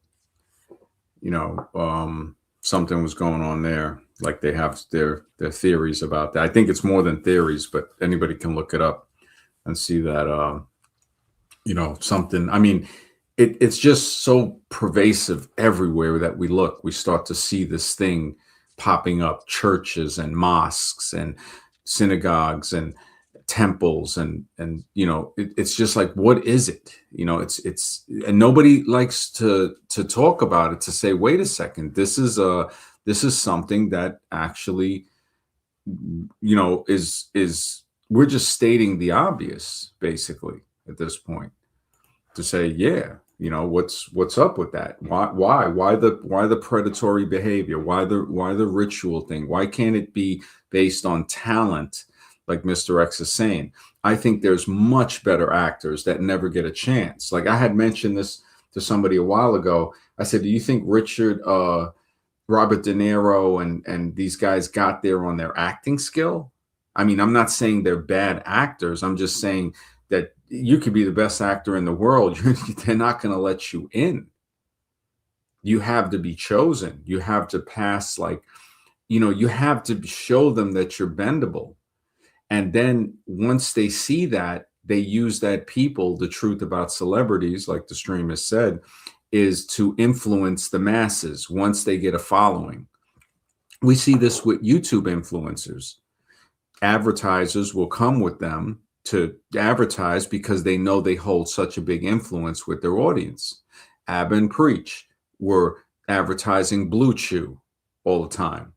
something was going on there. Like they have their theories about that. I think it's more than theories, but anybody can look it up and see that something. I mean, it's just so pervasive everywhere that we look. We start to see this thing popping up: churches and mosques and synagogues and temples, and it's just like, what is it? It's and nobody likes to talk about it, to say, wait a second, this is something that actually is we're just stating the obvious basically at this point, to say, yeah, what's up with that? Why the predatory behavior? Why the ritual thing? Why can't it be based on talent, like Mr. X is saying? I think there's much better actors that never get a chance. Like I had mentioned this to somebody a while ago. I said, do you think Robert De Niro and these guys got there on their acting skill? I mean, I'm not saying they're bad actors. I'm just saying that you could be the best actor in the world. They're not going to let you in. You have to be chosen. You have to pass, you have to show them that you're bendable. And then once they see that, they use that. The truth about celebrities, like the stream has said, is to influence the masses once they get a following. We see this with YouTube influencers. Advertisers will come with them to advertise because they know they hold such a big influence with their audience. Abba and Preach were advertising Blue Chew all the time.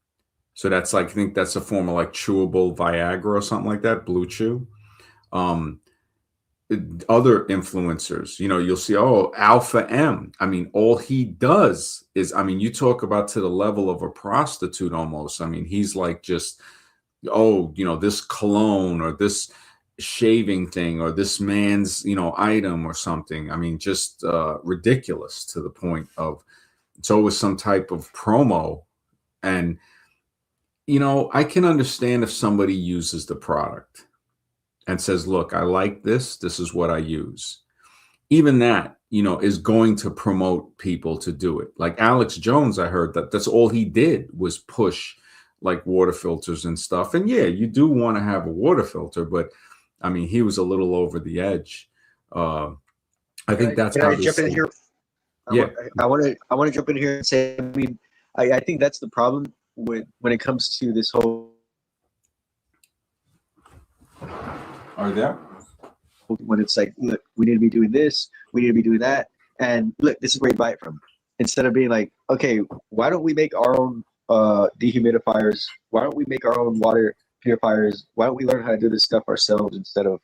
So that's like, I think that's a form of like chewable Viagra or something like that, Blue Chew. Other influencers, you'll see, Alpha M. I mean, all he does is, you talk about to the level of a prostitute almost. I mean, he's like just, this cologne or this shaving thing or this man's, item or something. I mean, just ridiculous, to the point of it's always some type of promo. And, I can understand if somebody uses the product and says, look, I like this. This is what I use. Even that, is going to promote people to do it. Like Alex Jones, I heard that's all he did was push like water filters and stuff. And yeah, you do want to have a water filter, but I mean, he was a little over the edge. I think that's how I jump in here? Yeah. I want to jump in here and say, I think that's the problem when it comes to this whole. Are you there? When it's like, look, we need to be doing this, we need to be doing that, and look, this is where you buy it from. Instead of being like, okay, why don't we make our own dehumidifiers? Why don't we make our own water purifiers? Why don't we learn how to do this stuff ourselves instead of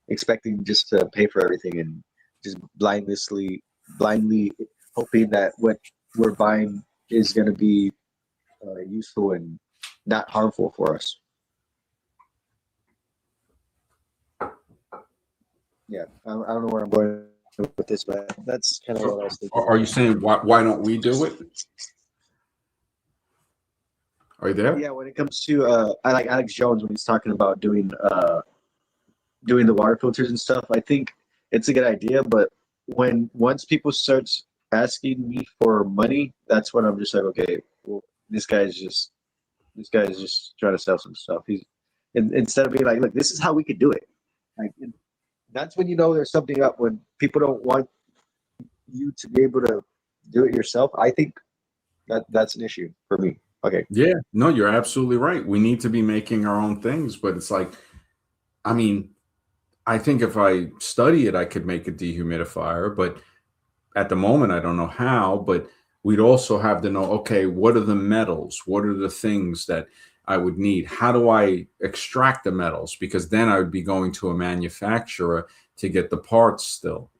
expecting just to pay for everything and just blindly hoping that what we're buying is going to be useful and not harmful for us. Yeah, I don't know where I'm going with this, but that's kind of what I was thinking. Are you saying why don't we do it? Are you there? Yeah, when it comes to I like Alex Jones when he's talking about doing the water filters and stuff. I think it's a good idea, but once people start asking me for money, that's when I'm just like, okay, well, this guy's just trying to sell some stuff. He's instead of being like, look, this is how we could do it. Like, that's when there's something up. When people don't want you to be able to do it yourself, I think that's an issue for me. Okay. Yeah, no, you're absolutely right. We need to be making our own things, but it's like, I mean, I think if I study it, I could make a dehumidifier, but at the moment, I don't know how. But we'd also have to know, okay, what are the metals? What are the things that I would need? How do I extract the metals? Because then I would be going to a manufacturer to get the parts still.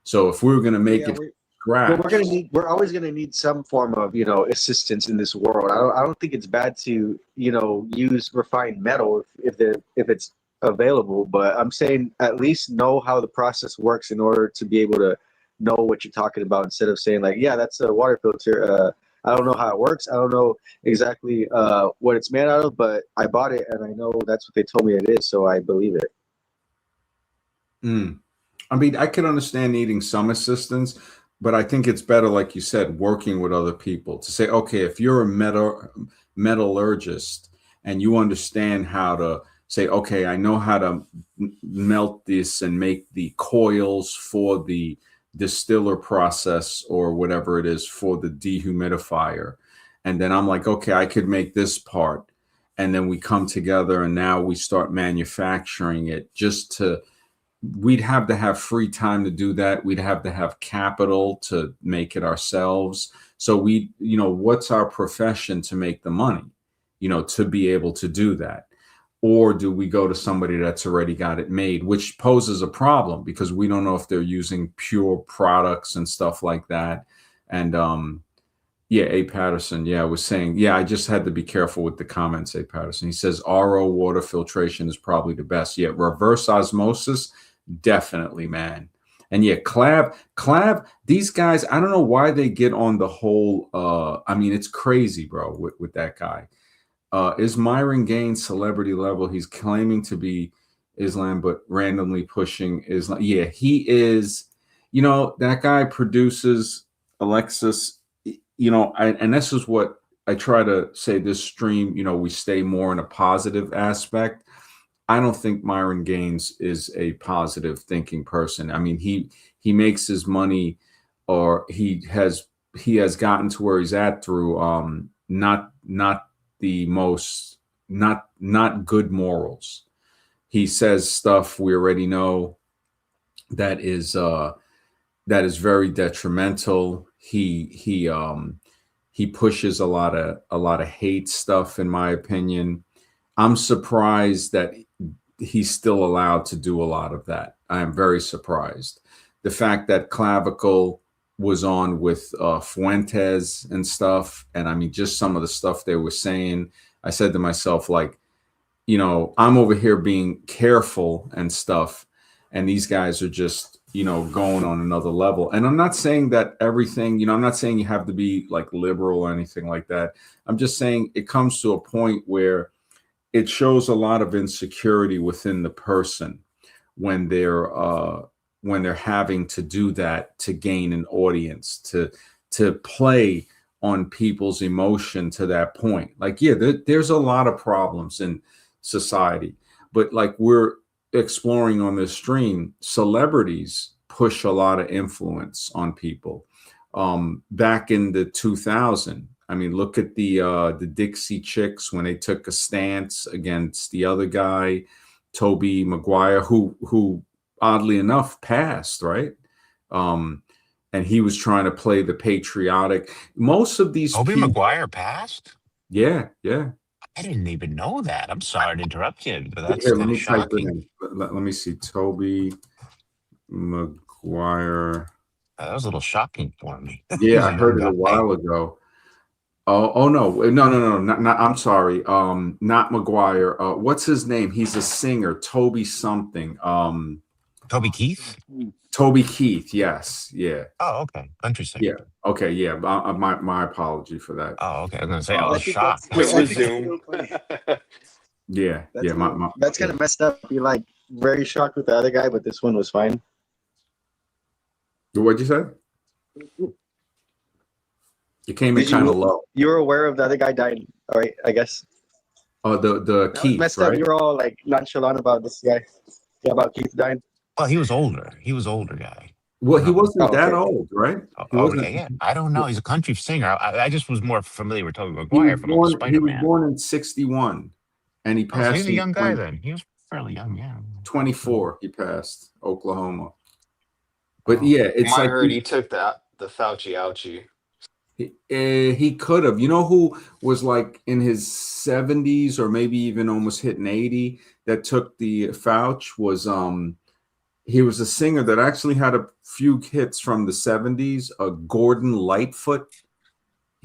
So if we were going to make it scratch, we're always going to need some form of assistance in this world. I don't think it's bad to use refined metal if it's available, but I'm saying at least know how the process works in order to be able to know what you're talking about, instead of saying like, yeah, that's a water filter. I don't know how it works. I don't know exactly what it's made out of, but I bought it and I know that's what they told me it is, so I believe it. I mean, I can understand needing some assistance, but I think it's better, like you said, working with other people to say, okay, if you're a metallurgist and you understand how to say, okay, I know how to melt this and make the coils for the distiller process or whatever it is for the dehumidifier. And then I'm like, okay, I could make this part. And then we come together and now we start manufacturing it just to, we'd have to have free time to do that. We'd have to have capital to make it ourselves. So we, you know, what's our profession to make the money, you know, to be able to do that? Or do we go to somebody that's already got it made, which poses a problem because we don't know if they're using pure products and stuff like that. And yeah, A. Patterson, yeah, was saying, yeah, I just had to be careful with the comments, A. Patterson. He says RO water filtration is probably the best. Yeah, reverse osmosis, definitely, man. And yeah, Clav, these guys, I don't know why they get on the whole, I mean, it's crazy, bro, with that guy. Is Myron Gaines celebrity level? He's claiming to be Islam, but randomly pushing Islam. Yeah, he is. You know, that guy produces Alexis. You know, and this is what I try to say this stream. You know, we stay more in a positive aspect. I don't think Myron Gaines is a positive thinking person. I mean, he makes his money, or he has gotten to where he's at through not the most not good morals. He says stuff we already know that is very detrimental. He pushes a lot of hate stuff, in my opinion. I'm surprised that he's still allowed to do a lot of that. I am very surprised. The fact that Clavicle was on with Fuentes and stuff, and I mean, just some of the stuff they were saying, I said to myself, like, you know, I'm over here being careful and stuff, and these guys are just, you know, going on another level. And I'm not saying that everything, you know, I'm not saying you have to be like liberal or anything like that. I'm just saying it comes to a point where it shows a lot of insecurity within the person when they're having to do that to gain an audience, to play on people's emotion to that point. Like, yeah, there's a lot of problems in society, but like we're exploring on this stream, celebrities push a lot of influence on people. Back in the 2000, I mean, look at the Dixie Chicks when they took a stance against the other guy, Toby Maguire, who oddly enough passed, right? And he was trying to play the patriotic. Most of these Toby people, Maguire passed? yeah. I didn't even know that. I'm sorry to interrupt you, but that's Here, let kind of me type it shocking. in. Let me see. Toby Maguire. That was a little shocking for me. Yeah, He's I a young heard it a guy. while ago. Oh no, not I'm sorry. Not Maguire. What's his name? He's a singer, Toby something. Toby Keith? Toby Keith. Yes. Yeah. Oh, okay. Country singer. Yeah. Okay. Yeah. My apology for that. Oh, okay. I was gonna say I Uh, was shocked. Quick I think resume. Yeah. That's Yeah. that's kind of messed up. You're like very shocked with the other guy, but this one was fine. What'd you say? It came in Did you kind of move? low. You were aware of the other guy dying, all right? I guess Oh, the that was Keith, messed up. right? You're all like nonchalant about this guy. Yeah, about Keith dying. Well, he was older. He was older guy. Well, he No. wasn't Oh, that okay. old, right? He Oh, wasn't. yeah. I don't know. He's a country singer. I just was more familiar with Toby He Maguire was from all the born. He was Spider-Man. born in 61, and he Oh, so passed he's a in young guy then. He was fairly young, yeah. 24. He passed Oklahoma. But Oh. yeah, it's I like heard he took the Fauci ouchie. he could have. You know who was like in his 70s or maybe even almost hitting 80 that took the Fauch was he was a singer that actually had a few hits from the 70s, Gordon Lightfoot.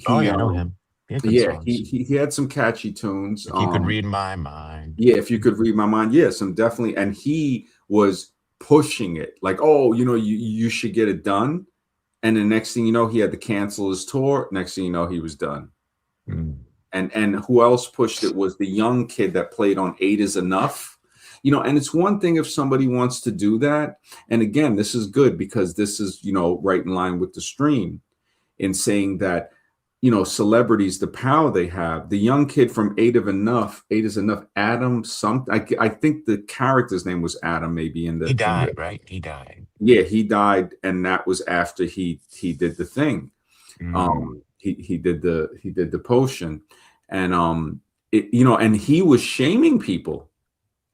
Oh, yeah, I know him. He had good Yeah, songs. he had some catchy tunes. If you could read my mind. Yeah, if you could read my mind, yeah, some definitely. And he was pushing it like, oh, you know, you should get it done. And the next thing you know, he had to cancel his tour. Next thing you know, he was done. Mm. And who else pushed it was the young kid that played on Eight Is Enough. You know, and it's one thing if somebody wants to do that. And again, this is good because this is, you know, right in line with the stream in saying that, celebrities, the power they have. The young kid from Eight is Enough, Adam something. I think the character's name was Adam, maybe in He the died, right? He died. yeah, he died, and that was after he did the thing. Mm, He did the potion, and and he was shaming people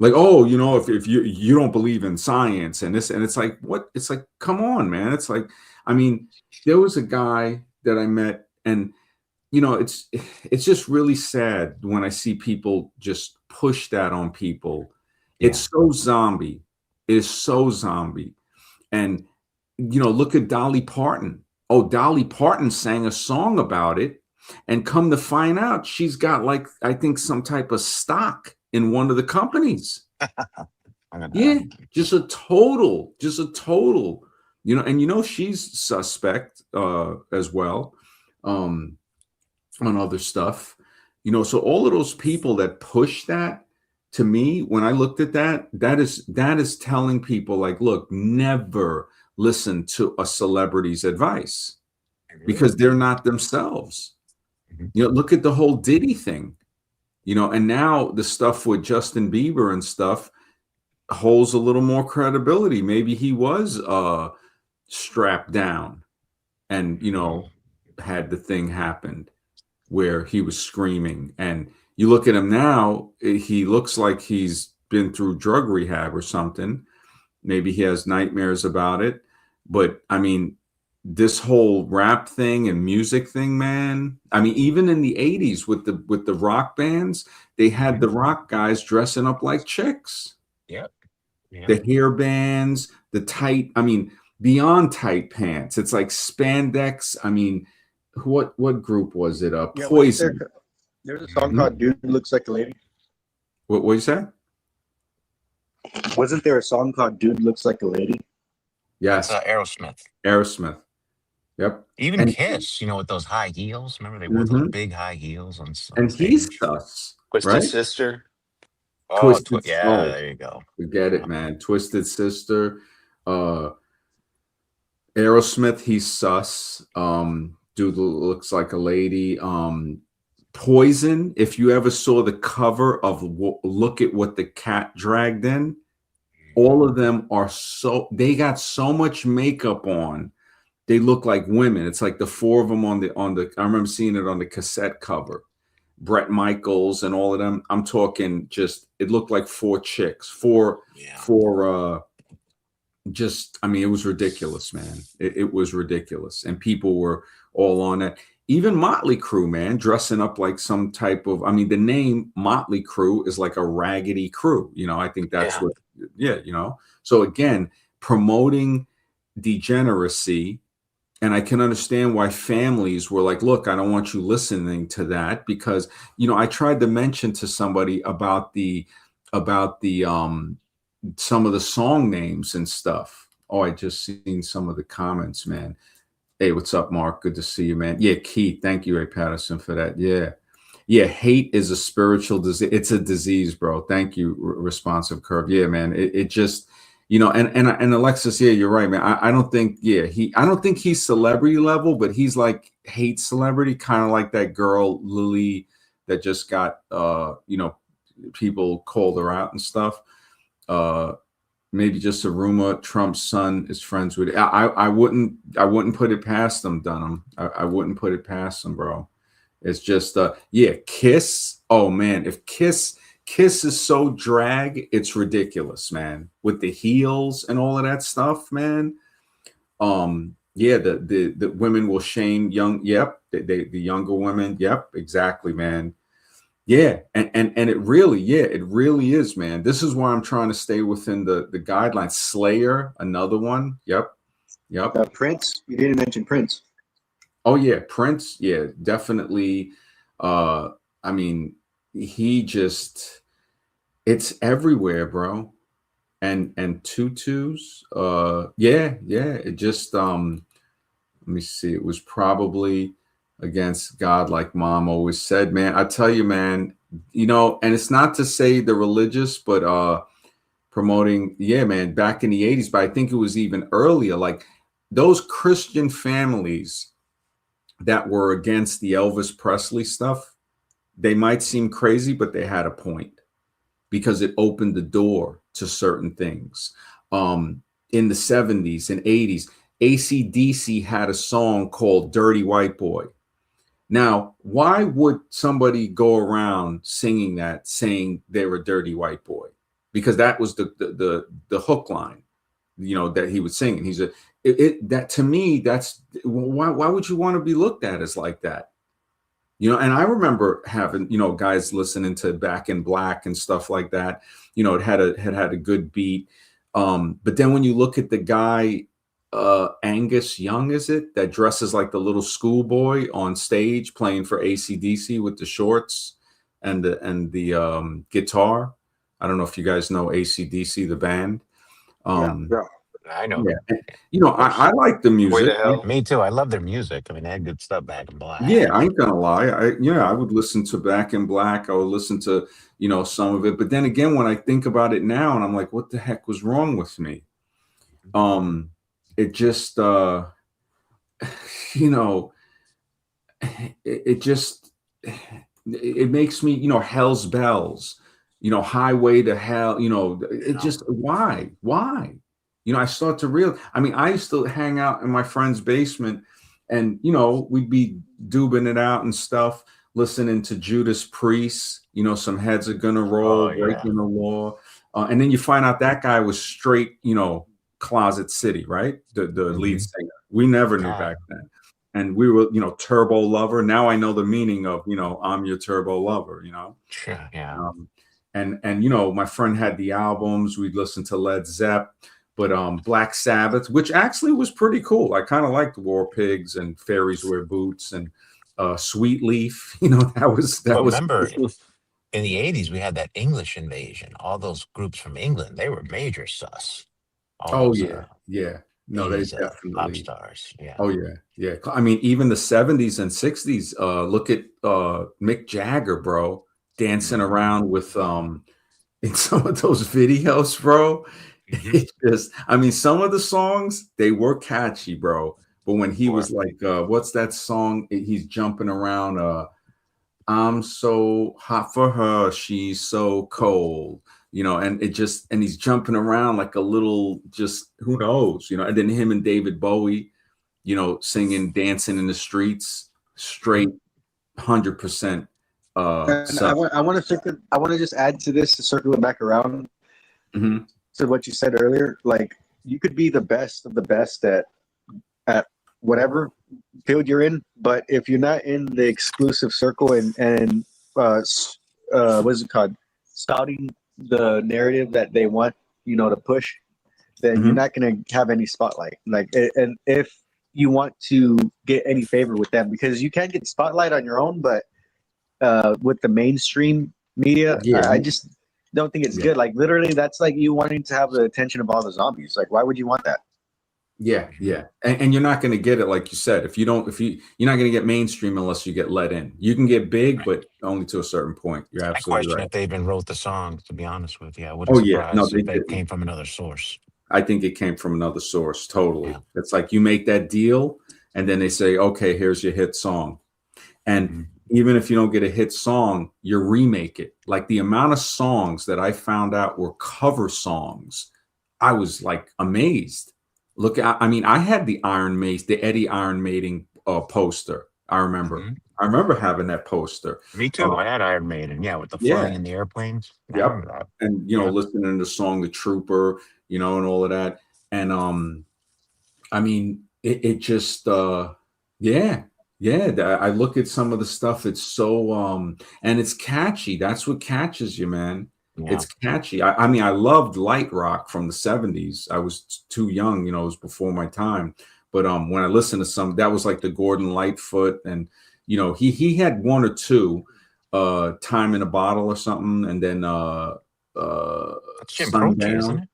like, oh, if you don't believe in science and this, and it's like, what? It's like, come on, man. It's like, I mean, there was a guy that I met, and it's just really sad when I see people just push that on people. yeah. It's so zombie. It is so zombie. And look at Dolly Parton. Oh, Dolly Parton sang a song about it, and come to find out, she's got, like, I think, some type of stock in one of the companies. I don't Yeah, know. just a total, and she's suspect as well. On other stuff, so all of those people that push that, to me, when I looked at that, that is telling people, like, look, never listen to a celebrity's advice, because they're not themselves. Mhm. Look at the whole Diddy thing, and now the stuff with Justin Bieber and stuff holds a little more credibility. Maybe he was strapped down and had the thing happen where he was screaming. And you look at him now, he looks like he's been through drug rehab or something. Maybe he has nightmares about it. But I mean, this whole rap thing and music thing, man. I mean, even in the 80s with the rock bands, they had the rock guys dressing up like chicks. Yep. Yep. The hair bands, the tight, I mean, beyond tight pants. It's like spandex. I mean, what group was it? Yeah, Poison. there's a song Mhm. called "Dude Looks Like a Lady." What you say? Wasn't there a song called "Dude Looks Like a Lady"? That's Yes, Aerosmith. Aerosmith. Yep. Even And Kiss, with those high heels. Remember they wore those mhm. big high heels on And he's stage. sus, Twisted right? Sister. Oh, Twisted yeah, Soul. there you go. Forget Yeah. it, man. Twisted Sister. Uh Aerosmith, he's sus. Dude looks like a lady. Poison. If you ever saw the cover of Look at What the Cat Dragged In, all of them they got so much makeup on. They look like women. It's like the four of them on the I remember seeing it on the cassette cover. Brett Michaels and all of them. I'm talking, just, it looked like four chicks, Yeah. just, I mean, it was ridiculous, man. It was ridiculous. And people were all on that. Even Motley Crue, man, dressing up like some type of, I mean, the name Motley Crue is like a raggedy crew. I think that's Yeah. what, yeah, So again, promoting degeneracy. And I can understand why families were like, look, I don't want you listening to that, because, I tried to mention to somebody about the some of the song names and stuff. Oh, I just seen some of the comments, man. Hey, what's up, Mark? Good to see you, man. Yeah, Keith, thank you, Ray Patterson, for that. Yeah, hate is a spiritual disease. It's a disease, bro. Thank you, responsive curve. Yeah, man. It just, and Alexis, yeah, you're right, man. I don't think, I don't think he's celebrity level, but he's like hate celebrity, kind of like that girl Lily that just got, people called her out and stuff. Maybe just a rumor. Trump's son is friends with. I wouldn't put it past them, Dunham. I wouldn't put it past them, bro. It's just Kiss. Oh man, if Kiss is so drag, it's ridiculous, man. With the heels and all of that stuff, man. Yeah, the women will shame young. Yep, the younger women. Yep, exactly, man. Yeah, and it really, it really is, man. This is why I'm trying to stay within the guidelines. Slayer, another one. Yep. Prince. You didn't mention Prince. Oh yeah, Prince. Yeah, definitely. I mean, he just, it's everywhere, bro. And tutus. Yeah. It just let me see. It was probably against God, like mom always said, man. I tell you, man, and it's not to say the religious, but promoting, yeah, man, back in the 80s, but I think it was even earlier, like those Christian families that were against the Elvis Presley stuff, they might seem crazy, but they had a point because it opened the door to certain things. In the 70s and 80s, AC/DC had a song called Dirty White Boy. Now, why would somebody go around singing that, saying they're a dirty white boy? Because that was the hook line, that he would sing. And he's that to me, that's why would you want to be looked at as like that? And I remember having, guys listening to Back in Black and stuff like that. It had a good beat. But then when you look at the guy, Angus Young, is it, that dresses like the little schoolboy on stage playing for AC/DC with the shorts and the guitar. I don't know if you guys know AC/DC, the band. Yeah. I know. Yeah. I like the Way music. to hell. Me too. I love their music. I mean, they had good stuff Back in Black. Yeah, I ain't gonna lie. I would listen to Back in Black. I would listen to, some of it. But then again, when I think about it now, and I'm like, what the heck was wrong with me? It just, it just, it makes me, Hell's Bells, Highway to Hell, it just, why? I start to realize, I used to hang out in my friend's basement and, we'd be dubing it out and stuff, listening to Judas Priest, some heads are gonna roll, breaking the law. And then you find out that guy was straight, Closet City, right? The lead singer. We never knew back then. And we were, Turbo Lover. Now I know the meaning of, I'm your Turbo Lover, Sure, yeah. And my friend had the albums. We'd listen to Led Zepp, but Black Sabbath, which actually was pretty cool. I kind of liked War Pigs and Fairies Wear Boots and Sweet Leaf. That was Remember, in the 80s, we had that English invasion. All those groups from England, they were major sus. All those, yeah. No, they 80s, definitely pop stars. Yeah. Oh yeah. Even the 70s and 60s. Look at Mick Jagger, bro, dancing around with in some of those videos, bro. It just, some of the songs, they were catchy, bro. But when he was like, what's that song? He's jumping around. I'm so hot for her, she's so cold. And he's jumping around like a little, just who knows, and then him and David Bowie, singing Dancing in the Streets, straight 100%. And I want to just add to this, to circle it back around to what you said earlier. Like, you could be the best of the best at whatever field you're in, but if you're not in the exclusive circle and what is it called, spouting the narrative that they want to push, then you're not going to have any spotlight. Like, and if you want to get any favor with them, because you can get spotlight on your own, but with the mainstream media, I just don't think it's good. Like, literally, that's like you wanting to have the attention of all the zombies. Like, why would you want that? Yeah. And you're not going to get it, like you said. You're not going to get mainstream unless you get let in. You can get big, but only to a certain point. You're absolutely I question right. if they even wrote the song, to be honest with you. I wouldn't surprise if it came from another source. I think it came from another source. Totally. Yeah. It's like you make that deal and then they say, okay, here's your hit song. And even if you don't get a hit song, you remake it. Like, the amount of songs that I found out were cover songs, I was like amazed. Look, I had the Eddie Iron Maiden poster. I remember having that poster. Me too. I had Iron Maiden, with the flying in the airplanes. Yep. And listening to the song The Trooper, and all of that. And it just I look at some of the stuff, it's so and it's catchy. That's what catches you, man. Yeah. It's catchy. I loved light rock from the 70s. I was too young, it was before my time. But when I listened to some, that was like the Gordon Lightfoot, and he had one or two, Time in a Bottle or something, and then that's Jim Croce, isn't it?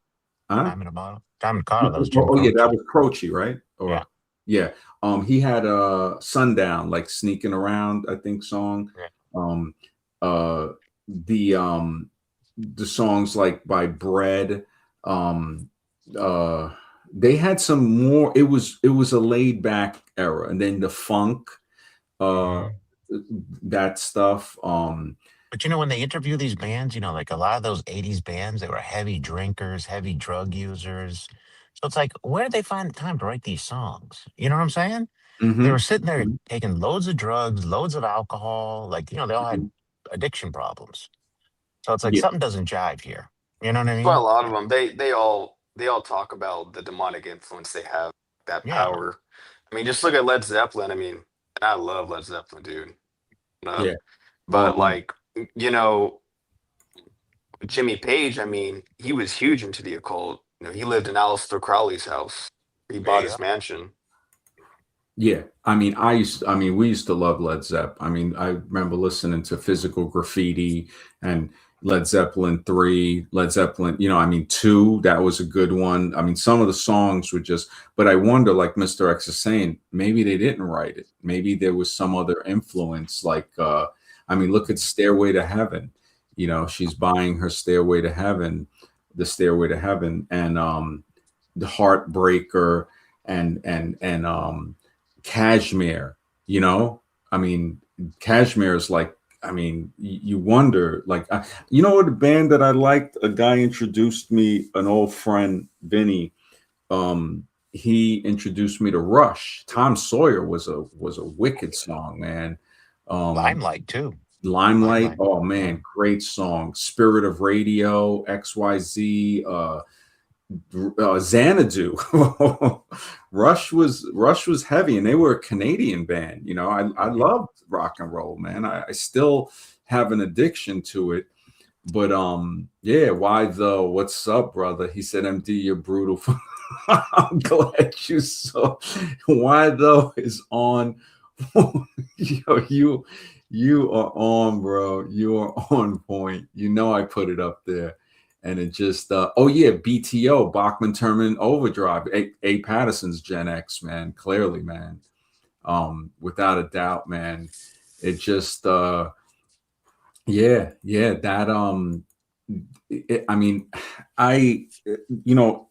Time in a Bottle. Time in a Bottle. That was Jim Croce. Yeah, that was Croce, right? Yeah. He had Sundown, like Sneaking Around, I think, song. Yeah. The songs like by Bread, they had some more. It was a laid back era, and then the funk. uh, Mhm. that stuff. But when they interview these bands, like a lot of those 80s bands, they were heavy drinkers, heavy drug users. So it's like, where did they find the time to write these songs? You know what I'm saying? They were Mhm. sitting there Mhm. taking loads of drugs, loads of alcohol. Like, they all had Mhm. addiction problems. So it's like Yeah, something doesn't jive here. You know what I But a mean? lot of them, they all talk about the demonic influence they have, that Yeah. power. I mean, just look at Led Zeppelin. I mean, and I love Led Zeppelin, dude. yeah. But Um, like, you know, Jimmy Page, I mean, he was huge into the occult. He lived in Aleister Crowley's house. He There bought you his go. mansion. yeah. I mean, we used to love Led Zepp. I mean, I remember listening to Physical Graffiti and Led Zeppelin 3, Led Zeppelin, I mean, 2, that was a good one. I mean, some of the songs were just, but I wonder, like Mr. X is saying, maybe they didn't write it. Maybe there was some other influence. Like, I mean, look at Stairway to Heaven. She's buying her Stairway to Heaven, the Stairway to Heaven, and the Heartbreaker, and Cashmere. You know, I mean, Cashmere is like, I mean, you wonder, like, what a band that I liked. A guy introduced me, an old friend, Vinny. He introduced me to Rush. Tom Sawyer was a wicked song, man. Um, Limelight, too. Limelight, Limelight. oh Yeah. man, great song. Spirit of Radio, XYZ, Xanadu. Rush was heavy, and they were a Canadian band. I Mhm. loved rock and roll, man. I still have an addiction to it. But yeah, why though? What's up, brother? He said, "MD, you're brutal." I'm glad you saw. Why though is on. You are on, bro. You are on point. I put it up there. And it just oh yeah, BTO, Bachman Turman Overdrive. A Patterson's Gen X, man. Clearly, man. Without a doubt, man. It just yeah, that I mean, I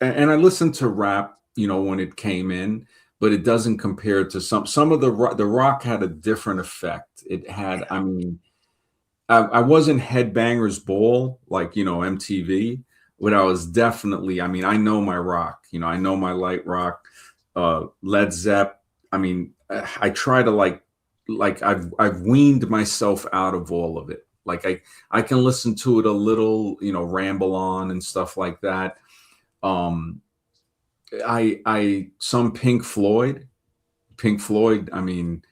and I listened to rap, when it came in, but it doesn't compare to some of the rock had a different effect. It had, I Yeah. mean, I wasn't Headbangers Ball like MTV, but I was definitely. I mean, I know my rock. I know my light rock. Led Zepp. I mean, I try to like I've weaned myself out of all of it. Like I can listen to it a little, ramble on and stuff like that. Um, I some Pink Floyd. Pink Floyd. I mean,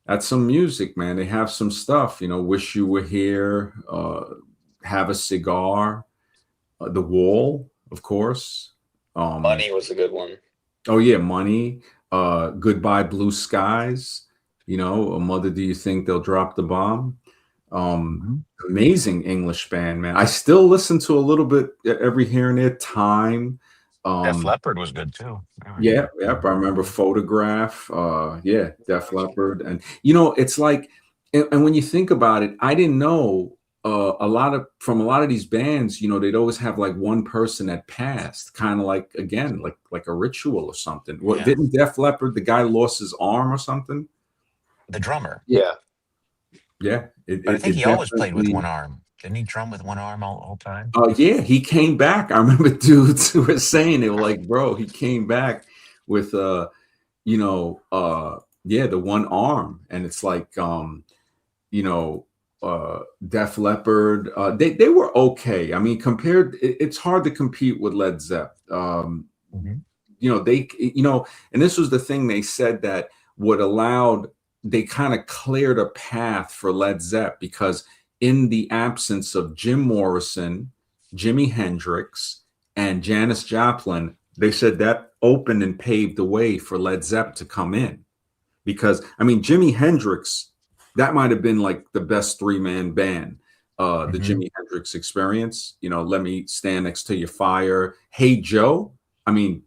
that's some music, man. They have some stuff, Wish You Were Here, Have a Cigar, The Wall, of course. Um, Money was a good one. oh, yeah, Money, Goodbye Blue Skies, A Mother Do You Think They'll Drop the Bomb? Um, Mhm. Amazing English band, man. I still listen to a little bit every here and there. Time. Def Um, Leppard was good, too. They were Yeah, good. yep. I remember Photograph. Yeah, Def Leppard, and it's like, and when you think about it, I didn't know a lot of these bands. They'd always have like one person that passed, kind of like again, like a ritual or something. What Yeah. didn't Def Leppard? The guy lost his arm or something. The drummer. Yeah. Yeah, it But I it, think it he always played with definitely. one arm. Didn't he drum with one arm all time? Yeah, he came back. I remember dudes who were saying they were like, bro, he came back with you know, yeah, the one arm. And it's like, you know, Def Leppard, they were okay. I mean, it's hard to compete with Led Zepp. Mhm. And this was the thing they said that what allowed, they kind of cleared a path for Led Zepp because in the absence of Jim Morrison, Jimi Hendrix, and Janis Joplin, they said that opened and paved the way for Led Zepp to come in. Because I mean, Jimi Hendrix, that might have been like the best three-man band. The Mhm. Jimi Hendrix Experience, Let Me Stand Next to Your Fire, Hey Joe. I mean,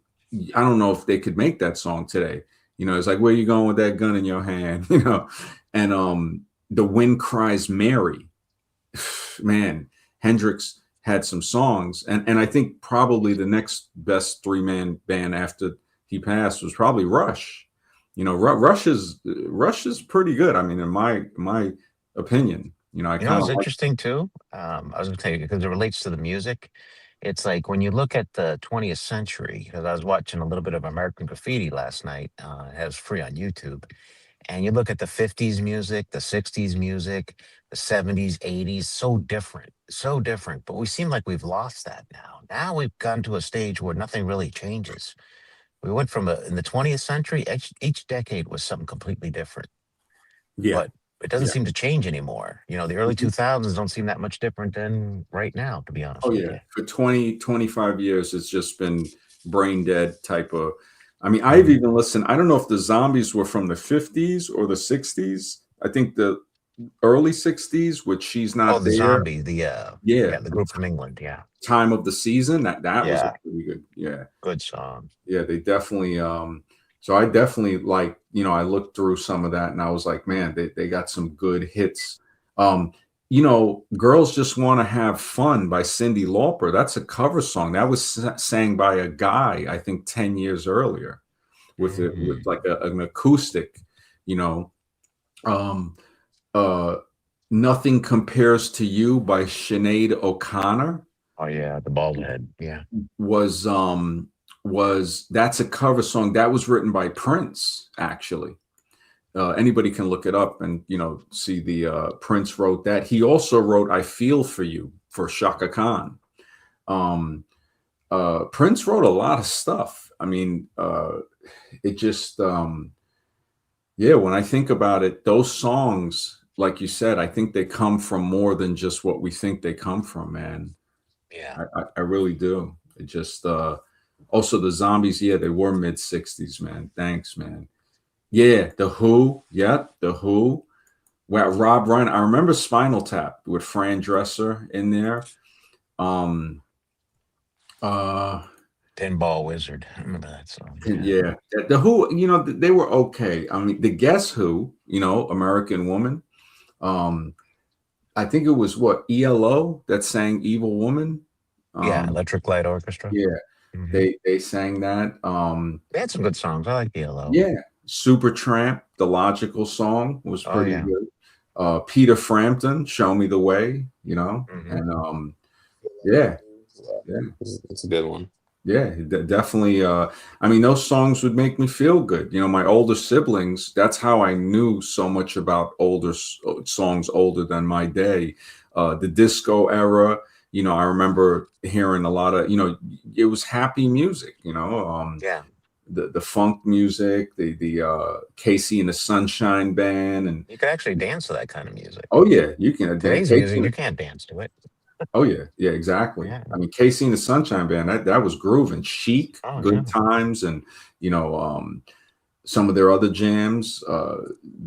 I don't know if they could make that song today. It's like, where you going with that gun in your hand? And The Wind Cries Mary. Man, Hendrix had some songs, and I think probably the next best three-man band after he passed was probably Rush. You know, Rush is pretty good. I mean, in my opinion, you know, I You know kind what's of like. interesting too? I was going to tell you because it relates to the music. It's like when you look at the 20th century, because I was watching a little bit of American Graffiti last night. It has free on YouTube. And you look at the 50s music, the 60s music, the 70s, 80s, so different, so different. But we seem like we've lost that now. Now we've gotten to a stage where nothing really changes. We went from in the 20th century, each decade was something completely different, Yeah, but it doesn't yeah. seem to change anymore. You know, the early Mhm. 2000s don't seem that much different than right now, to be honest Oh with yeah, you. for 20, 25 years, it's just been brain dead type of. I mean, I've Hmm. even listened. I don't know if the Zombies were from the 50s or the 60s. I think the early 60s, which She's Oh, Not the There. zombie, Yeah, yeah, the group from England. Yeah. Time of the Season. That was a Yeah. pretty good. Yeah, Good song. yeah. They definitely. So I definitely like. You know, I looked through some of that, and I was like, man, they got some good hits. Um, you know, Girls Just Want to Have Fun by Cyndi Lauper. That's a cover song that was sang by a guy, I think 10 years earlier with it with Mm. like an acoustic, you know. Um, uh, Nothing Compares to You by Sinead O'Connor Oh, yeah, the bald head. Yeah. was that's a cover song that was written by Prince actually. Anybody can look it up and you know see the Prince wrote that. He also wrote "I Feel for You" for Shaka Khan. Um, Prince wrote a lot of stuff. I mean, it just yeah. When I think about it, those songs, like you said, I think they come from more than just what we think they come from. Man, Yeah. I really do. It just also the Zombies. Yeah, they were mid 60s, man. Thanks, man. Yeah, the Who. Yeah, the Who. Well, Rob Ryan. I remember Spinal Tap with Fran Dresser in there. Um, uh, Pinball Wizard. I remember that song. Yeah. yeah, the Who. You know, they were okay. I mean, the Guess Who. You know, American Woman. Um, I think it was what ELO that sang "Evil Woman." Yeah. Um, Electric Light Orchestra. yeah, Hmm. they sang that. They had some good songs. I like ELO. Yeah, Supertramp, the Logical Song was Oh, pretty yeah. good. Peter Frampton, Show Me the Way, you know, Hmm. and yeah, yeah, It's a good one. yeah, definitely. I mean, those songs would make me feel good. You know, my older siblings, that's how I knew so much about older songs older than my day. The disco era, you know, I remember hearing a lot of, you know, it was happy music, you know. Yeah. The funk music, the Casey and the Sunshine Band, and You could actually dance to that kind of music. oh yeah, you can Today's Casey. music, you can't dance to it. Oh yeah, yeah, exactly. Yeah. I mean, Casey and the Sunshine Band that was grooving, chic, Oh, yeah. good times, and you know some of their other jams.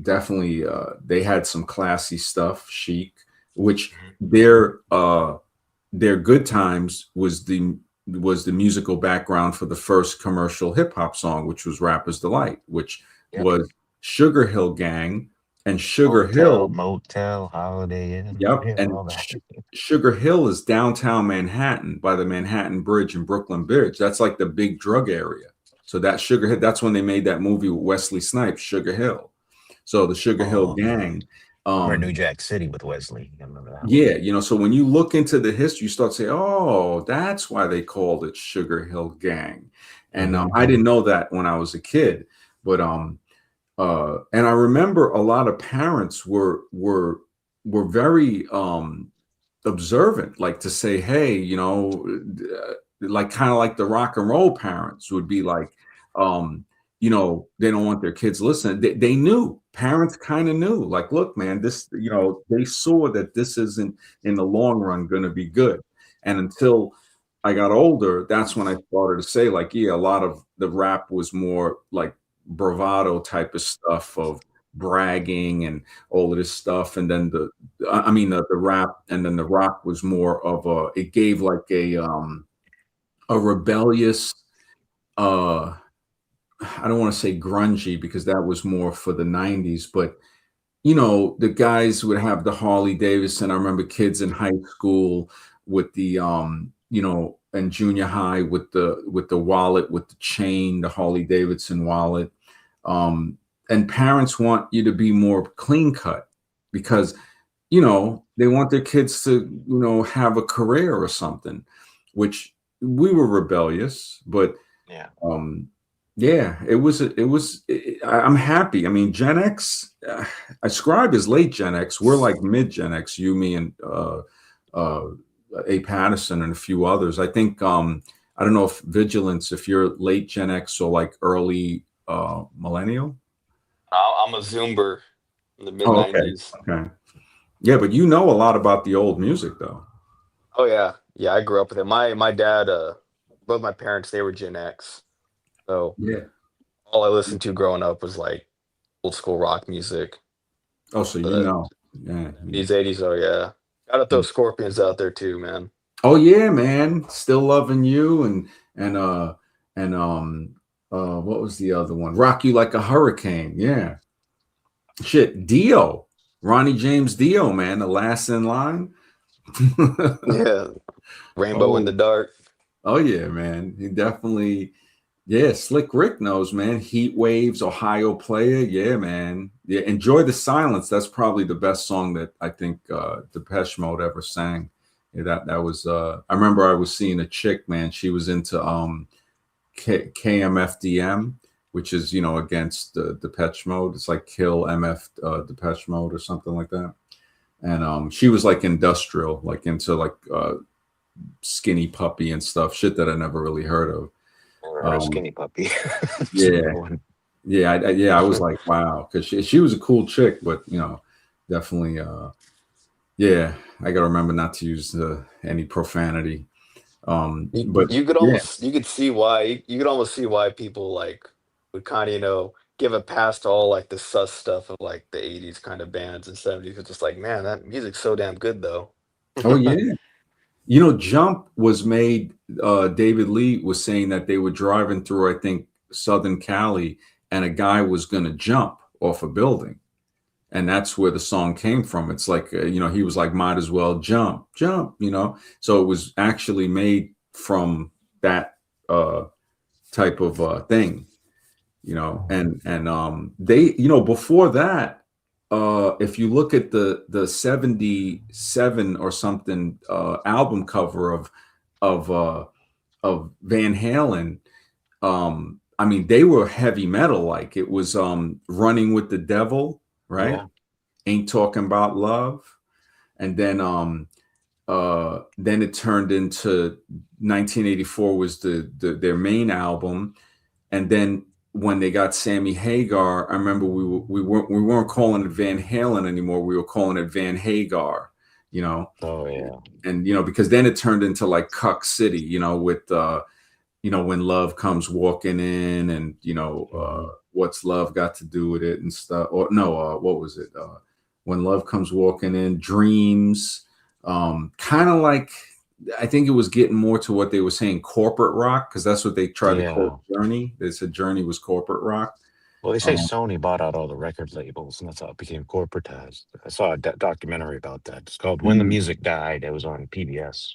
Definitely, they had some classy stuff, chic, which Mhm. their good times was the musical background for the first commercial hip hop song, which was Rapper's Delight, which Yep. was Sugar Hill Gang and Sugar Hotel, Hill. motel, Holiday Inn, Yep, yeah, and all that. Sugar Hill is downtown Manhattan by the Manhattan Bridge and Brooklyn Bridge. That's like the big drug area. So that Sugar Hill, that's when they made that movie with Wesley Snipes, Sugar Hill. So the Sugar Hill Oh, yeah. Gang. Or New Um, Jack City with Wesley. I remember that one. Yeah, you know, so when you look into the history, you start to say, "Oh, that's why they called it Sugar Hill Gang," and Hmm. I didn't know that when I was a kid, but and I remember a lot of parents were very observant, like to say, "Hey, you know," like kind of like the rock and roll parents would be like, you know, they don't want their kids listening. They knew parents kind of knew, like, look, man, this, you know, they saw that this isn't in the long run going to be good. And until I got older, that's when I started to say, like, yeah, a lot of the rap was more like bravado type of stuff of bragging and all of this stuff. And then I mean, the rap and then the rock was more of it gave like a rebellious, uh, I don't want to say grungy because that was more for the 90s, but you know, the guys would have the Harley Davidson. I remember kids in high school with the you know, and junior high with the wallet with the chain, the Harley Davidson wallet. And parents want you to be more clean cut because, you know, they want their kids to, you know, have a career or something, which we were rebellious, but Yeah. yeah, I'm happy. I mean, Gen X, I scribe as late Gen X. We're like mid Gen X, you, me, and uh, A. Patterson and a few others. I think, I don't know if Vigilance, if you're late Gen X or like early millennial. I'm a Zoomer in the mid Oh, okay. 90s. Okay. Yeah, but you know a lot about the old music though. Oh yeah, yeah. I grew up with it. My dad, both my parents, they were Gen X. So Yeah. all I listened to growing up was like old school rock music. Oh, so you But know. Yeah. 70s, 80s, oh yeah. Gotta throw Scorpions out there too, man. Oh yeah, man. Still loving you and and what was the other one? Rock You Like a Hurricane. Yeah. Shit. Dio. Ronnie James Dio, man. The last in line. Yeah. Rainbow in the Oh, Dark. oh yeah, man. He definitely, yeah, Slick Rick knows, man. Heat Waves, Ohio Player. Yeah, man. Yeah, Enjoy the Silence. That's probably the best song that I think Depeche Mode ever sang. Yeah, that was I remember I was seeing a chick, man. She was into KMFDM, which is, you know, against Depeche Mode. It's like Kill MF Depeche Mode or something like that. And she was like industrial, like into like Skinny Puppy and stuff, shit that I never really heard of. Or a skinny puppy. Yeah, yeah, yeah. I was like, wow, because she was a cool chick, but you know, definitely, yeah. I gotta remember not to use any profanity. But You could yeah, almost, you could see why, you could almost see why people like would kind of, give a pass to all like the sus stuff of like the 80s kind of bands and 70s. It's just like, man, that music's so damn good though. oh yeah. You know, Jump was made. David Lee was saying that they were driving through, I think, Southern Cali, and a guy was gonna jump off a building, and that's where the song came from. It's like, you know, he was like, might as well jump, jump, you know. So it was actually made from that type of thing, you know. And they, you know, before that, if you look at the 77 or something album cover of Van Halen, I mean, they were heavy metal. Like it was Running with the Devil, right? Yeah. Ain't Talking About Love. And then it turned into 1984 was their main album. And then when they got Sammy Hagar, I remember we weren't calling it Van Halen anymore. We were calling it Van Hagar, you know. Oh yeah. And you know, because then it turned into like Cuck City, you know, with you know, When Love Comes Walking In, and you know, What's Love Got to Do with It and stuff. Or no, what was it? When Love Comes Walking In, Dreams. Kind of like, I think it was getting more to what they were saying, corporate rock, because that's what they tried to Yeah. call Journey. They said Journey was corporate rock. Well, they say Um, Sony bought out all the record labels, and that's how it became corporatized. I saw a documentary about that. It's called "When the mm, Music Died." It was on PBS.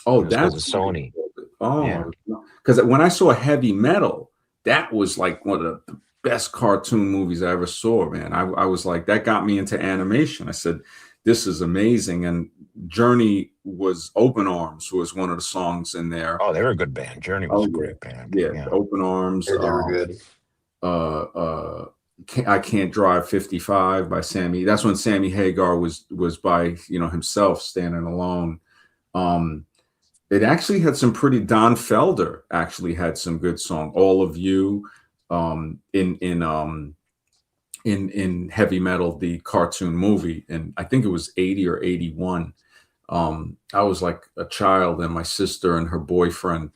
oh, And it was because of that's what they Sony. called it. Yeah. Oh, because when I saw Heavy Metal, that was like one of the best cartoon movies I ever saw, man. I was like, that got me into animation. I said, this is amazing. And Journey was Open Arms was one of the songs in there. Oh, they were a good band. Journey was Oh a yeah, great band. yeah, Yeah. Open Arms. Yeah, they were good. Uh, uh, I Can't Drive 55 by Sammy. That's when Sammy Hagar was by, you know, himself, standing alone. Um, it actually had some pretty, Don Felder actually had some good song. All of You, in Heavy Metal, the cartoon movie, and I think it was 80 or 81. I was like a child, and my sister and her boyfriend,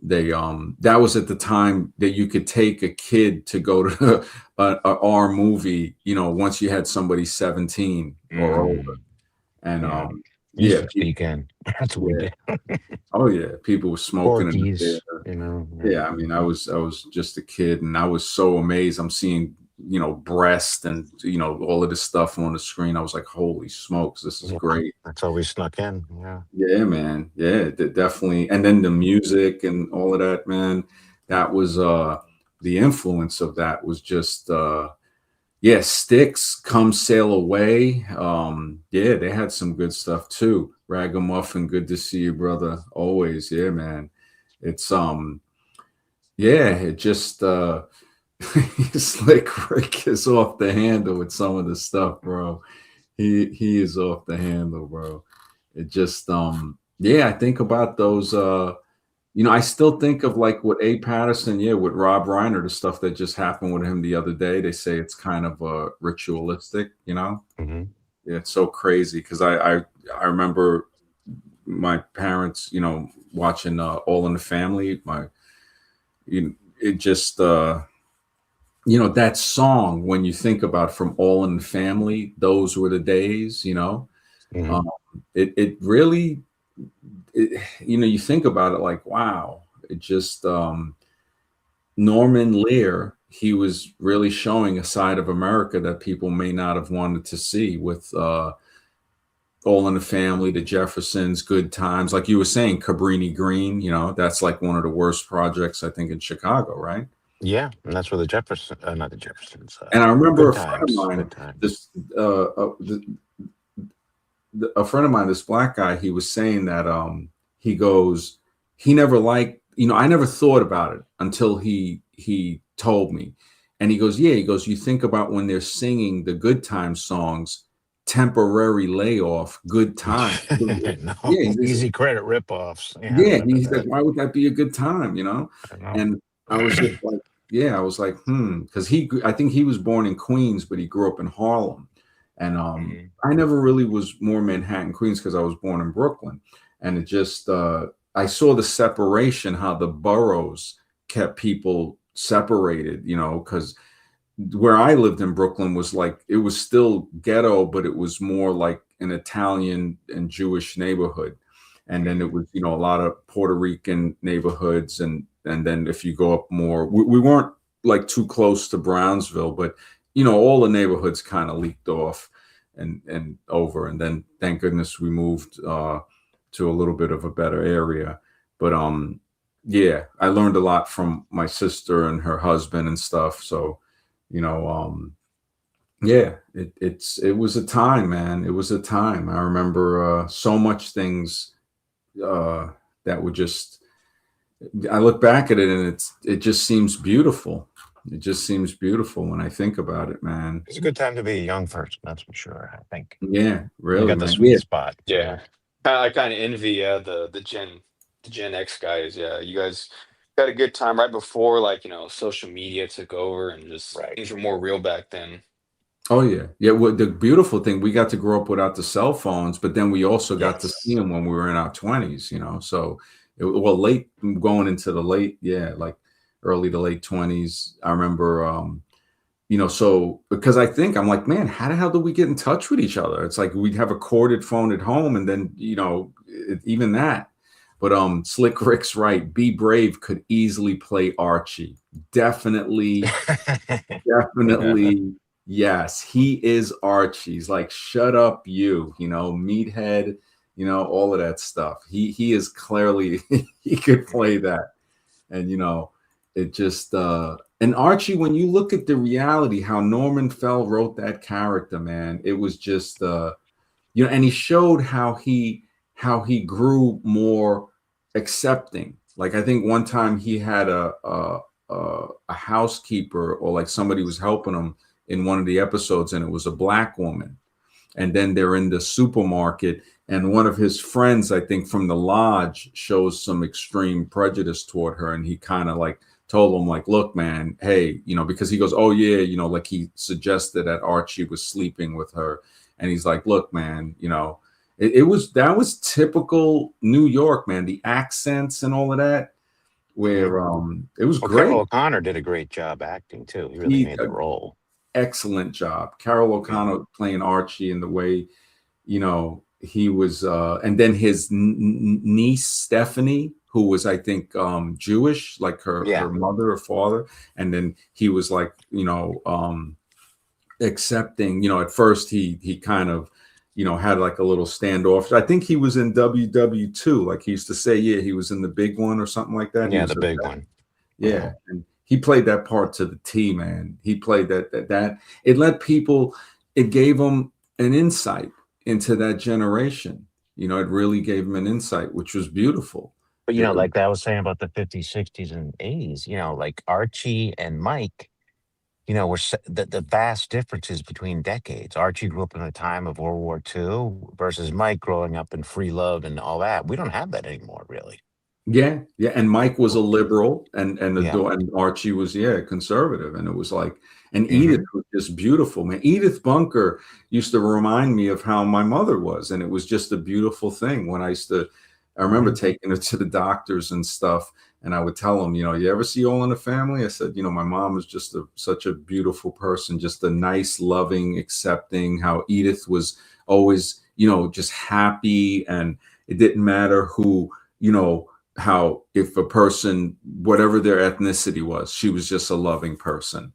they that was at the time that you could take a kid to go to a R movie, you know, once you had somebody 17 or older. And Yeah. We used yeah, to sneak in. That's what we yeah, did. oh yeah, people were smoking in the Porkies, theater. you know. Yeah, I mean, I was just a kid, and I was so amazed. I'm seeing, you know, breast and, you know, all of this stuff on the screen. I was like, holy smokes, this is Yeah. great. That's how we snuck in. Yeah. Yeah, man. Yeah, definitely. And then the music and all of that, man. That was the influence of that was just yeah, Styx, Come Sail Away. Yeah, they had some good stuff too. Ragamuffin, good to see you, brother. Always, yeah, man. It's yeah, it just Slick Rick is off the handle with some of the stuff, bro. He is off the handle, bro. It just yeah, I think about those I still think of like with A. Patterson, yeah, with Rob Reiner, the stuff that just happened with him the other day. They say it's kind of ritualistic, Hmm. Yeah, it's so crazy because I remember my parents, watching All in the Family. It just that song, when you think about From All in the Family, those were the days, Hmm. um, it really, you think about it like, wow, it just Norman Lear, he was really showing a side of America that people may not have wanted to see with All in the Family, the Jeffersons, Good Times. Like you were saying, Cabrini Green, that's like one of the worst projects, I think, in Chicago, right? Yeah, and that's where the Jefferson, not the Jeffersons. And I remember Good a friend of times, mine, good times. this a friend of mine, this black guy, he was saying that he goes, he never liked, I never thought about it until he told me. And he goes, yeah, he goes, you think about when they're singing the good time songs, temporary layoff, good time. No, Yeah, easy credit ripoffs. Yeah, I yeah, remember he's like, that. why would that be a good time, I know. And I was just like, yeah, I was like, because I think he was born in Queens, but he grew up in Harlem, and Mhm. I never really was more Manhattan, Queens, because I was born in Brooklyn, and it just I saw the separation, how the boroughs kept people separated, because where I lived in Brooklyn was like, it was still ghetto, but it was more like an Italian and Jewish neighborhood. And then it was, a lot of Puerto Rican neighborhoods. And then if you go up more, we weren't like too close to Brownsville, but all the neighborhoods kind of leaked off and over. And then thank goodness we moved to a little bit of a better area. But yeah, I learned a lot from my sister and her husband and stuff. So you know yeah, it was a time, man. It was a time. I remember so much things uh that were just, I look back at it and it just seems beautiful. It just seems beautiful when I think about it, man. It's a good time to be a young person, that's for sure. I think Yeah, you really, got the man. sweet Yeah. spot. Yeah. I kind of envy the Gen X guys. Yeah, you guys had a good time right before like social media took over and just Right. things were more real back then. Oh yeah, yeah. Well, the beautiful thing, we got to grow up without the cell phones, but then we also got to see Yes. them when we were in our 20s. So well, late, going into the late, yeah, like early to late 20s. I remember, so because I think I'm like, man, how the hell do we get in touch with each other? It's like we'd have a corded phone at home, and then even that. But Slick Rick's right. Be Brave could easily play Archie. Definitely, definitely, yes, he is Archie. He's like, shut up, meathead, all of that stuff. He is clearly he could play that, and it just and Archie, when you look at the reality, how Norman Fell wrote that character, man, it was just and he showed how he grew more accepting. Like I think one time he had a housekeeper, or like somebody was helping him in one of the episodes, and it was a black woman. And then they're in the supermarket, and one of his friends, I think from the lodge, shows some extreme prejudice toward her, and he kind of like told him like, look, man, hey, because he goes, oh yeah, like he suggested that Archie was sleeping with her, and he's like, look, man, that was typical New York, man, the accents and all of that, Mhm. where it was Well, Carol great. O'Connor did a great job acting too. He really He made the role. Excellent job. Carol Mhm. O'Connor playing Archie, in the way, he was, and then his niece Stephanie, who was, I think, Jewish, like her Yeah. mother or father, and then he was like, accepting. At first he kind of, had like a little standoff. I think he was in WW2, like he used to say, yeah, he was in the big one or something like that. He Yeah, was the big one. yeah, Yeah. and he played that part to the T, man. He played that it let people, it gave them an insight into that generation. You know, it really gave them an insight, which was beautiful. But It, like I was saying about the 50s, 60s, and 80s, like Archie and Mike, the vast differences between decades. Archie grew up in a time of World War II versus Mike growing up in free love and all that. We don't have that anymore, really. yeah, yeah. And Mike was a liberal, Yeah. and Archie was, conservative, and it was like, and Edith Hmm. was just beautiful, man. Edith Bunker used to remind me of how my mother was, and it was just a beautiful thing. I remember Hmm. taking her to the doctors and stuff, and I would tell them, you ever see All in the Family? I said, my mom was just such a beautiful person, just a nice, loving, accepting. How Edith was always, just happy, and it didn't matter who, how if a person, whatever their ethnicity was, she was just a loving person.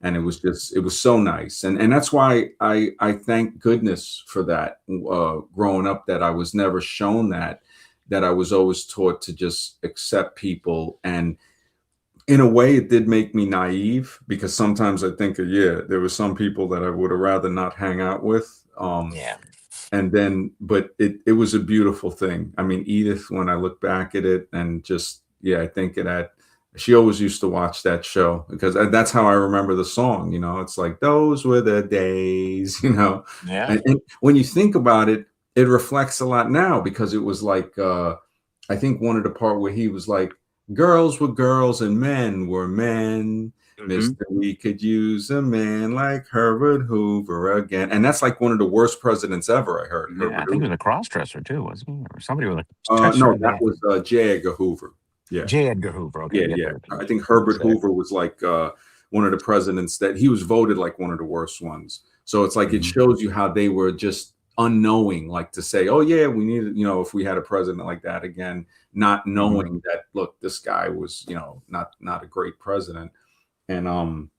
And it was so nice. And that's why I thank goodness for that, growing up, that I was never shown that I was always taught to just accept people. And in a way, it did make me naive, because sometimes I think, there were some people that I would have rather not hang out with. Yeah. And then, but it was a beautiful thing. I mean, Edith, when I look back at it, and just, I think that she always used to watch that show, because that's how I remember the song. It's like, those were the days. Yeah. And when you think about it, it reflects a lot now, because it was like, I think one of the part where he was like, girls were girls and men were men. Hmm. Mister, we could use a man like Herbert Hoover again. And that's like one of the worst presidents ever, I heard, Yeah. Herbert I think he Hoover. was a cross dresser too, wasn't he? Or somebody with a touched her No, in the that head. was J. Edgar Hoover. Yeah. J. Edgar Hoover. Okay. Yeah, Get yeah. the I think mixed Herbert there. Hoover was like, one of the presidents that he was voted like one of the worst ones. So it's like, it Mhm. shows you how they were just unknowing, like to say, oh yeah, we need, if we had a president like that again, not Mhm. knowing that, look, this guy was, not a great president. And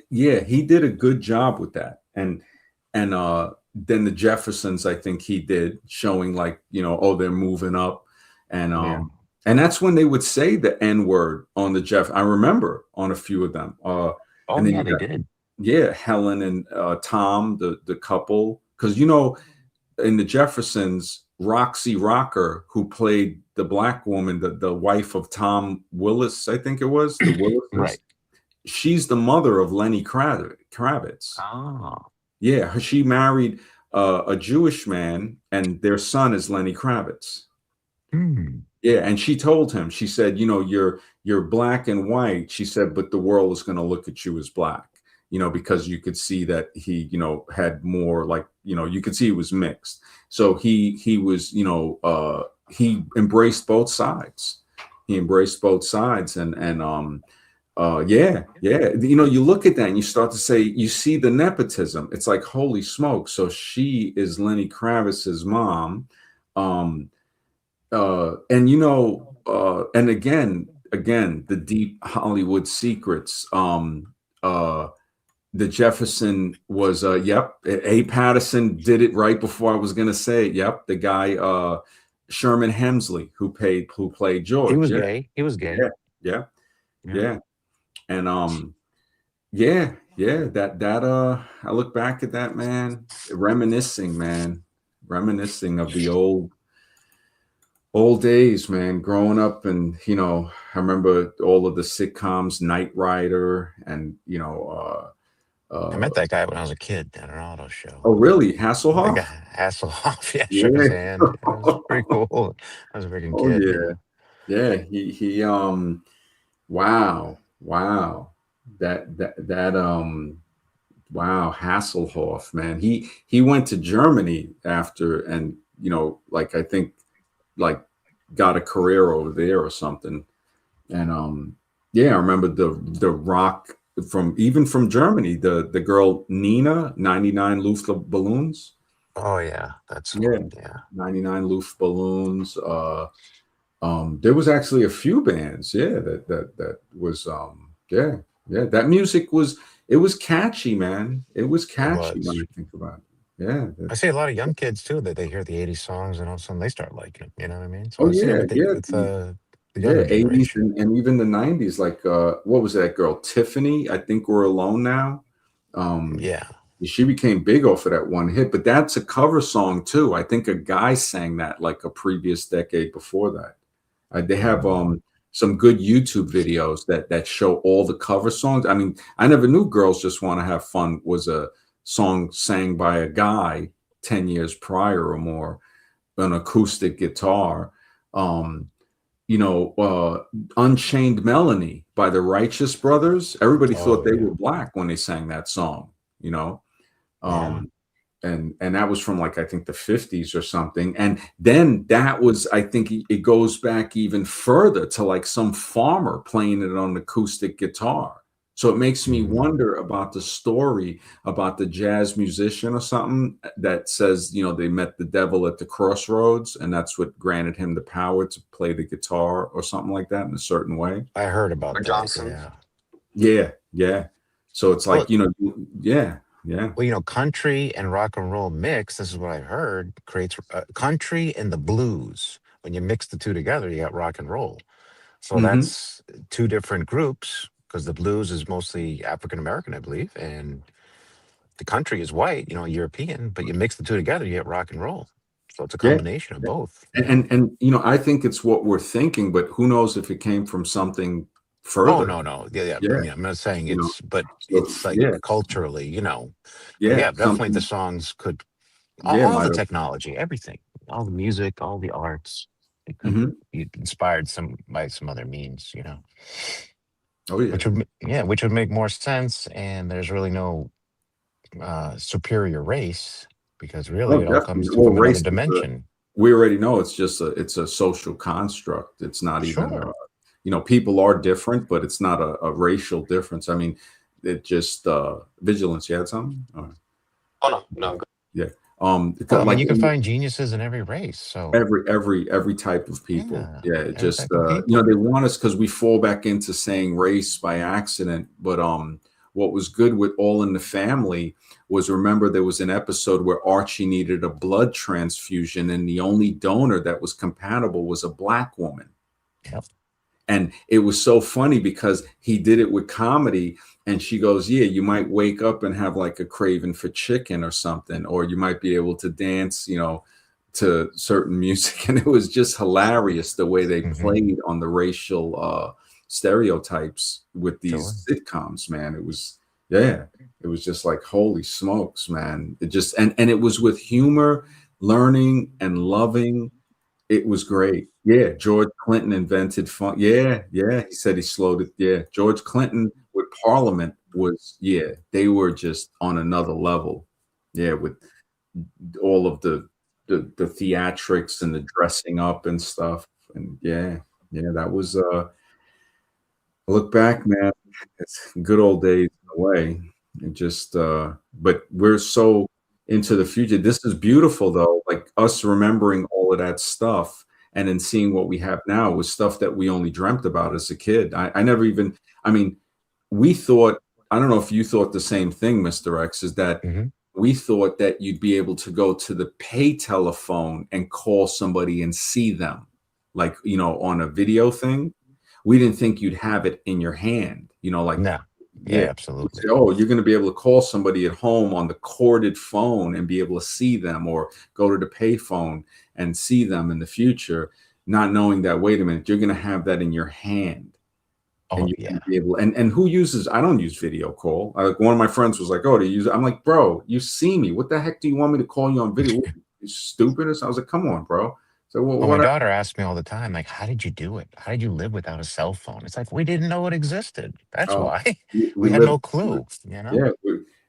yeah, he did a good job with that. And then the Jeffersons, I think he did, showing like, oh, they're moving up. and Yeah. um and that's when they would say the N word on the Jeff. I remember on a few of them. Oh And then yeah, you they got, did. Helen and Tom, the couple, because in the Jeffersons, Roxy Rocker, who played the black woman, the wife of Tom Willis, I think it was the Right. Willises. She's the mother of Lenny Kravitz. Oh. Yeah, she married a Jewish man, and their son is Lenny Kravitz. Hmm. Yeah, and she told him, she said, you're black and white. She said, but the world is going to look at you as black, because you could see that he, had more, like, you could see he was mixed. So he was, he embraced both sides. He embraced both sides, yeah. You look at that and you start to say, you see the nepotism. It's like, holy smoke. So she is Lenny Kravitz's mom. Um, and again, the deep Hollywood secrets. The Jefferson was, yep, A. Patterson did it right before I was going to say it. Yep. The guy, Sherman Hemsley, who played He George. was Yeah. gay. He was gay. Yeah. Yeah. Yeah. Yeah. And, I look back at that, man, reminiscing of the old days, man, growing up. And I remember all of the sitcoms, Knight Rider, and I met that guy when I was a kid at an auto show. oh really, The guy Hasselhoff? Hasselhoff. Yeah, shook his Yeah. hand. It was pretty cool. I was a freaking Oh kid. yeah. Yeah, he wow, that wow, Hasselhoff, man. He went to Germany after, and like, I think, like, got a career over there or something. And yeah, I remember the rock from Germany, the girl Nina, 99 Luftballons. Oh yeah, that Yeah, song. Yeah. 99 Luftballons. There was actually a few bands, yeah, that was, yeah, that music was, it was catchy, man. It was It catchy when was. I think about it. Yeah. I see a lot of young kids too that they hear the '80s songs and all of a sudden they start liking it. You know what I mean? So Oh it's yeah, yeah. it's the Yeah, younger 80s generation. and even the 90s, like what was that girl? Tiffany, I think we're alone now. Um, Yeah. she became big off of that one hit, but that's a cover song too. I think a guy sang that like a previous decade before that. They have some good YouTube videos that show all the cover songs. I mean, I never knew Girls Just Want to Have Fun was a song sang by a guy 10 years prior or more, an acoustic guitar. Um, Unchained Melanie by the Righteous Brothers. Everybody thought Oh they yeah. were black when they sang that song, you know. Yeah. Um, and that was from like I think the 50s or something. And then that was, I think it goes back even further to like some farmer playing it on an acoustic guitar. So it makes me Mhm. wonder about the story about the jazz musician or something that says, they met the devil at the crossroads and that's what granted him the power to play the guitar or something like that in a certain way. I heard about that. Johnson. Yeah. Yeah, yeah. So it's Well, like, yeah, yeah. well, country and rock and roll mix. This is what I heard. Creates country and the blues. When you mix the two together, you got rock and roll. So Hmm. that's two different groups because the blues is mostly African American, I believe, and the country is white, European. But you mix the two together, you get rock and roll. So it's a Yeah. combination of both. And, Yeah. I think it's what we're thinking, but who knows if it came from something Oh further? no, no, yeah, yeah. I Yeah, mean, I'm not saying you know. but So it's like yeah, culturally, But yeah, yeah, definitely the something. songs could Yeah, all might the have. technology, everything, all the music, all the arts. It could Hmm. be inspired some by some other means, Oh yeah. which would make more sense. And there's really no superior race because really Oh, it all definitely. comes Well, from another race is dimension. we already know it's a social construct. It's not even Sure. people are different, but it's not a racial difference. I mean, it just vigilance. You had something? Oh no, no. Yeah. Well, I mean, Like you can find geniuses in every race. So every type of people. yeah, Yeah, it every just type of people. they want us because we fall back into saying race by accident. But what was good with All in the Family was, remember, there was an episode where Archie needed a blood transfusion and the only donor that was compatible was a black woman. Yep. And it was so funny because he did it with comedy. And she goes, yeah, you might wake up and have like a craving for chicken or something, or you might be able to dance, to certain music. And it was just hilarious the way they Hmm. played on the racial stereotypes with Sure. these sitcoms, man. It was, yeah, it was just like, holy smokes, man. It just, and it was with humor, learning and loving. It was great. Yeah, George Clinton invented fun. Yeah, yeah. He said he slowed it. Yeah, George Clinton with Parliament was, yeah, they were just on another level. Yeah, with all of the theatrics and the dressing up and stuff. And yeah, yeah, that was look back, man. It's good old days in a way. It just but we're so into the future. This is beautiful though, like us remembering all of that stuff and then seeing what we have now was stuff that we only dreamt about as a kid. I never even, I mean, we thought, I don't know if you thought the same thing, Mr. X, is that Hmm. we thought that you'd be able to go to the pay telephone and call somebody and see them, like, on a video thing. We didn't think you'd have it in your hand, like, No. Yeah, yeah. We absolutely. say, oh, you're going to be able to call somebody at home on the corded phone and be able to see them, or go to the pay phone and see them in the future, not knowing that, wait a minute, you're going to have that in your hand and Oh you're going yeah. to be able, and who uses, I don't use video call. Like one of my friends was like, oh, do you use it? I'm like, bro, you see me. What the heck do you want me to call you on video? What, you stupid? I was like, come on, bro. So Well, my what? daughter asks me all the time, like, how did you do it? How did you live without a cell phone? It's like we didn't know it existed. That's Oh, why. we We had lived. no clue. Yeah,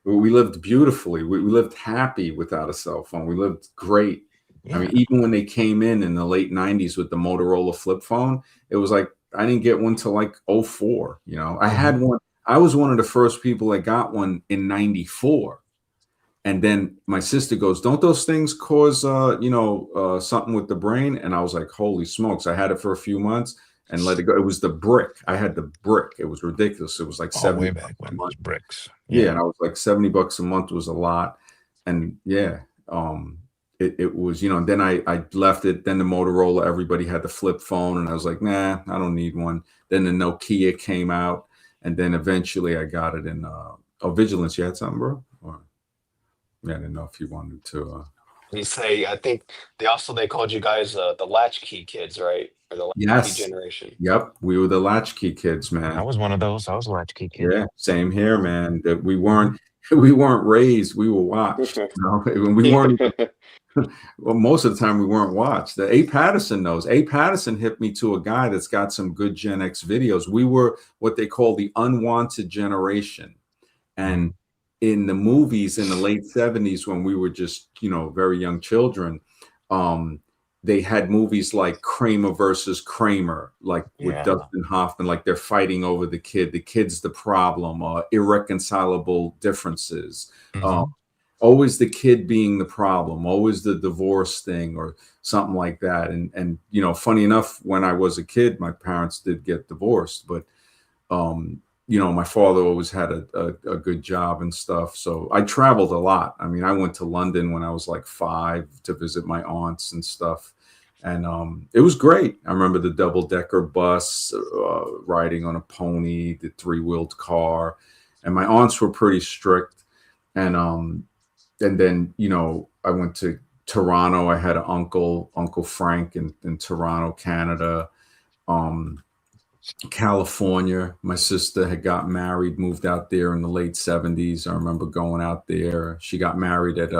we lived beautifully. We lived happy without a cell phone. We lived great. I Yeah. mean, even when they came in the late 90s with the Motorola flip phone, it was like I didn't get one till like '04. I Hmm. had one. I was one of the first people that got one in '94. And then my sister goes, "Don't those things cause something with the brain?" And I was like, "Holy smokes!" I had it for a few months and let it go. It was the brick. I had the brick. It was ridiculous. It was like Oh, 70 way bucks back when a it month. was bricks. Yeah, Yeah. and I was like $70 a month was a lot. And yeah, it was, and then I left it. Then the Motorola, everybody had the flip phone, and I was like, nah, I don't need one. Then the Nokia came out, and then eventually I got it in. Oh, Vigilance, you had something, bro? Or, yeah, I didn't know if you wanted to. You say, I think they called you guys the latchkey kids, right? Or the latchkey Yes. generation. Yep. We were the latchkey kids, I man. was one of those. I was a latchkey kid. Yeah. Same here, man. That we weren't we weren't raised. We were watched. When we weren't. Well, most of the time we weren't watched. The A. Patterson knows. A. Patterson hit me to a guy that's got some good Gen X videos. We were what they call the unwanted generation. And in the movies in the late 70s, when we were just, very young children, they had movies like Kramer versus Kramer, like with Yeah. Dustin Hoffman, like they're fighting over the kid. The kid's the problem, irreconcilable differences. Mhm. Always the kid being the problem, always the divorce thing or something like that. And funny enough, when I was a kid, my parents did get divorced, but my father always had a good job and stuff. So I traveled a lot. I mean, I went to London when I was like 5 to visit my aunts and stuff. And it was great. I remember the double-decker bus, riding on a pony, the 3-wheeled car. And my aunts were pretty strict. And then, I went to Toronto. I had an Uncle Frank in Toronto, Canada. California. My sister had got married, moved out there in the late 70s. I remember going out there. She got married at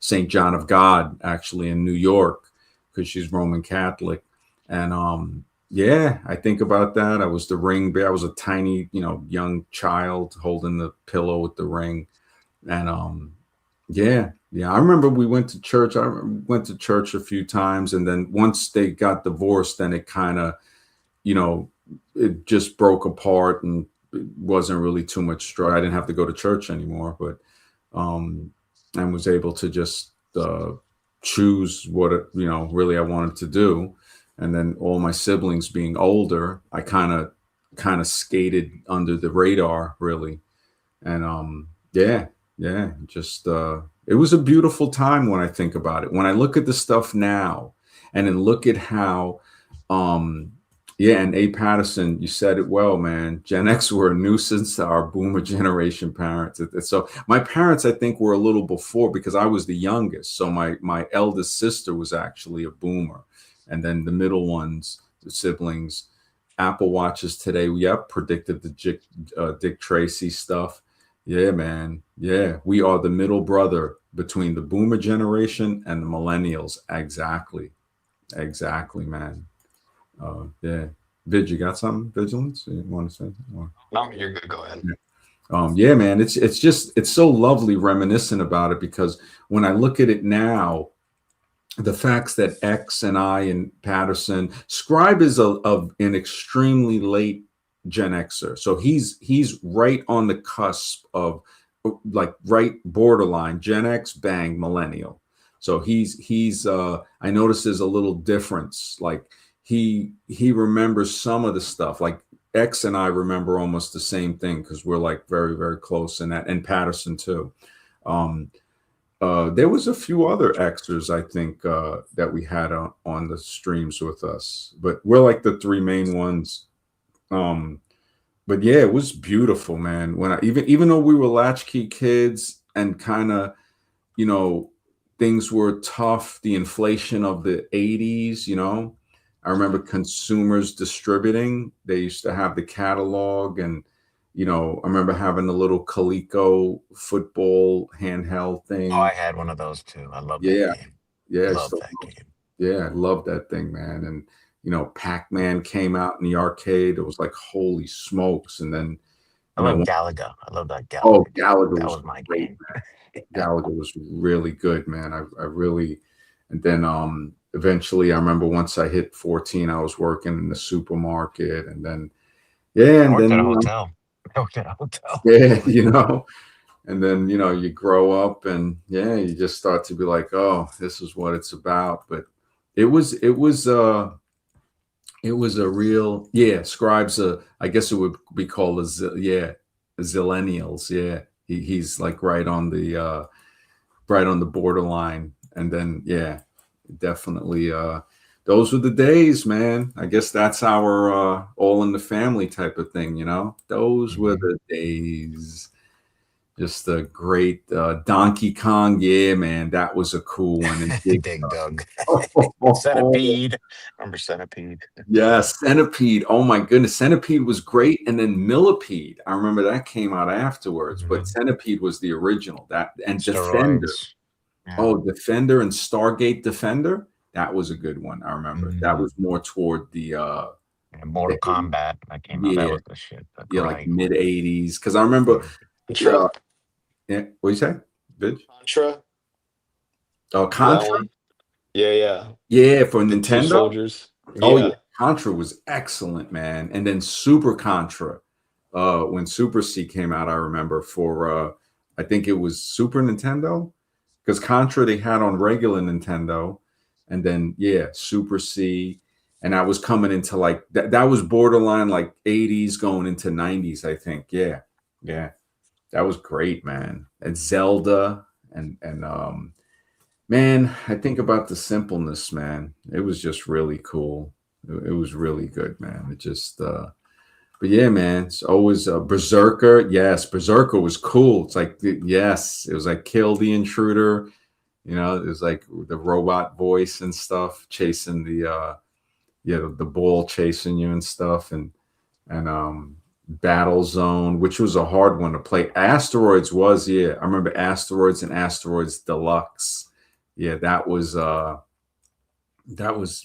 St. John of God, actually, in New York, because she's Roman Catholic. And yeah, I think about that. I was the ring bearer. I was a tiny, young child holding the pillow with the ring. And yeah. I remember we went to church. I went to church a few times. And then once they got divorced, then it kind of, it just broke apart and it wasn't really too much struggle. I didn't have to go to church anymore, but and was able to just choose what really I wanted to do. And then all my siblings being older, I kind of skated under the radar really. And yeah, just it was a beautiful time when I think about it. When I look at the stuff now and then look at how yeah, and A. Patterson, you said it well, man. Gen X were a nuisance to our boomer generation parents. So my parents, I think, were a little before because I was the youngest. So my eldest sister was actually a boomer. And then the middle ones, the siblings, Apple Watches today, yep, predicted the Dick Tracy stuff. Yeah, man. Yeah, we are the middle brother between the boomer generation and the millennials. Exactly, man. Yeah. Vid, you got something? Vigilance? You want to say? Or, No, you're good. Go ahead. yeah, man. It's so lovely reminiscent about it because when I look at it now, the facts that X and I and Patterson, Scribe is of an extremely late Gen Xer, so he's right on the cusp of like right borderline Gen X, bang, millennial. So he's I notice there's a little difference. Like he remembers some of the stuff. Like X and I remember almost the same thing because we're like very, very close in that, and Patterson too. There was a few other Xers, I think, that we had on the streams with us, but we're like the three main ones. But yeah, it was beautiful, man. When I even though we were latchkey kids and kind of, things were tough, the inflation of the 80s, I remember consumers distributing. They used to have the catalog and, I remember having a little Coleco football handheld thing. Oh, I had one of those too. I love that Yeah. game. Yeah. Love that game. Yeah. I love that thing, man. And, Pac-Man came out in the arcade. It was like, holy smokes. And then, I love Galaga. I love that Galaga. oh, Galaga That was was my great, game. man. Galaga was really good, man. I really, and then eventually I remember once I hit 14, I was working in the supermarket and then, yeah. I And worked then, at a hotel. I worked at a hotel. yeah, and then, you grow up and yeah, you just start to be like, oh, this is what it's about. But it was a real, yeah, Scribe's I guess it would be called zillennials. Yeah. He's like right on the borderline. And then yeah, definitely those were the days, man. I guess that's our all in the family type of thing, you know. Those were Mhm. the days. Just a great Donkey Kong, yeah, man. That was a cool one. And Dig Dig Dug. Dug. Centipede. Remember Centipede? Yeah, Centipede. Oh my goodness. Centipede was great. And then Millipede. I remember that came out afterwards, but Mhm. Centipede was the original. That and Defender. Steroids. Yeah. Oh, Defender and Stargate Defender. That was a good one. I remember. That Mhm. was more toward the And Mortal Kombat that came out. That yeah, was the shit. The yeah, like karate one. mid 80s. Because I remember Mhm. Contra. yeah, what you say? Bitch? Contra. Oh, That Contra? one. Yeah, yeah. Yeah, for The two Nintendo. soldiers. Oh yeah, Yeah. Contra was excellent, man. And then Super Contra, when Super C came out, I remember for I think it was Super Nintendo, because Contra they had on regular Nintendo, and then yeah, Super C, and I was coming into like that. That was borderline like 80s going into 90s, I think. Yeah, yeah, that was great, man. And Zelda and man, I think about the simpleness, man. It was just really cool. It was really good, man. It just, but yeah, man, it's always Berserker. Yes, Berserker was cool. It's like, yes, it was like kill the intruder. You know, it was like the robot voice and stuff chasing yeah, the ball chasing you and stuff. And Battle Zone, which was a hard one to play. Asteroids was, yeah, I remember Asteroids and Asteroids Deluxe. Yeah, that was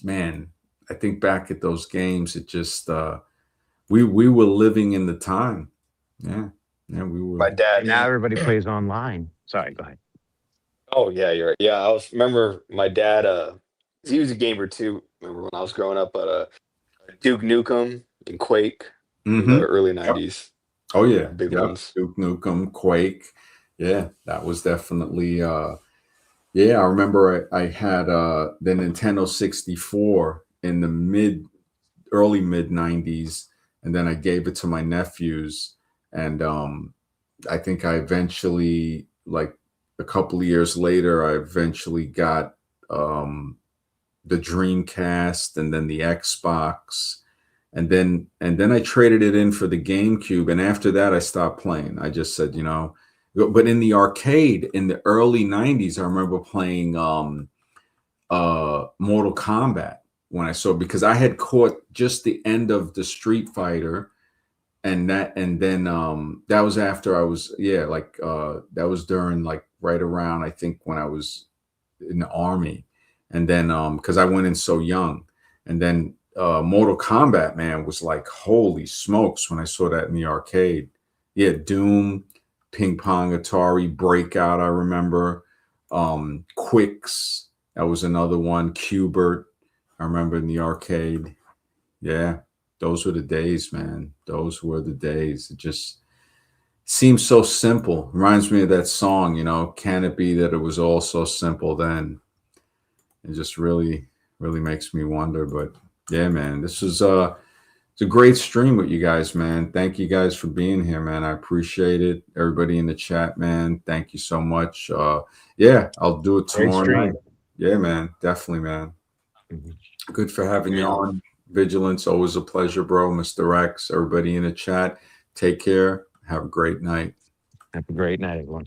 man. I think back at those games, it just we were living in the time. Yeah, yeah, we were. My dad. And now everybody plays online. Sorry, go ahead. Oh yeah, you're right. Yeah, I was remember my dad. He was a gamer too. Remember when I was growing up, but Duke Nukem and Quake in the Mm-hmm. early Yep. '90s, Oh yeah, big yep. ones. Duke Nukem, Quake. Yeah, that was definitely. Yeah, I remember I had the Nintendo 64 in the early mid 90s, and then I gave it to my nephews, and I think I eventually, like a couple of years later, I eventually got um, the Dreamcast and then the Xbox, and then I traded it in for the GameCube, and after that I stopped playing. I just said, you know, but in the arcade in the early 90s, I remember playing Mortal Kombat when I saw, because I had caught just the end of the Street Fighter, and then that was after I was, yeah, like that was during like right around, I think, when I was in the army, and then because I went in so young, and then Mortal Kombat, man, was like holy smokes when I saw that in the arcade. Yeah, Doom, Ping Pong, Atari, Breakout, I remember, Quicks, that was another one, Cubert, I remember in the arcade. Yeah, those were the days, man. Those were the days. It just seems so simple. Reminds me of that song, you know, can it be that it was all so simple then? It just really, really makes me wonder. But yeah, man, this was it's a great stream with you guys, man. Thank you guys for being here, man. I appreciate it. Everybody in the chat, man. Thank you so much. Yeah, I'll do it Great tomorrow night. stream. Yeah, man. Definitely, man. Mhm. Good for having you Yeah. on. Vigilance, always a pleasure, bro. Mr. X, everybody in the chat. Take care. Have a great night. Have a great night, everyone.